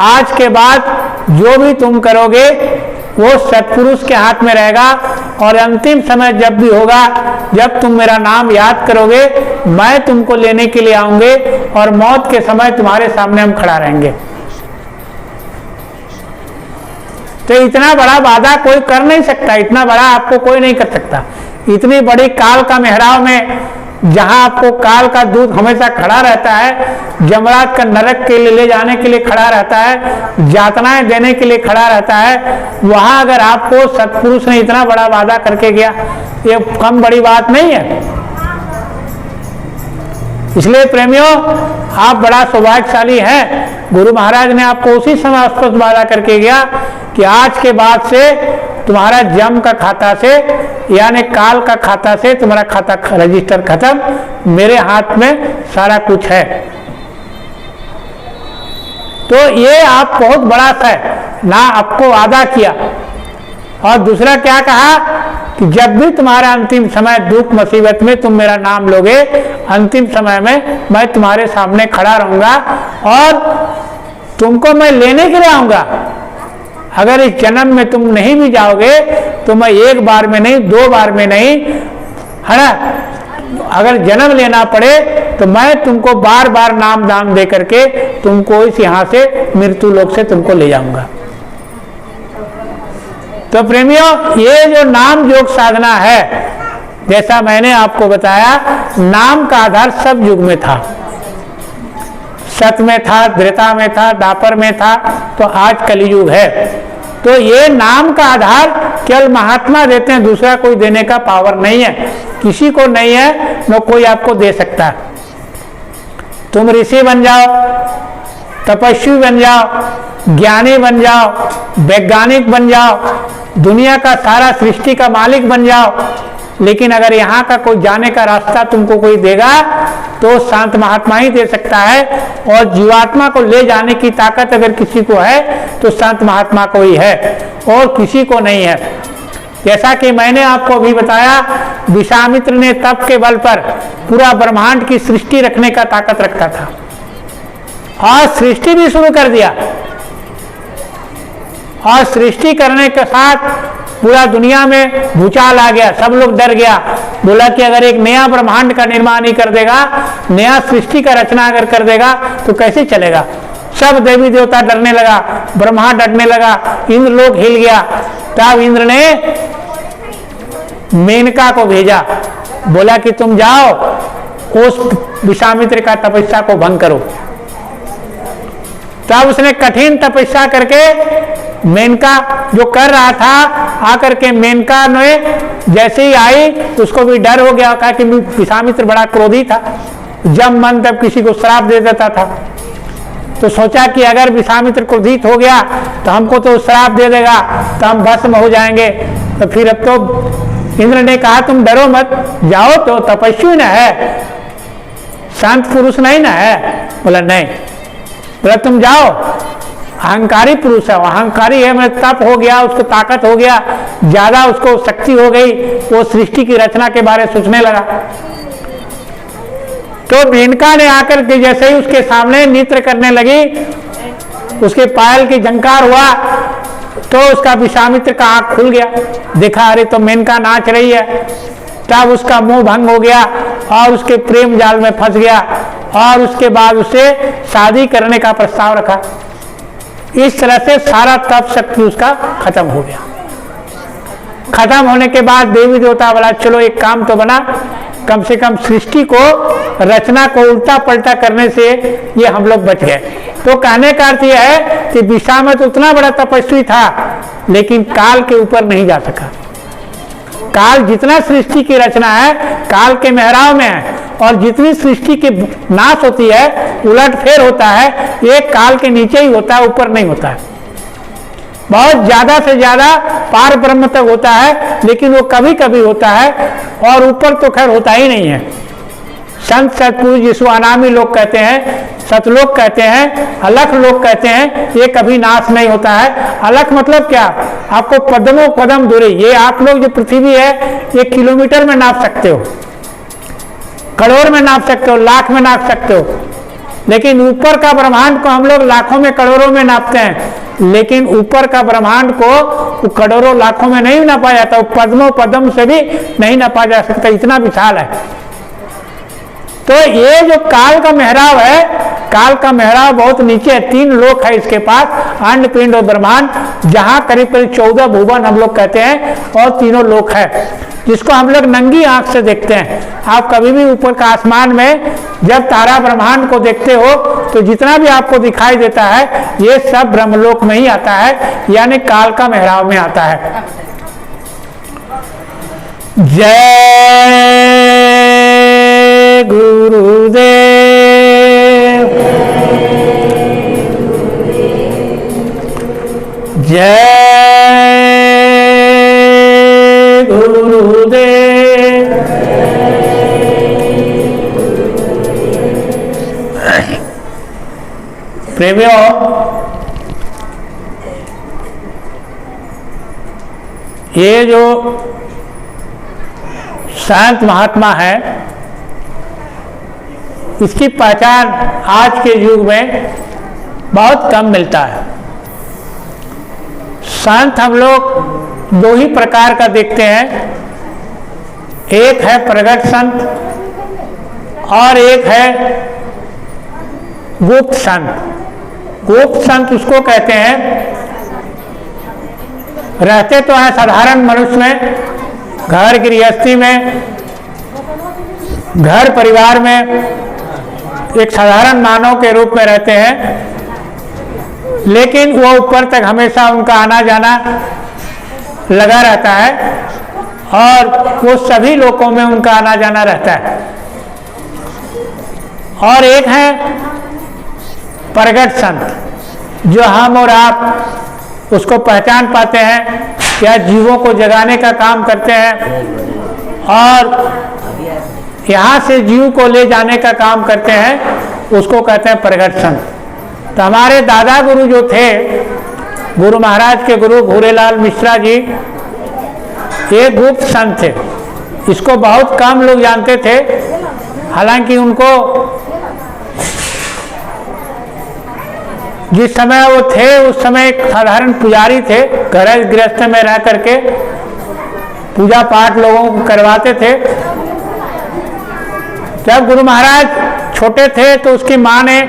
आज के बाद जो भी तुम करोगे वो सत्पुरुष के हाथ में रहेगा और अंतिम समय जब भी होगा, जब तुम मेरा नाम याद करोगे, मैं तुमको लेने के लिए आऊंगे और मौत के समय तुम्हारे सामने हम खड़ा रहेंगे। तो इतना बड़ा वादा कोई कर नहीं सकता, इतना बड़ा आपको कोई नहीं कर सकता। इतनी बड़ी काल का मेहराव में जहां आपको काल का दूत हमेशा खड़ा रहता है, जमराज का नरक के लिए ले जाने के लिए खड़ा रहता है, यातनाएं देने के लिए खड़ा रहता है, वहां अगर आपको सत्पुरुष ने इतना बड़ा वादा करके गया, ये कम बड़ी बात नहीं है। इसलिए प्रेमियों आप बड़ा सौभाग्यशाली हैं, गुरु महाराज ने आपको उसी समय स्पष्ट वादा करके गया कि आज के बाद से तुम्हारा जम का खाता से यानी काल का खाता से तुम्हारा खाता रजिस्टर खत्म, मेरे हाथ में सारा कुछ है। तो ये आप बहुत बड़ा है ना, आपको वादा किया। और दूसरा क्या कहा कि जब भी तुम्हारा अंतिम समय दुख मुसीबत में तुम मेरा नाम लोगे, अंतिम समय में मैं तुम्हारे सामने खड़ा रहूंगा और तुमको मैं लेने के लिए आऊंगा। अगर इस जन्म में तुम नहीं भी जाओगे तो मैं 1 बार में नहीं, 2 बार में नहीं, है ना, अगर जन्म लेना पड़े तो मैं तुमको बार बार नाम दान दे करके तुमको इस यहाँ से मृत्यु लोक से तुमको ले जाऊंगा। तो प्रेमियों, ये जो नाम योग साधना है, जैसा मैंने आपको बताया, नाम का आधार सब युग में था। सत में था, त्रेता में था, द्वापर में था, तो आज कलियुग है। तो ये नाम का आधार केवल महात्मा देते हैं, दूसरा कोई देने का पावर नहीं है, किसी को नहीं है, न कोई आपको दे सकता है। तुम ऋषि बन जाओ, तपस्वी बन जाओ, ज्ञानी बन जाओ, वैज्ञानिक बन जाओ, दुनिया का सारा सृष्टि का मालिक बन जाओ, लेकिन अगर यहाँ का कोई जाने का रास्ता तुमको कोई देगा तो शांत महात्मा ही दे सकता है। और जीवात्मा को ले जाने की ताकत अगर किसी को है तो शांत महात्मा को ही है, और किसी को नहीं है। जैसा कि मैंने आपको अभी बताया, विश्वामित्र ने तप के बल पर पूरा ब्रह्मांड की सृष्टि रखने का ताकत रखता था, और सृष्टि भी शुरू कर दिया। और सृष्टि करने के साथ पूरा दुनिया में भूचाल आ गया, सब लोग डर गया। बोला कि अगर एक नया ब्रह्मांड का निर्माण ही कर देगा, नया सृष्टि का रचना अगर कर देगा तो कैसे चलेगा। सब देवी देवता डरने लगा, ब्रह्मा डरने लगा, इंद्र लोग हिल गया। तब इंद्र ने मेनका को भेजा, बोला कि तुम जाओ उस विश्वामित्र का तपस्या को भंग करो। तब उसने कठिन तपस्या करके मेनका जो कर रहा था, आकर के मेनका ने जैसे ही आई उसको भी डर हो गया, कहा कि विश्वामित्र बड़ा क्रोधी था, जब मन तब किसी को श्राप दे देता था। तो सोचा कि अगर विश्वामित्र क्रोधित हो गया तो हमको तो श्राप दे देगा, तो हम भस्म हो जाएंगे। तो फिर अब तो इंद्र ने कहा तुम डरो मत, जाओ, तो तपस्वी न है, शांत पुरुष नहीं ना है। बोला नहीं। बोला तुम जाओ, अहंकारी पुरुष है, अहंकारी है, मैं तप हो गया, उसको ताकत हो गया, ज्यादा उसको शक्ति हो गई, वो सृष्टि की रचना के बारे में सोचने लगा। तो मेनका ने आकर के जैसे ही उसके सामने नृत्य करने लगी, उसके पायल की झंकार हुआ, तो उसका विश्वामित्र का आंख खुल गया, देखा अरे तो मेनका नाच रही है। तब उसका मोह भंग हो गया और उसके प्रेम जाल में फंस गया, और उसके बाद उसे शादी करने का प्रस्ताव रखा। इस तरह से सारा तप शक्ति उसका खत्म हो गया। खत्म होने के बाद देवी देवता बोला चलो एक काम तो बना, कम से कम सृष्टि को, रचना को उल्टा पलटा करने से ये हम लोग बच गए। तो कहने का अर्थ यह है कि विश्वामित्र उतना बड़ा तपस्वी था, लेकिन काल के ऊपर नहीं जा सका। काल जितना सृष्टि की रचना है काल के मेहराव में है, और जितनी सृष्टि की नाश होती है, उलट फेर होता है, ये काल के नीचे ही होता है, ऊपर नहीं होता है। बहुत ज्यादा से ज्यादा पार ब्रह्म तक होता है, लेकिन वो कभी कभी होता है, और ऊपर तो खैर होता ही नहीं है। संत सतपुरुष जिसको अनामी लोग कहते हैं, सतलोक कहते हैं, अलख लोग कहते हैं, ये कभी नाश नहीं होता है। अलख मतलब क्या, आपको पदमों कदम दूरी, ये आप लोग जो पृथ्वी है ये किलोमीटर में नाप सकते हो, करोड़ में नाप सकते हो, लाख में नाप सकते हो, लेकिन ऊपर का ब्रह्मांड को हम लोग लाखों में करोड़ों में नापते हैं, लेकिन ऊपर का ब्रह्मांड को करोड़ों लाखों में नहीं नापा जाता, पद्मों पद्म से भी नहीं नापा जा सकता, इतना विशाल है। तो ये जो काल का मेहराब है, काल का मेहराब बहुत नीचे है, 3 लोक है इसके पास, अंड पिंड और ब्रह्मांड, जहां करीब करीब 14 भुवन हम लोग कहते हैं, और तीनों लोक है जिसको हम लोग नंगी आंख से देखते हैं। आप कभी भी ऊपर का आसमान में जब तारा ब्रह्मांड को देखते हो तो जितना भी आपको दिखाई देता है ये सब ब्रह्मलोक में ही आता है, यानी काल का मेहराब में आता है। जय गुरुदेव, जय गुरुदेव। प्रेमियों, ये जो शांत महात्मा है, इसकी पहचान आज के युग में बहुत कम मिलता है। संत हम लोग 2 ही प्रकार का देखते हैं, एक है प्रगट संत और एक है गुप्त संत। गुप्त संत उसको कहते हैं, रहते तो हैं साधारण मनुष्य में, घर गृहस्थी में, घर परिवार में एक साधारण मानव के रूप में रहते हैं, लेकिन वो ऊपर तक हमेशा उनका आना जाना लगा रहता है और वो सभी लोगों में उनका आना जाना रहता है। और एक है प्रगट संत, जो हम और आप उसको पहचान पाते हैं, या जीवों को जगाने का काम करते हैं और यहाँ से जीव को ले जाने का काम करते हैं, उसको कहते हैं प्रगट संत। तो हमारे दादा गुरु जो थे, गुरु महाराज के गुरु भूरेलाल मिश्रा जी, ये गुप्त संत थे। इसको बहुत कम लोग जानते थे, हालांकि उनको जिस समय वो थे उस समय एक साधारण पुजारी थे, घर गृहस्थ में रह करके पूजा पाठ लोगों को करवाते थे। जब गुरु महाराज छोटे थे तो उसकी माँ ने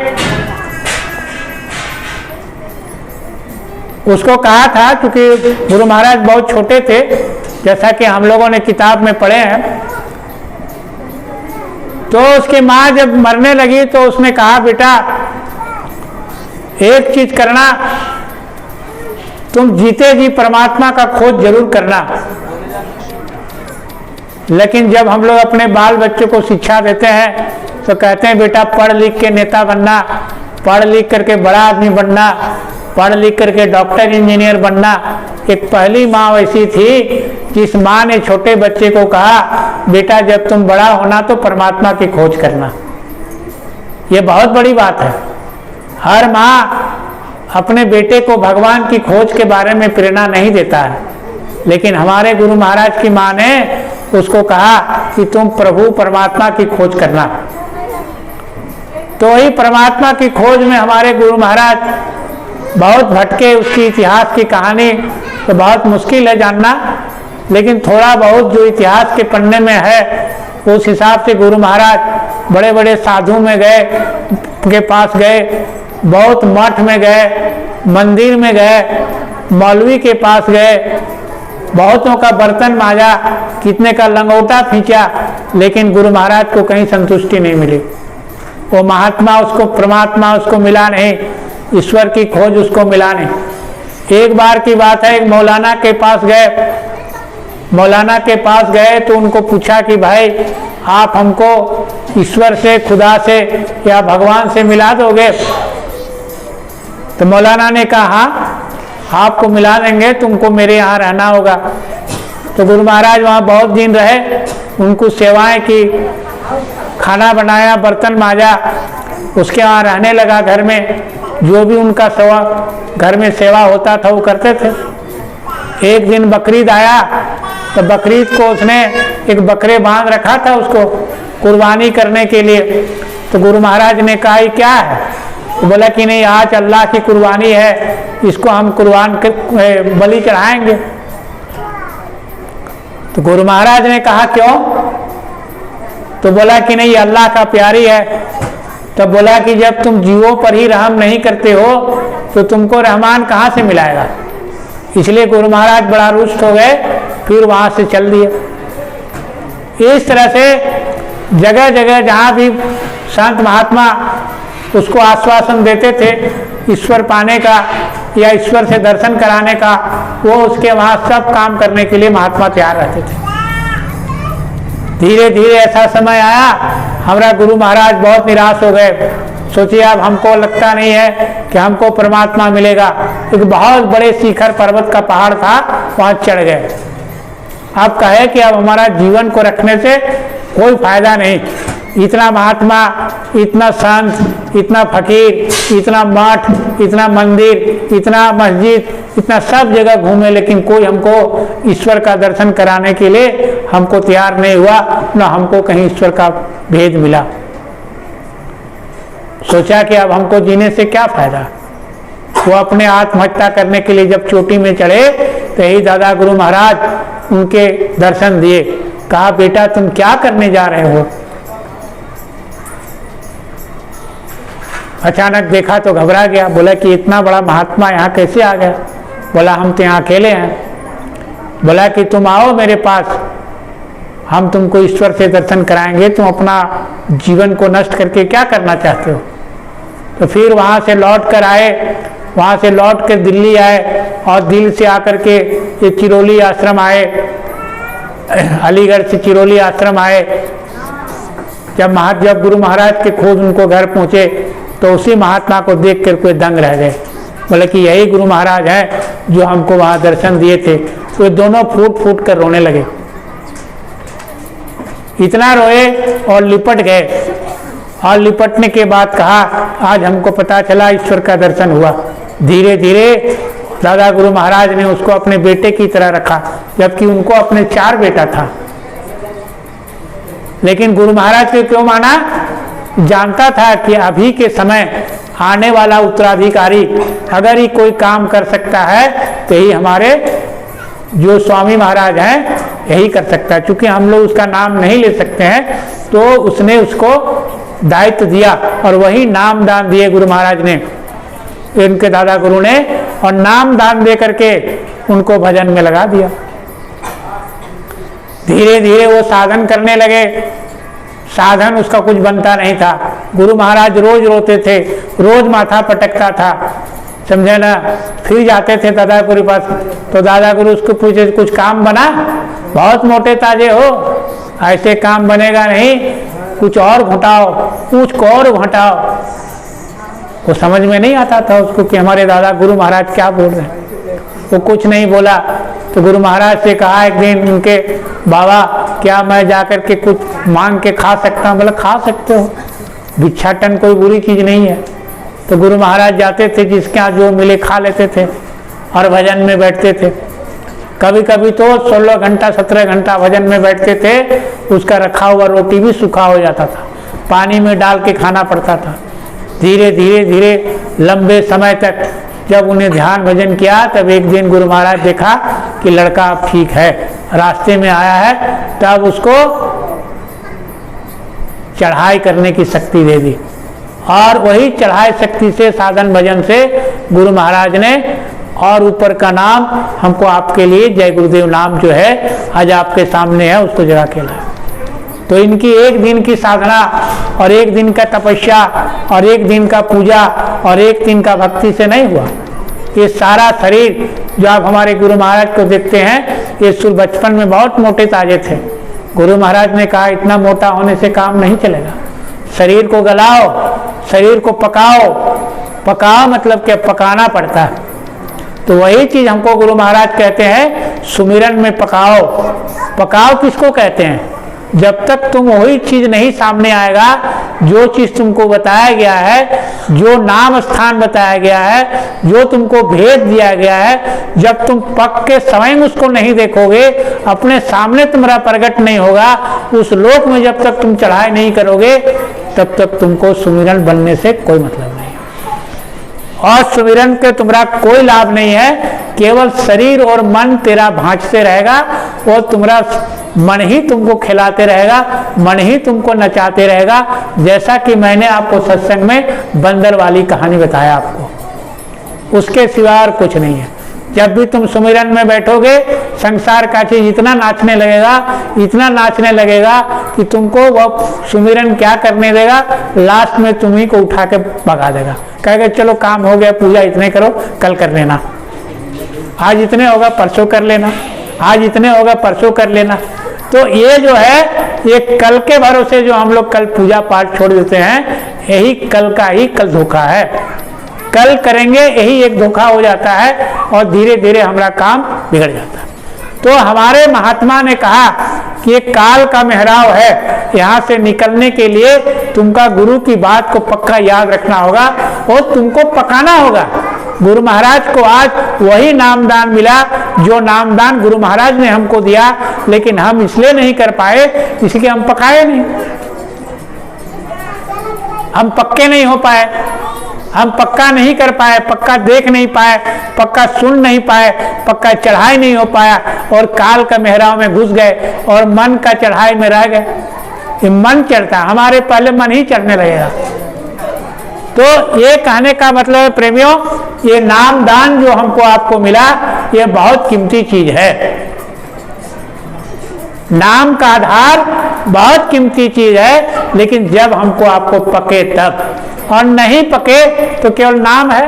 उसको कहा था, क्योंकि गुरु महाराज बहुत छोटे थे, जैसा कि हम लोगों ने किताब में पढ़े हैं, तो उसकी माँ जब मरने लगी तो उसने कहा, बेटा एक चीज करना, तुम जीते जी परमात्मा का खोज जरूर करना। लेकिन जब हम लोग अपने बाल बच्चों को शिक्षा देते हैं तो कहते हैं, बेटा पढ़ लिख के नेता बनना, पढ़ लिख करके बड़ा आदमी बनना, पढ़ लिख करके डॉक्टर इंजीनियर बनना। एक पहली माँ वैसी थी जिस माँ ने छोटे बच्चे को कहा, बेटा जब तुम बड़ा होना तो परमात्मा की खोज करना। ये बहुत बड़ी बात है। हर माँ अपने बेटे को भगवान की खोज के बारे में प्रेरणा नहीं देता है, लेकिन हमारे गुरु महाराज की माँ ने उसको कहा कि तुम प्रभु परमात्मा की खोज करना। तो वही परमात्मा की खोज में हमारे गुरु महाराज बहुत भटके। उसकी इतिहास की कहानी तो बहुत मुश्किल है जानना, लेकिन थोड़ा बहुत जो इतिहास के पन्ने में है उस हिसाब से गुरु महाराज बड़े बड़े साधु में गए, के पास गए, बहुत मठ में गए, मंदिर में गए, मौलवी के पास गए, बहुतों का बर्तन मांजा, कितने का लंगोटा खींचा, लेकिन गुरु महाराज को कहीं संतुष्टि नहीं मिली। वो महात्मा उसको, परमात्मा उसको मिला नहीं, ईश्वर की खोज उसको मिला नहीं। एक बार की बात है, एक मौलाना के पास गए। मौलाना के पास गए तो उनको पूछा कि भाई आप हमको ईश्वर से, खुदा से या भगवान से मिला दोगे? तो मौलाना ने कहा, हाँ आपको मिला देंगे, तुमको मेरे यहाँ रहना होगा। तो गुरु महाराज वहाँ बहुत दिन रहे, उनको सेवाएं की, खाना बनाया, बर्तन मांजा, उसके वहाँ रहने लगा। घर में जो भी उनका सेवा, घर में सेवा होता था वो करते थे। एक दिन बकरीद आया तो बकरीद को उसने एक बकरे बांध रखा था उसको कुर्बानी करने के लिए। तो गुरु महाराज ने कहा, ये क्या है? तो बोला कि नहीं, आज अल्लाह की कुर्बानी है, इसको हम कुर्बान बलि चढ़ाएंगे। तो गुरु महाराज ने कहा, क्यों? तो बोला कि नहीं, अल्लाह का प्यारी है। तब बोला कि जब तुम जीवों पर ही रहम नहीं करते हो तो तुमको रहमान कहाँ से मिलाएगा? इसलिए गुरु महाराज बड़ा रुष्ट हो गए, फिर वहाँ से चल दिए। इस तरह से जगह जगह जहाँ भी संत महात्मा उसको आश्वासन देते थे ईश्वर पाने का या ईश्वर से दर्शन कराने का, वो उसके वहाँ सब काम करने के लिए महात्मा तैयार रहते थे। धीरे धीरे ऐसा समय आया, हमारा गुरु महाराज बहुत निराश हो गए। सोचिए, अब हमको लगता नहीं है कि हमको परमात्मा मिलेगा। एक बहुत बड़े शिखर पर्वत का पहाड़ था, वहाँ चढ़ गए। अब कहे कि अब हमारा जीवन को रखने से कोई फायदा नहीं। इतना महात्मा, इतना संत, इतना फकीर, इतना मठ, इतना मंदिर, इतना मस्जिद, इतना सब जगह घूमे, लेकिन कोई हमको ईश्वर का दर्शन कराने के लिए हमको तैयार नहीं हुआ, न हमको कहीं ईश्वर का भेद मिला। सोचा कि अब हमको जीने से क्या फायदा। वो अपने आत्महत्या करने के लिए जब चोटी में चढ़े तो यही दादा गुरु महाराज उनके दर्शन दिए। कहा, बेटा तुम क्या करने जा रहे हो? अचानक देखा तो घबरा गया, बोला कि इतना बड़ा महात्मा यहाँ कैसे आ गया। बोला हम तो यहाँ अकेले हैं। बोला कि तुम आओ मेरे पास, हम तुमको ईश्वर से दर्शन कराएंगे, तुम अपना जीवन को नष्ट करके क्या करना चाहते हो। तो फिर वहाँ से लौट कर आए, वहाँ से लौट कर दिल्ली आए और दिल्ली से आकर के ये चिरौली आश्रम आए, अलीगढ़ से चिरौली आश्रम आए। जब गुरु महाराज के खोज उनको घर पहुँचे तो उसी महात्मा को देख कर कोई दंग रह गए। बोले कि यही गुरु महाराज हैं जो हमको वहाँ दर्शन दिए थे। तो दोनों फूट फूट कर रोने लगे, इतना रोए और लिपट गए। और लिपटने के बाद कहा आज हमको पता चला ईश्वर का दर्शन हुआ। धीरे धीरे दादा गुरु महाराज ने उसको अपने बेटे की तरह रखा, जबकि उनको अपने 4 बेटा था। लेकिन गुरु महाराज को क्यों माना? जानता था कि अभी के समय आने वाला उत्तराधिकारी अगर ही कोई काम कर सकता है तो यही हमारे जो स्वामी महाराज हैं यही कर सकता है। चूंकि हम लोग उसका नाम नहीं ले सकते हैं तो उसने उसको दायित्व दिया और वही नाम दान दिए गुरु महाराज ने, इनके दादा गुरु ने, और नाम दान दे करके उनको भजन में लगा दिया। धीरे धीरे वो साधन करने लगे। साधन उसका कुछ बनता नहीं था। गुरु महाराज रोज रोते थे, रोज माथा पटकता था, समझे ना। फिर जाते थे दादा गुरु पास तो दादा गुरु उसको पूछे कुछ काम बना? बहुत मोटे ताजे हो, ऐसे काम बनेगा नहीं, कुछ और घटाओ, कुछ और घटाओ। वो समझ में नहीं आता था उसको कि हमारे दादा गुरु महाराज क्या बोल रहे हैं। वो कुछ नहीं बोला। तो गुरु महाराज से कहा एक दिन उनके, बाबा क्या मैं जाकर के कुछ मांग के खा सकता हूँ? बोला खा सकते हो, भिक्षाटन कोई बुरी चीज़ नहीं है। तो गुरु महाराज जाते थे, जिसके यहाँ जो मिले खा लेते थे और भजन में बैठते थे। कभी कभी तो 16 घंटा 17 घंटा भजन में बैठते थे, उसका रखा हुआ रोटी भी सूखा हो जाता था, पानी में डाल के खाना पड़ता था। धीरे धीरे धीरे लंबे समय तक जब उन्हें ध्यान भजन किया, तब एक दिन गुरु महाराज देखा कि लड़का अब ठीक है, रास्ते में आया है, तब उसको चढ़ाई करने की शक्ति दे दी। और वही चढ़ाई शक्ति से, साधन भजन से गुरु महाराज ने और ऊपर का नाम हमको आपके लिए जय गुरुदेव नाम जो है आज आपके सामने है उसको जगा के लाया। तो इनकी एक दिन की साधना और एक दिन का तपस्या और एक दिन का पूजा और एक दिन का भक्ति से नहीं हुआ। ये सारा शरीर जो आप हमारे गुरु महाराज को देखते हैं, ये शुरू बचपन में बहुत मोटे ताजे थे। गुरु महाराज ने कहा इतना मोटा होने से काम नहीं चलेगा, शरीर को गलाओ, शरीर को पकाओ। पकाओ मतलब क्या? पकाना पड़ता है। तो वही चीज हमको गुरु महाराज कहते हैं, सुमिरन में पकाओ। पकाओ किसको कहते हैं? जब तक तुम वही चीज नहीं सामने आएगा जो चीज तुमको बताया गया है, जो नाम स्थान बताया गया है, जो तुमको भेद दिया गया है, जब तुम पक के स्वयं उसको नहीं देखोगे, अपने सामने तुम्हारा प्रकट नहीं होगा, उस लोक में जब तक तुम चढ़ाई नहीं करोगे, तब तक तुमको सुमिरन बनने से कोई मतलब नहीं। और सुमिरन के तुम्हारा कोई लाभ नहीं है, केवल शरीर और मन तेरा भांजते रहेगा और तुम्हारा मन ही तुमको खिलाते रहेगा, मन ही तुमको नचाते रहेगा। जैसा कि मैंने आपको सत्संग में बंदर वाली कहानी बताया आपको, उसके सिवा और कुछ नहीं है। जब भी तुम सुमिरन में बैठोगे, संसार का चीज इतना नाचने लगेगा, इतना नाचने लगेगा कि तुमको वह सुमिरन क्या करने देगा, लास्ट में तुम्ही को उठा के भगा देगा। कहेगा चलो काम हो गया, पूजा इतने करो, कल कर लेना, आज इतने होगा परसों कर लेना, आज इतने होगा परसों कर लेना। तो ये जो है, ये कल के भरोसे जो हम लोग कल पूजा पाठ छोड़ देते हैं, यही कल का ही कल धोखा है। कल करेंगे यही एक धोखा हो जाता है और धीरे धीरे हमारा काम बिगड़ जाता है। तो हमारे महात्मा ने कहा कि एक काल का मेहराव है, यहाँ से निकलने के लिए तुमका गुरु की बात को पक्का याद रखना होगा और तुमको पकाना होगा। गुरु महाराज को आज वही नामदान मिला जो नामदान गुरु महाराज ने हमको दिया, लेकिन हम इसलिए नहीं कर पाए इसलिए हम पकाए नहीं, हम पक्के नहीं हो पाए, हम पक्का नहीं कर पाए, पक्का देख नहीं पाए, पक्का सुन नहीं पाए, पक्का चढ़ाई नहीं हो पाया और काल का मेहराव में घुस गए और मन का चढ़ाई में रह गए। ये मन चढ़ता, हमारे पहले मन ही चढ़ने लगेगा। तो ये कहने का मतलब है प्रेमियों, ये नाम दान जो हमको आपको मिला ये बहुत कीमती चीज है। नाम का आधार बहुत कीमती चीज है, लेकिन जब हमको आपको पके तब, और नहीं पके तो केवल नाम है।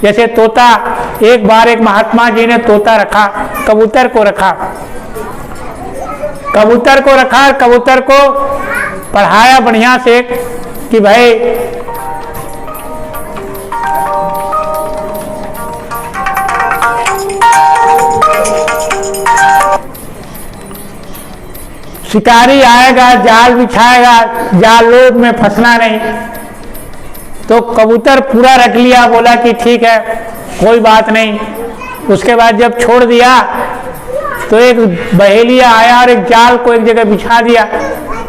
जैसे तोता, एक बार एक महात्मा जी ने तोता रखा, कबूतर को रखा, कबूतर को पढ़ाया बढ़िया से कि भाई शिकारी आएगा, जाल बिछाएगा, जाल लोभ में फंसना नहीं। तो कबूतर पूरा रख लिया, बोला कि ठीक है कोई बात नहीं। उसके बाद जब छोड़ दिया तो एक बहेलिया आया और एक जाल को एक जगह बिछा दिया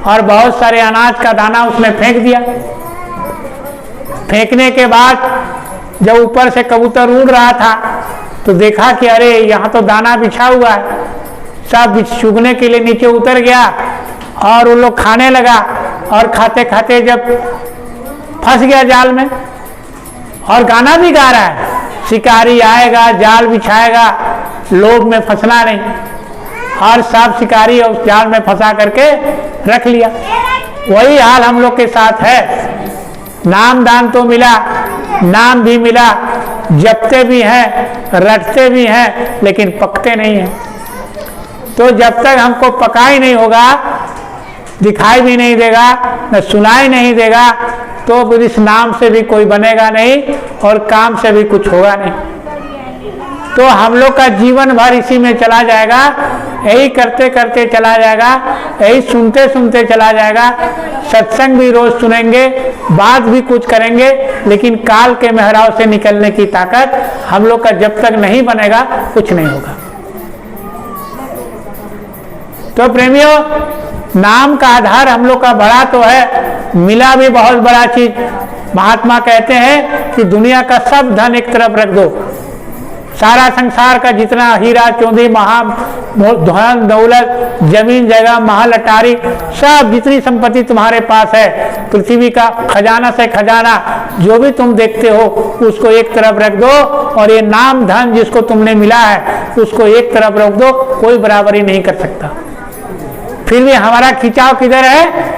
और बहुत सारे अनाज का दाना उसमें फेंक दिया। फेंकने के बाद जब ऊपर से कबूतर उड़ रहा था तो देखा कि अरे यहाँ तो दाना बिछा हुआ है, सब चुगने के लिए नीचे उतर गया और वो लोग खाने लगा। और खाते खाते जब फंस गया जाल में, और गाना भी गा रहा है, शिकारी आएगा, जाल बिछाएगा, लोभ में फंसना नहीं, और सब शिकारी उस जाल में फंसा करके रख लिया। वही हाल हम लोग के साथ है। नाम दान तो मिला, नाम भी मिला, जपते भी हैं, रटते भी हैं, लेकिन पकते नहीं हैं। तो जब तक हमको पका ही नहीं होगा, दिखाई भी नहीं देगा, न सुनाई नहीं देगा, तो इस नाम से भी कोई बनेगा नहीं और काम से भी कुछ होगा नहीं। तो हम लोग का जीवन भर इसी में चला जाएगा, यही करते करते चला जाएगा, यही सुनते सुनते चला जाएगा। सत्संग भी रोज सुनेंगे, बात भी कुछ करेंगे, लेकिन काल के मेहराव से निकलने की ताकत हम लोग का जब तक नहीं बनेगा कुछ नहीं होगा। तो प्रेमियों, नाम का आधार हम लोग का बड़ा तो है, मिला भी बहुत बड़ा चीज। महात्मा कहते हैं कि दुनिया का सब धन एक तरफ रख दो, सारा संसार का जितना हीरा चौंधी महा धन दौलत जमीन जगह महल अटारी सब जितनी संपत्ति तुम्हारे पास है, पृथ्वी का खजाना से खजाना जो भी तुम देखते हो उसको एक तरफ रख दो, और ये नाम धन जिसको तुमने मिला है उसको एक तरफ रख दो, कोई बराबरी नहीं कर सकता। फिर भी हमारा खिंचाव किधर है?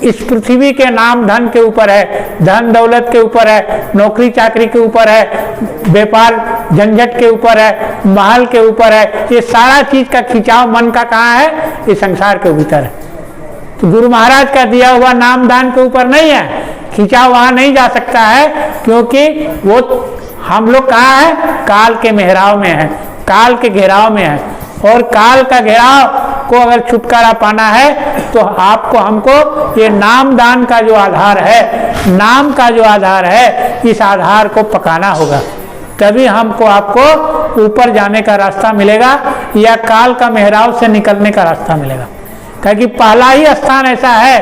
इस पृथ्वी के नाम धन के ऊपर है, धन दौलत के ऊपर है, नौकरी चाकरी के ऊपर है, व्यापार झंझट के ऊपर है, महल के ऊपर है। ये सारा चीज का खिंचाव मन का कहाँ है? इस संसार के भीतर है। तो गुरु महाराज का दिया हुआ नाम दान के ऊपर नहीं है, खिंचाव वहां नहीं जा सकता है, क्योंकि वो हम लोग कहाँ है? काल के मेहराव में है, काल के घेराव में है। और काल का घेराव को अगर छुटकारा पाना है तो आपको हमको ये नाम दान का जो आधार है, नाम का जो आधार है, इस आधार को पकाना होगा, तभी हमको आपको ऊपर जाने का रास्ता मिलेगा या काल का मेहराव से निकलने का रास्ता मिलेगा। क्योंकि पहला ही स्थान ऐसा है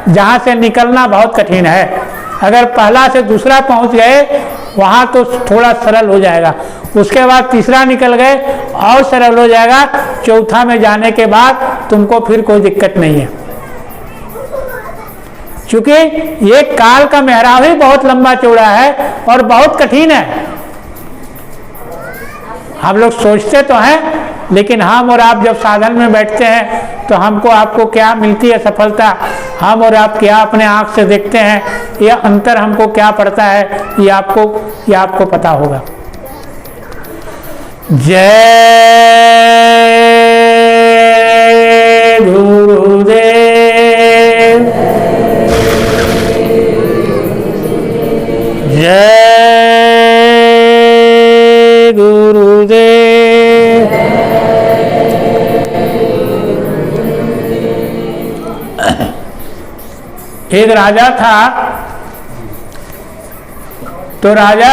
जहाँ से निकलना बहुत कठिन है। अगर पहला से दूसरा पहुँच गए वहाँ तो थोड़ा सरल हो जाएगा, उसके बाद तीसरा निकल गए और सरल हो जाएगा, चौथा में जाने के बाद तुमको फिर कोई दिक्कत नहीं है। क्योंकि ये काल का मेहराव ही बहुत लंबा चौड़ा है और बहुत कठिन है। हम लोग सोचते तो हैं, लेकिन हम और आप जब साधन में बैठते हैं तो हमको आपको क्या मिलती है सफलता, हम और आप क्या अपने आँख से देखते हैं, यह अंतर हमको क्या पड़ता है, ये आपको पता होगा। जय गुरुदेव, जय गुरुदेव। एक राजा था, तो राजा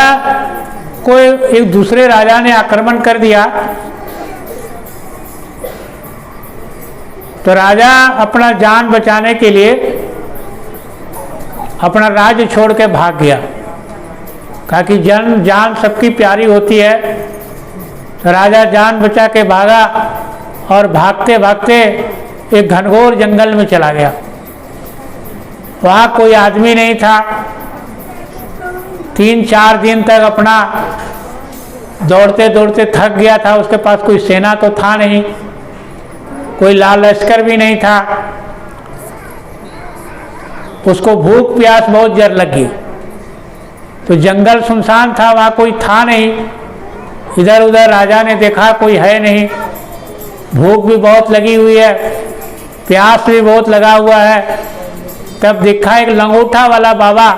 को एक दूसरे राजा ने आक्रमण कर दिया, तो राजा अपना जान बचाने के लिए अपना राज्य छोड़ के भाग गया। कहा कि जान सबकी प्यारी होती है। तो राजा जान बचा के भागा और भागते भागते एक घनघोर जंगल में चला गया। वहाँ कोई आदमी नहीं था, 3-4 दिन तक अपना दौड़ते दौड़ते थक गया था। उसके पास कोई सेना तो था नहीं, कोई लाल लश्कर भी नहीं था। उसको भूख प्यास बहुत जर लगी, तो जंगल सुनसान था, वहाँ कोई था नहीं। इधर उधर राजा ने देखा कोई है नहीं, भूख भी बहुत लगी हुई है, प्यास भी बहुत लगा हुआ है। तब देखा एक लंगोटा वाला बाबा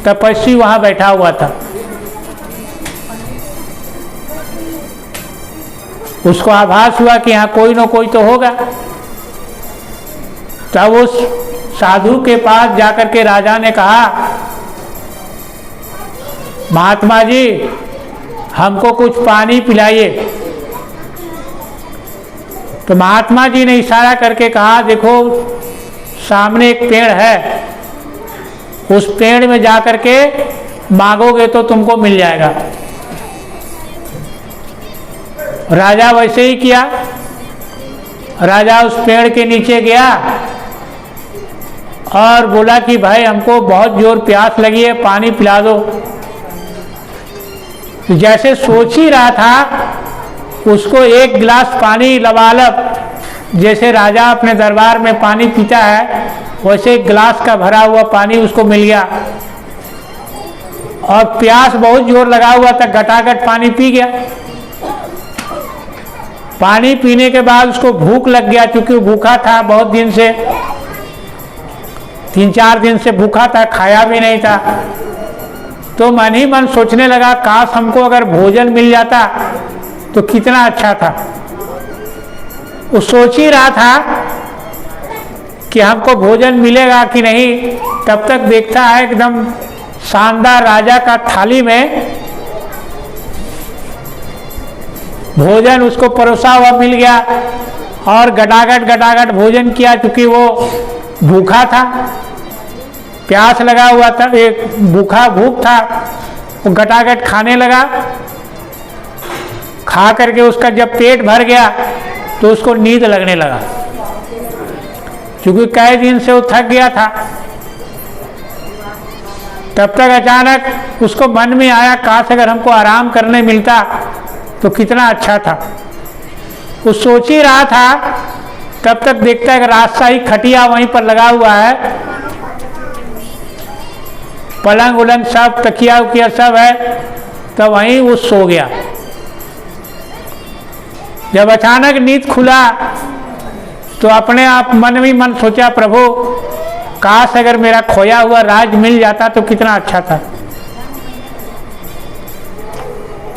तपस्वी वहाँ बैठा हुआ था। उसको आभास हुआ कि यहाँ कोई न कोई तो होगा। तब उस साधु के पास जाकर के राजा ने कहा, महात्मा जी हमको कुछ पानी पिलाइए। तो महात्मा जी ने इशारा करके कहा, देखो सामने एक पेड़ है, उस पेड़ में जाकर के मांगोगे तो तुमको मिल जाएगा। राजा वैसे ही किया। राजा उस पेड़ के नीचे गया और बोला कि भाई हमको बहुत जोर प्यास लगी है, पानी पिला दो। जैसे सोच ही रहा था, उसको एक गिलास पानी लबालब, जैसे राजा अपने दरबार में पानी पीता है वैसे एक गिलास का भरा हुआ पानी उसको मिल गया। और प्यास बहुत जोर लगा हुआ था, गटागट पानी पी गया। पानी पीने के बाद उसको भूख लग गया, क्योंकि वो भूखा था बहुत दिन से, 3-4 दिन से भूखा था, खाया भी नहीं था। तो मन ही मन सोचने लगा, काश हमको अगर भोजन मिल जाता तो कितना अच्छा था। वो सोच ही रहा था कि हमको भोजन मिलेगा कि नहीं। तब तक देखता है एकदम शानदार राजा का थाली में भोजन उसको परोसा हुआ मिल गया और गटागट भोजन किया, क्योंकि वो भूखा था, प्यास लगा हुआ था, एक भूख था। वो गटागट खाने लगा। खा करके उसका जब पेट भर गया तो उसको नींद लगने लगा, क्योंकि कई दिन से वो थक गया था। तब तक अचानक उसको मन में आया, काश अगर हमको आराम करने मिलता तो कितना अच्छा था। वो सोच ही रहा था, तब तक देखता है कि राजशाही खटिया वहीं पर लगा हुआ है, पलंग उलंग सब, तकिया उकिया सब है, तो वहीं वो सो गया। जब अचानक नींद खुला तो अपने आप मन में मन सोचा, प्रभु काश अगर मेरा खोया हुआ राज मिल जाता तो कितना अच्छा था।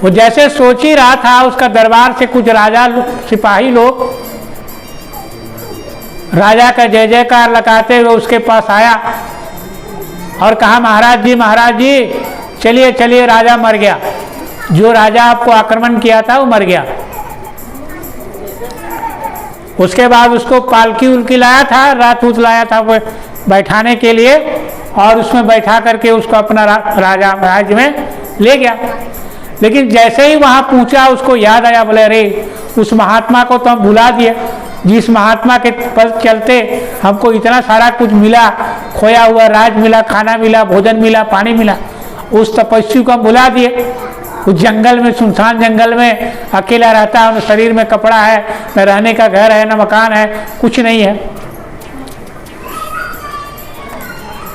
वो जैसे सोच ही रहा था, उसका दरबार से कुछ राजा सिपाही लोग राजा का जय जयकार लगाते हुए उसके पास आया और कहा, महाराज जी चलिए चलिए, राजा मर गया, जो राजा आपको आक्रमण किया था वो मर गया। उसके बाद उसको पालकी उल्की लाया था, रात उत लाया था वो बैठाने के लिए, और उसमें बैठा करके उसको अपना राजा राज्य में ले गया। लेकिन जैसे ही वहाँ पहुँचा उसको याद आया, बोले अरे उस महात्मा को तो हम भुला दिए, जिस महात्मा के पद चलते हमको इतना सारा कुछ मिला, खोया हुआ राज मिला, खाना मिला, भोजन मिला, पानी मिला, उस तपस्वी को हम भुला दिए। उस जंगल में, सुनसान जंगल में अकेला रहता है, शरीर में कपड़ा है, न रहने का घर है, न मकान है, कुछ नहीं है।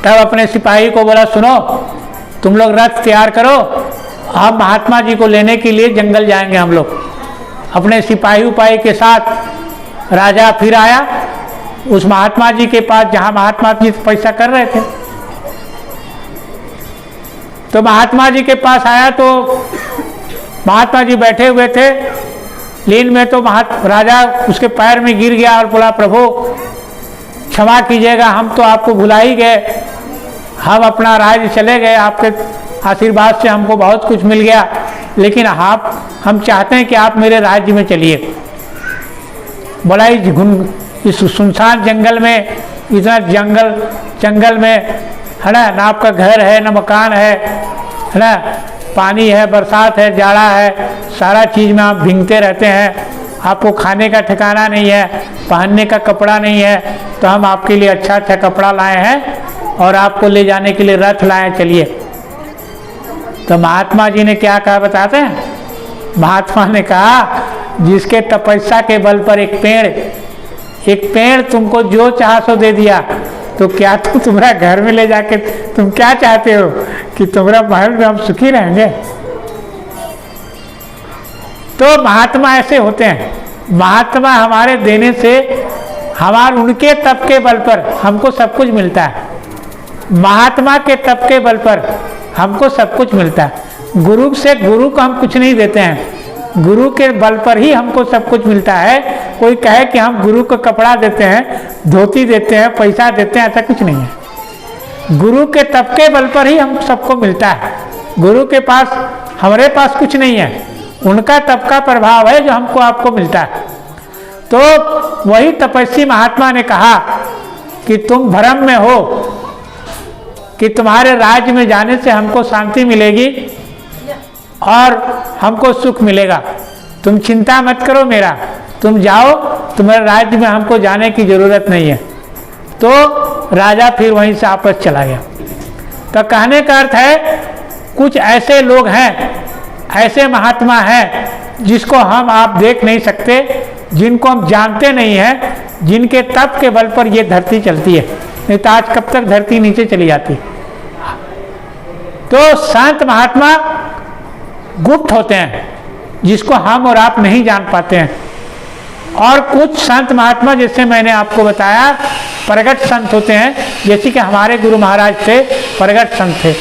तब अपने सिपाही को बोला, सुनो तुम लोग रथ तैयार करो, हम महात्मा जी को लेने के लिए जंगल जाएंगे हम लोग। अपने सिपाही उपाही के साथ राजा फिर आया उस महात्मा जी के पास, जहाँ महात्मा जी तपस्या कर रहे थे। तो महात्मा जी के पास आया तो महात्मा जी बैठे हुए थे लीन में। तो राजा उसके पैर में गिर गया और बोला, प्रभु क्षमा कीजिएगा, हम तो आपको भुला ही गए, हम अपना राज्य चले गए, आपके आशीर्वाद से हमको बहुत कुछ मिल गया, लेकिन हम चाहते हैं कि आप मेरे राज्य में चलिए। बोला, इस सुनसान जंगल में, इतना जंगल में है ना आपका घर है, ना मकान है ना, पानी है, बरसात है, जाड़ा है, सारा चीज़ में आप भीगते रहते हैं, आपको खाने का ठिकाना नहीं है, पहनने का कपड़ा नहीं है, तो हम आपके लिए अच्छा अच्छा कपड़ा लाए हैं और आपको ले जाने के लिए रथ लाए, चलिए। तो महात्मा जी ने क्या कहा बताते हैं? महात्मा ने कहा जिसके तपस्या के बल पर एक पेड़ तुमको जो चाह सो दे दिया, तो क्या तुम्हारा घर में ले जाके तुम क्या चाहते हो कि तुम्हारा महल में हम सुखी रहेंगे? तो महात्मा ऐसे होते हैं। महात्मा हमारे देने से उनके तप के बल पर हमको सब कुछ मिलता है। महात्मा के तप के बल पर हमको सब कुछ मिलता है। गुरु को हम कुछ नहीं देते हैं, गुरु के बल पर ही हमको सब कुछ मिलता है। कोई कहे कि हम गुरु को कपड़ा देते हैं, धोती देते हैं, पैसा देते हैं, ऐसा कुछ नहीं है। गुरु के तप के बल पर ही हम सबको मिलता है। गुरु के पास हमारे पास कुछ नहीं है, उनका तप का प्रभाव है जो हमको आपको मिलता है। तो वही तपस्वी महात्मा ने कहा कि तुम भ्रम में हो कि तुम्हारे राज्य में जाने से हमको शांति मिलेगी और हमको सुख मिलेगा। तुम चिंता मत करो मेरा, तुम जाओ, तुम्हारे राज्य में हमको जाने की जरूरत नहीं है। तो राजा फिर वहीं से वापस चला गया। तो कहने का अर्थ है कुछ ऐसे लोग हैं, ऐसे महात्मा हैं जिसको हम आप देख नहीं सकते, जिनको हम जानते नहीं हैं, जिनके तप के बल पर ये धरती चलती है, नहीं तो आज कब तक धरती नीचे चली जाती। तो संत महात्मा गुप्त होते हैं जिसको हम और आप नहीं जान पाते हैं, और कुछ संत महात्मा जैसे मैंने आपको बताया प्रगट संत होते हैं, जैसे कि हमारे गुरु महाराज थे, प्रगट संत थे,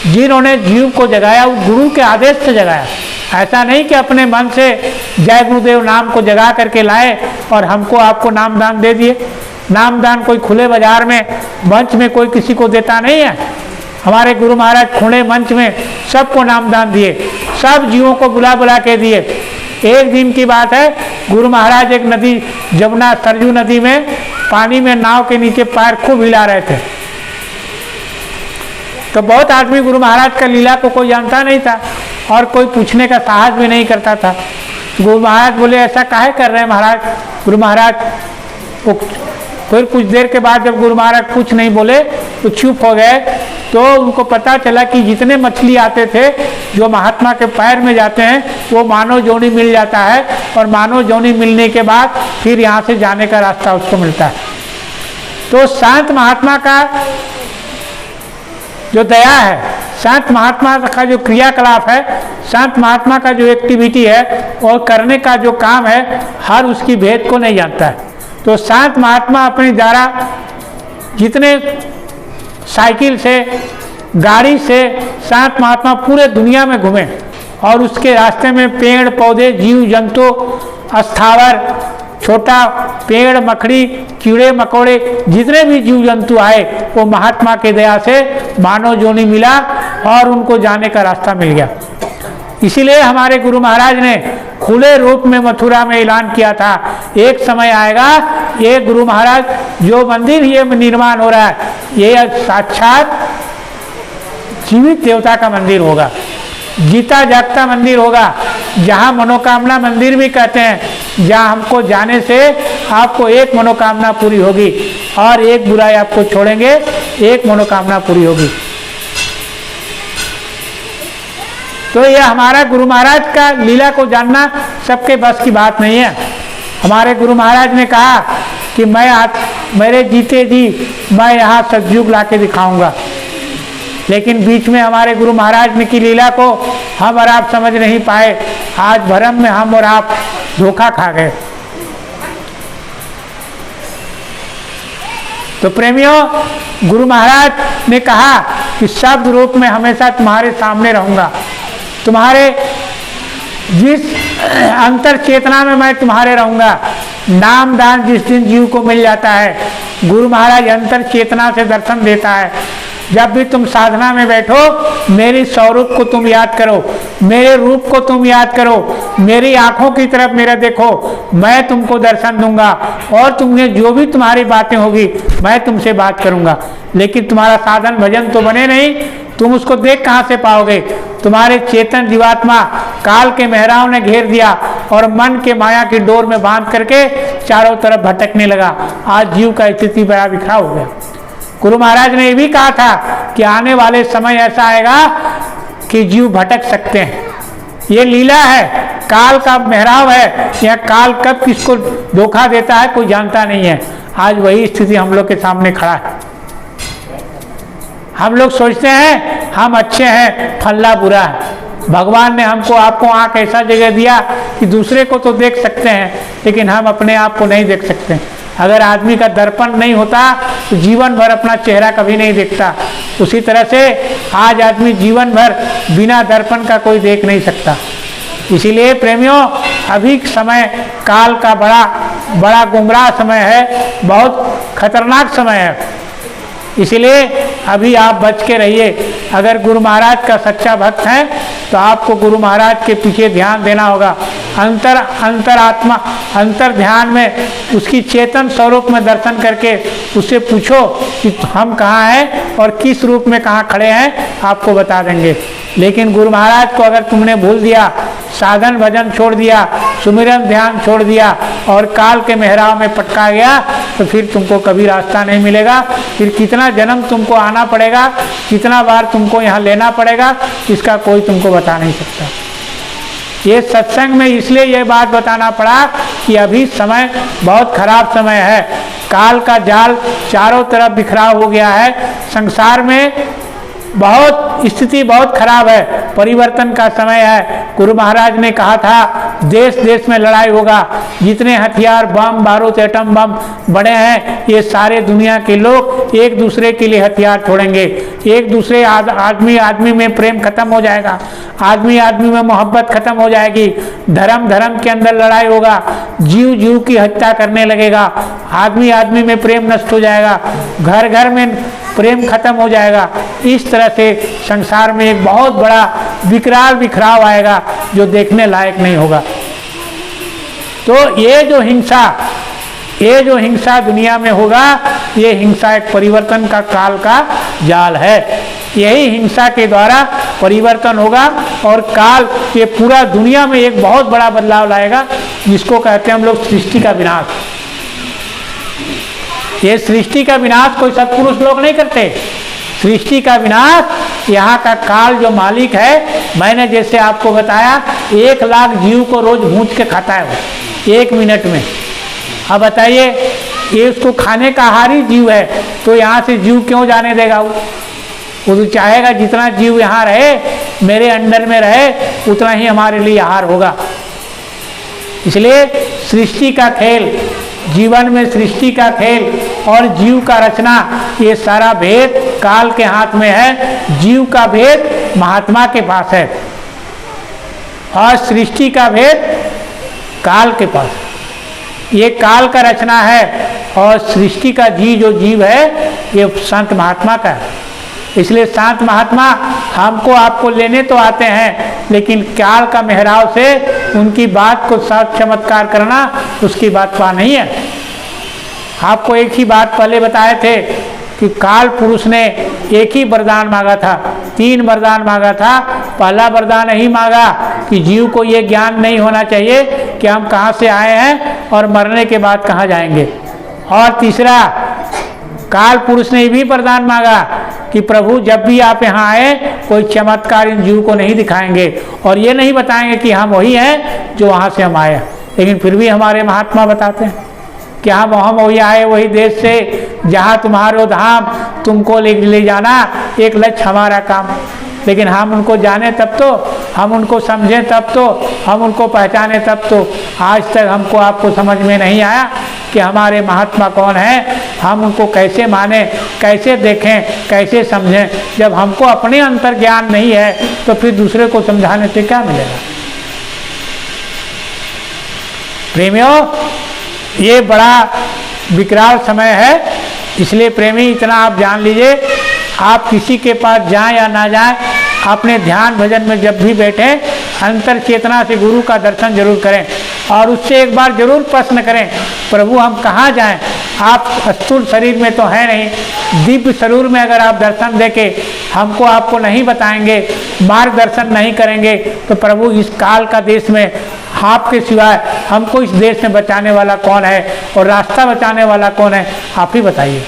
जिन्होंने जीव को जगाया, वो गुरु के आदेश से जगाया। ऐसा नहीं कि अपने मन से जय गुरुदेव नाम को जगा करके लाए और हमको आपको नामदान दे दिए। नामदान कोई खुले बाजार में मंच में कोई किसी को देता नहीं है। हमारे गुरु महाराज खुले मंच में सबको नामदान दिए, सब जीवों को बुला बुला के दिए। एक दिन की बात है, गुरु महाराज एक नदी, जमुना सरजू नदी में पानी में नाव के नीचे पैर खूब हिला रहे थे। तो बहुत आदमी गुरु महाराज का लीला को कोई जानता नहीं था और कोई पूछने का साहस भी नहीं करता था। गुरु महाराज बोले ऐसा काहे कर रहे हैं महाराज? गुरु महाराज फिर कुछ देर के बाद जब गुरु महाराज कुछ नहीं बोले तो चुप हो गए। तो उनको पता चला कि जितने मछली आते थे जो महात्मा के पैर में जाते हैं वो मानव जोनी मिल जाता है, और मानव जोनी मिलने के बाद फिर यहाँ से जाने का रास्ता उसको मिलता है। तो शांत महात्मा का जो दया है, शांत महात्मा का जो क्रियाकलाप है, शांत महात्मा का जो एक्टिविटी है और करने का जो काम है, हर उसकी भेद को नहीं जानता है। तो शांत महात्मा अपने द्वारा जितने साइकिल से, गाड़ी से शांत महात्मा पूरे दुनिया में घूमे और उसके रास्ते में पेड़ पौधे, जीव जंतु, स्थावर, छोटा पेड़, मकड़ी, कीड़े मकोड़े, जितने भी जीव जंतु आए वो महात्मा के दया से मानव जोनी मिला और उनको जाने का रास्ता मिल गया। इसीलिए हमारे गुरु महाराज ने खुले रूप में मथुरा में ऐलान किया था, एक समय आएगा ये गुरु महाराज जो मंदिर ये निर्माण हो रहा है ये साक्षात जीवित देवता का मंदिर होगा, जीता जागता मंदिर होगा, जहाँ मनोकामना मंदिर भी कहते हैं, जहाँ हमको जाने से आपको एक मनोकामना पूरी होगी और एक बुराई आपको छोड़ेंगे, एक मनोकामना पूरी होगी। तो यह हमारा गुरु महाराज का लीला को जानना सबके बस की बात नहीं है। हमारे गुरु महाराज ने कहा कि मेरे जीते जी मैं यहाँ सतयुग ला के दिखाऊंगा, लेकिन बीच में हमारे गुरु महाराज ने की लीला को हम और आप समझ नहीं पाए। आज भरम में हम और आप धोखा खा गए। तो प्रेमियों, गुरु महाराज ने कहा कि शब्द रूप में हमेशा तुम्हारे सामने रहूंगा, तुम्हारे जिस अंतर चेतना में मैं तुम्हारे रहूंगा। नाम दान जिस दिन जीव को मिल जाता है, गुरु महाराज अंतर चेतना से दर्शन देता है। जब भी तुम साधना में बैठो, मेरी स्वरूप को तुम याद करो, मेरे रूप को तुम याद करो, मेरी आंखों की तरफ मेरा देखो, मैं तुमको दर्शन दूंगा और तुमने जो भी तुम्हारी बातें होगी मैं तुमसे बात करूंगा। लेकिन तुम्हारा साधन भजन तो बने नहीं, तुम उसको देख कहाँ से पाओगे? तुम्हारे चेतन जीवात्मा काल के मेहराव ने घेर दिया और मन के माया की डोर में बांध करके चारों तरफ भटकने लगा। आज जीव का स्थिति बड़ा बिखराव हो गया। गुरु महाराज ने ये भी कहा था कि आने वाले समय ऐसा आएगा कि जीव भटक सकते हैं। ये लीला है, काल का मेहराव है। यह काल कब किसको धोखा देता है कोई जानता नहीं है। आज वही स्थिति हम लोग के सामने खड़ा है। हम लोग सोचते हैं हम अच्छे हैं, फल्ला बुरा है। भगवान ने हमको आपको आँख ऐसा जगह दिया कि दूसरे को तो देख सकते हैं, लेकिन हम अपने आप को नहीं देख सकते। अगर आदमी का दर्पण नहीं होता तो जीवन भर अपना चेहरा कभी नहीं देखता। उसी तरह से आज आदमी जीवन भर बिना दर्पण का कोई देख नहीं सकता। इसीलिए प्रेमियों, अभी समय काल का बड़ा गुमराह समय है, बहुत खतरनाक समय है। इसलिए अभी आप बच के रहिए। अगर गुरु महाराज का सच्चा भक्त है तो आपको गुरु महाराज के पीछे ध्यान देना होगा। अंतरात्मा अंतर ध्यान में उसकी चेतन स्वरूप में दर्शन करके उससे पूछो कि हम कहाँ हैं और किस रूप में कहाँ खड़े हैं, आपको बता देंगे। लेकिन गुरु महाराज को अगर तुमने भूल दिया, साधन भजन छोड़ दिया, सुमिरन ध्यान छोड़ दिया और काल के मेहराव में पटका गया, तो फिर तुमको कभी रास्ता नहीं मिलेगा। फिर कितना जन्म तुमको आना पड़ेगा, कितना बार तुमको यहाँ लेना पड़ेगा, इसका कोई तुमको बता नहीं सकता। ये सत्संग में इसलिए ये बात बताना पड़ा कि अभी समय बहुत खराब समय है। काल का जाल चारों तरफ बिखराव हो गया है। संसार में बहुत स्थिति बहुत खराब है, परिवर्तन का समय है। गुरु महाराज ने कहा था देश देश में लड़ाई होगा। जितने हथियार, बम बारूद, एटम बम बड़े हैं, ये सारे दुनिया के लोग एक दूसरे के लिए हथियार छोड़ेंगे। एक दूसरे आदमी में प्रेम खत्म हो जाएगा, आदमी में मोहब्बत खत्म हो जाएगी। धर्म के अंदर लड़ाई होगा, जीव की हत्या करने लगेगा, आदमी में प्रेम नष्ट हो जाएगा, घर में प्रेम खत्म हो जाएगा। इस तरह से संसार में एक बहुत बड़ा विकराल बिखराव आएगा जो देखने लायक नहीं होगा। तो ये जो हिंसा दुनिया में होगा, ये हिंसा एक परिवर्तन का काल का जाल है। यही हिंसा के द्वारा परिवर्तन होगा और काल ये पूरा दुनिया में एक बहुत बड़ा बदलाव लाएगा, जिसको कहते हैं हम लोग सृष्टि का विनाश। ये सृष्टि का विनाश कोई सत्पुरुष लोग नहीं करते। सृष्टि का विनाश यहाँ का काल जो मालिक है, मैंने जैसे आपको बताया 1 लाख जीव को रोज भूंज के खाता है वो 1 मिनट में। अब बताइए, ये उसको खाने का आहारी जीव है, तो यहाँ से जीव क्यों जाने देगा? वो तो चाहेगा जितना जीव यहाँ रहे, मेरे अंडर में रहे, उतना ही हमारे लिए आहार होगा। इसलिए सृष्टि का खेल, जीवन में सृष्टि का खेल और जीव का रचना, ये सारा भेद काल के हाथ में है। जीव का भेद महात्मा के पास है और सृष्टि का भेद काल के पास। ये काल का रचना है और सृष्टि का जो जीव है, ये संत महात्मा का है। इसलिए संत महात्मा हमको आपको लेने तो आते हैं, लेकिन काल का मेहराव से उनकी बात को साथ चमत्कार करना, उसकी बात पा नहीं है। आपको एक ही बात पहले बताए थे कि काल पुरुष ने एक ही वरदान मांगा था, 3 वरदान मांगा था। पहला वरदान यही मांगा कि जीव को ये ज्ञान नहीं होना चाहिए कि हम कहाँ से आए हैं और मरने के बाद कहाँ जाएंगे। और तीसरा, काल पुरुष ने भी वरदान मांगा कि प्रभु जब भी आप यहाँ आए, कोई चमत्कार इन जीव को नहीं दिखाएंगे और ये नहीं बताएंगे कि हम वही हैं जो वहाँ से हम आए। लेकिन फिर भी हमारे महात्मा बताते हैं कि हम वही आए, वही देश से जहाँ तुम्हारो धाम, तुमको ले जाना एक लक्ष्य हमारा काम। लेकिन हम उनको जाने तब तो, हम उनको समझें तब तो, हम उनको पहचाने तब तो। आज तक हमको आपको समझ में नहीं आया कि हमारे महात्मा कौन हैं, हम उनको कैसे माने, कैसे देखें, कैसे समझें। जब हमको अपने अंतर ज्ञान नहीं है तो फिर दूसरे को समझाने से क्या मिलेगा? प्रेमियों, ये बड़ा विकराल समय है। इसलिए प्रेमी इतना आप जान लीजिए, आप किसी के पास जाएं या ना जाएं, अपने ध्यान भजन में जब भी बैठें, अंतर चेतना से गुरु का दर्शन जरूर करें और उससे एक बार जरूर प्रश्न करें, प्रभु हम कहाँ जाएं? आप स्थूल शरीर में तो है नहीं, दिव्य स्वरूप में अगर आप दर्शन देके हमको आपको नहीं बताएंगे, मार्गदर्शन नहीं करेंगे, तो प्रभु इस काल का देश में आपके सिवाय हमको इस देश में बचाने वाला कौन है और रास्ता बचाने वाला कौन है? आप ही बताइए।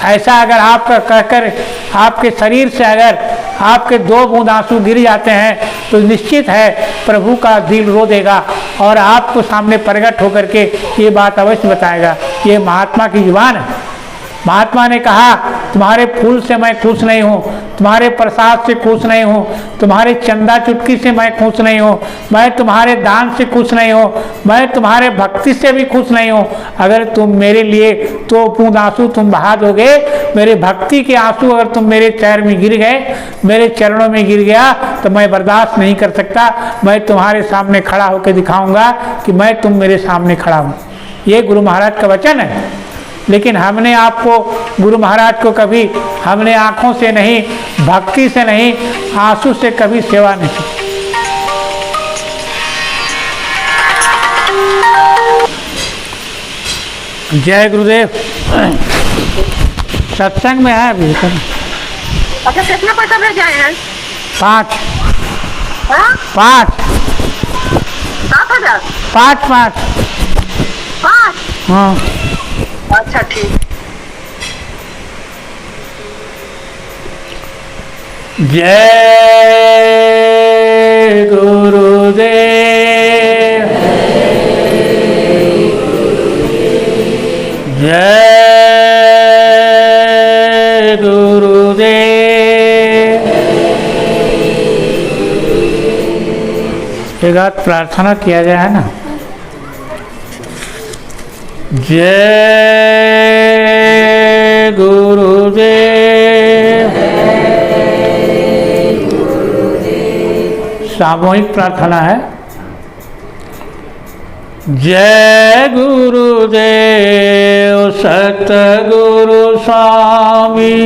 ऐसा अगर आप कहकर आपके शरीर से अगर आपके 2 बूंद आंसू गिर जाते हैं तो निश्चित है प्रभु का दिल रो देगा और आपको सामने प्रकट होकर के ये बात अवश्य बताएगा। ये महात्मा की जुबान है। महात्मा ने कहा तुम्हारे फूल से मैं खुश नहीं हूँ, तुम्हारे प्रसाद से खुश नहीं हूँ, तुम्हारे चंदा चुटकी से मैं खुश नहीं हूँ, मैं तुम्हारे दान से खुश नहीं हूँ, मैं तुम्हारे भक्ति से भी खुश नहीं हूँ। अगर तुम मेरे लिए 2 बूंद आंसू तुम बहा दोगे, मेरे भक्ति के आंसू अगर तुम मेरे पैर में गिर गए, मेरे चरणों में गिर गया तो मैं बर्दाश्त नहीं कर सकता। मैं तुम्हारे सामने खड़ा होकर दिखाऊंगा कि मैं तुम मेरे सामने खड़ा हूँ। ये गुरु महाराज का वचन है। लेकिन हमने आपको गुरु महाराज को कभी हमने आंखों से नहीं, भक्ति से नहीं, आंसू से कभी सेवा नहीं की। जय गुरुदेव। सत्संग में है अभी। अच्छा, कितना पैसा भेज आए हैं? 5 हाँ? 5 7,000? 5 5? हाँ। अच्छा ठीक। जय गुरुदेव। जय गुरुदेव। एक आध प्रार्थना किया जाए है ना। जय गुरुदेव। सामूहिक प्रार्थना है। जय गुरुदेव सतगुरु स्वामी।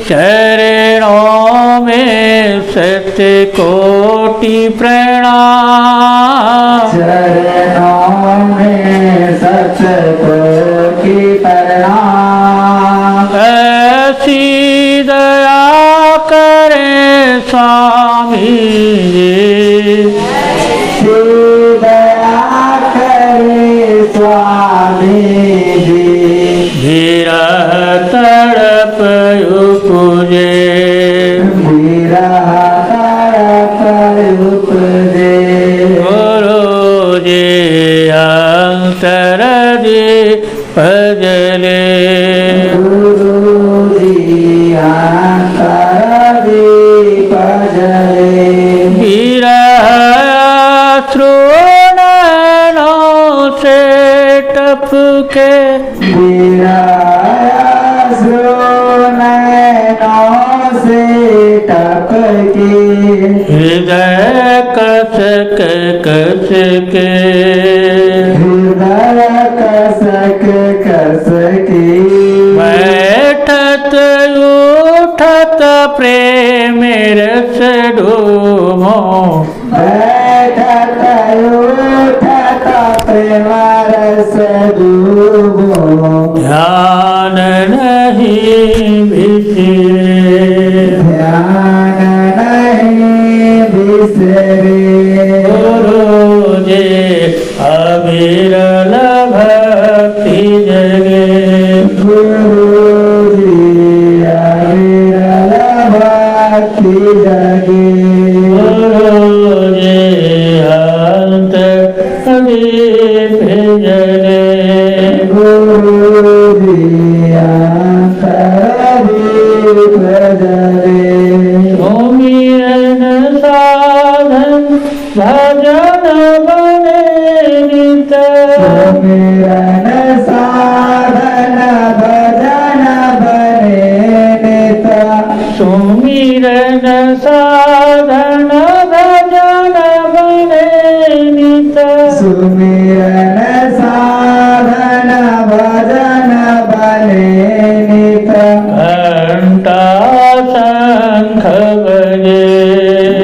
चरणों में सत्य कोटि प्रणाम। चरणों में सत्य कोटि प्रणाम। ऐसी दया करें स्वामी जी। दया करे स्वामी जी। विरह तड़प उपजे। विरह तड़प उपजे। गुरु जी अंतर दीप जले। गुरु जी अंतर दीप जले। विरह नैनों से टपके। नैनों से टपके। हृदय कसक कसके। हृदय कसक कसके। बैठत उठत प्रेम रस डूबो। बैठत उठत प्रेम रस डूबो। ध्यान नहीं बिसरे। ध्यान नहीं बिसरे। गुरु जी अविरल भक्ति जगे। गुरु जी अविरल भक्ति जगे। गुरु जी अंतर दीप जले। गुरु जी अंतर दीप जले। सुमिरन साधन भजन बने नित। सुमिरन साधन भजन बने नित। सुमिरन साधन भजन बने नित। सुमिरन साधन भजन बने नित। घंटा शंख बजे।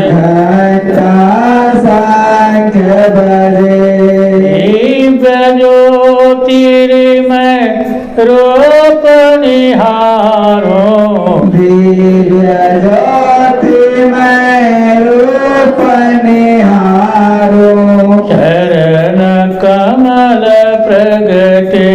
घंटा शंख बजे। दिव्य ज्योतिर्मय रूप निहारो। दिव्य ज्योतिमय रूप निहारो। चरण कमल प्रगटे।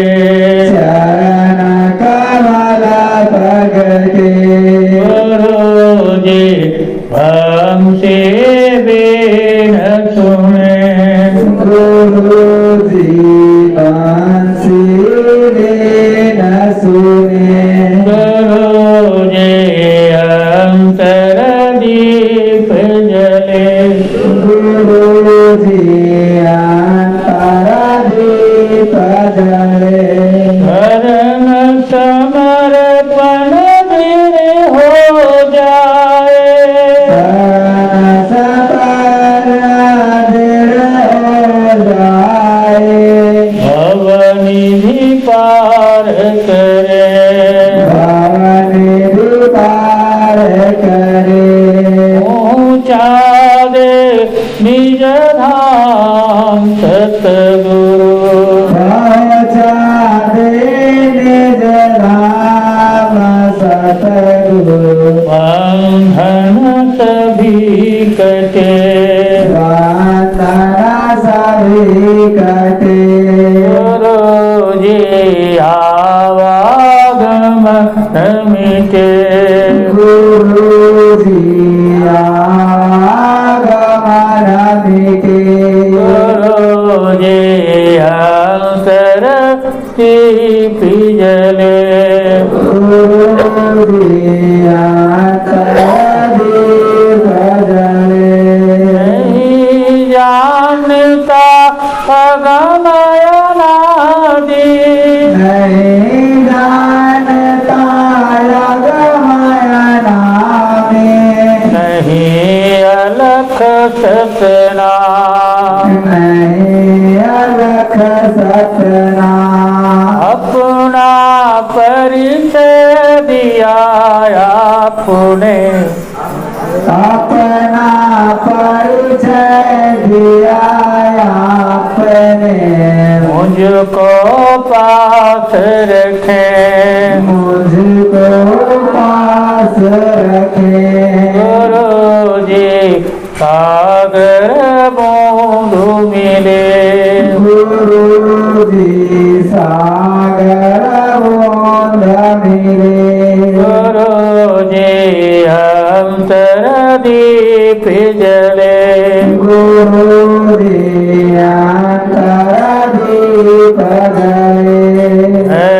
अंतर दीप जले गुरु जी अंतर दीप जले धर्म समर्पण दिन हो जाए भवनिधि पार करे ऊंचा दे निज धाम सतगुरु बंधन सभी कटे गुरु जी आवागम न मिटे गुरु जी अंतर दीप जले नहीं जानता अगमयनादि नहीं अलख सतना अपना परिचय दिया आपने अपना परिचय दिया आपने मुझको पास रखे मुझको पास रखे गुरु जी सागर बूंद मिले गुरु जी सागर बूंद मिले गुरु जी अंतर दीप जले गुरु जी अंतर दीप जले है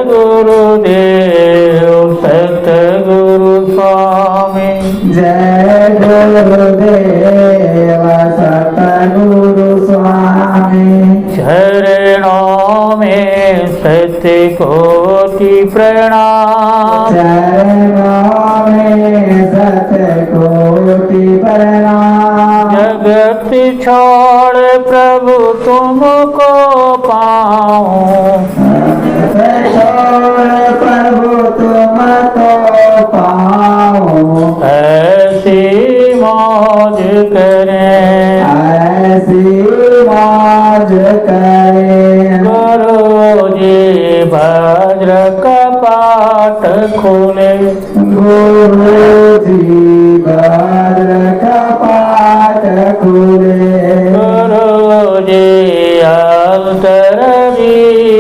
गुरुदेव सतगुरु स्वामी जय गुरुदेव सतगुरु स्वामी चरणों में सत्य कोटि प्रणाम चरणों में सतकोटि प्रणाम जगत छोड़ प्रभु तुमको पाऊं छोड़ प्रभु तुम तो पाओ ऐसी मौज करें ऐसी मौज करें गुरु जी भद्र कपाट खोले गुरु जी भद्र कपाट खुले गुरु जी अंतर दीप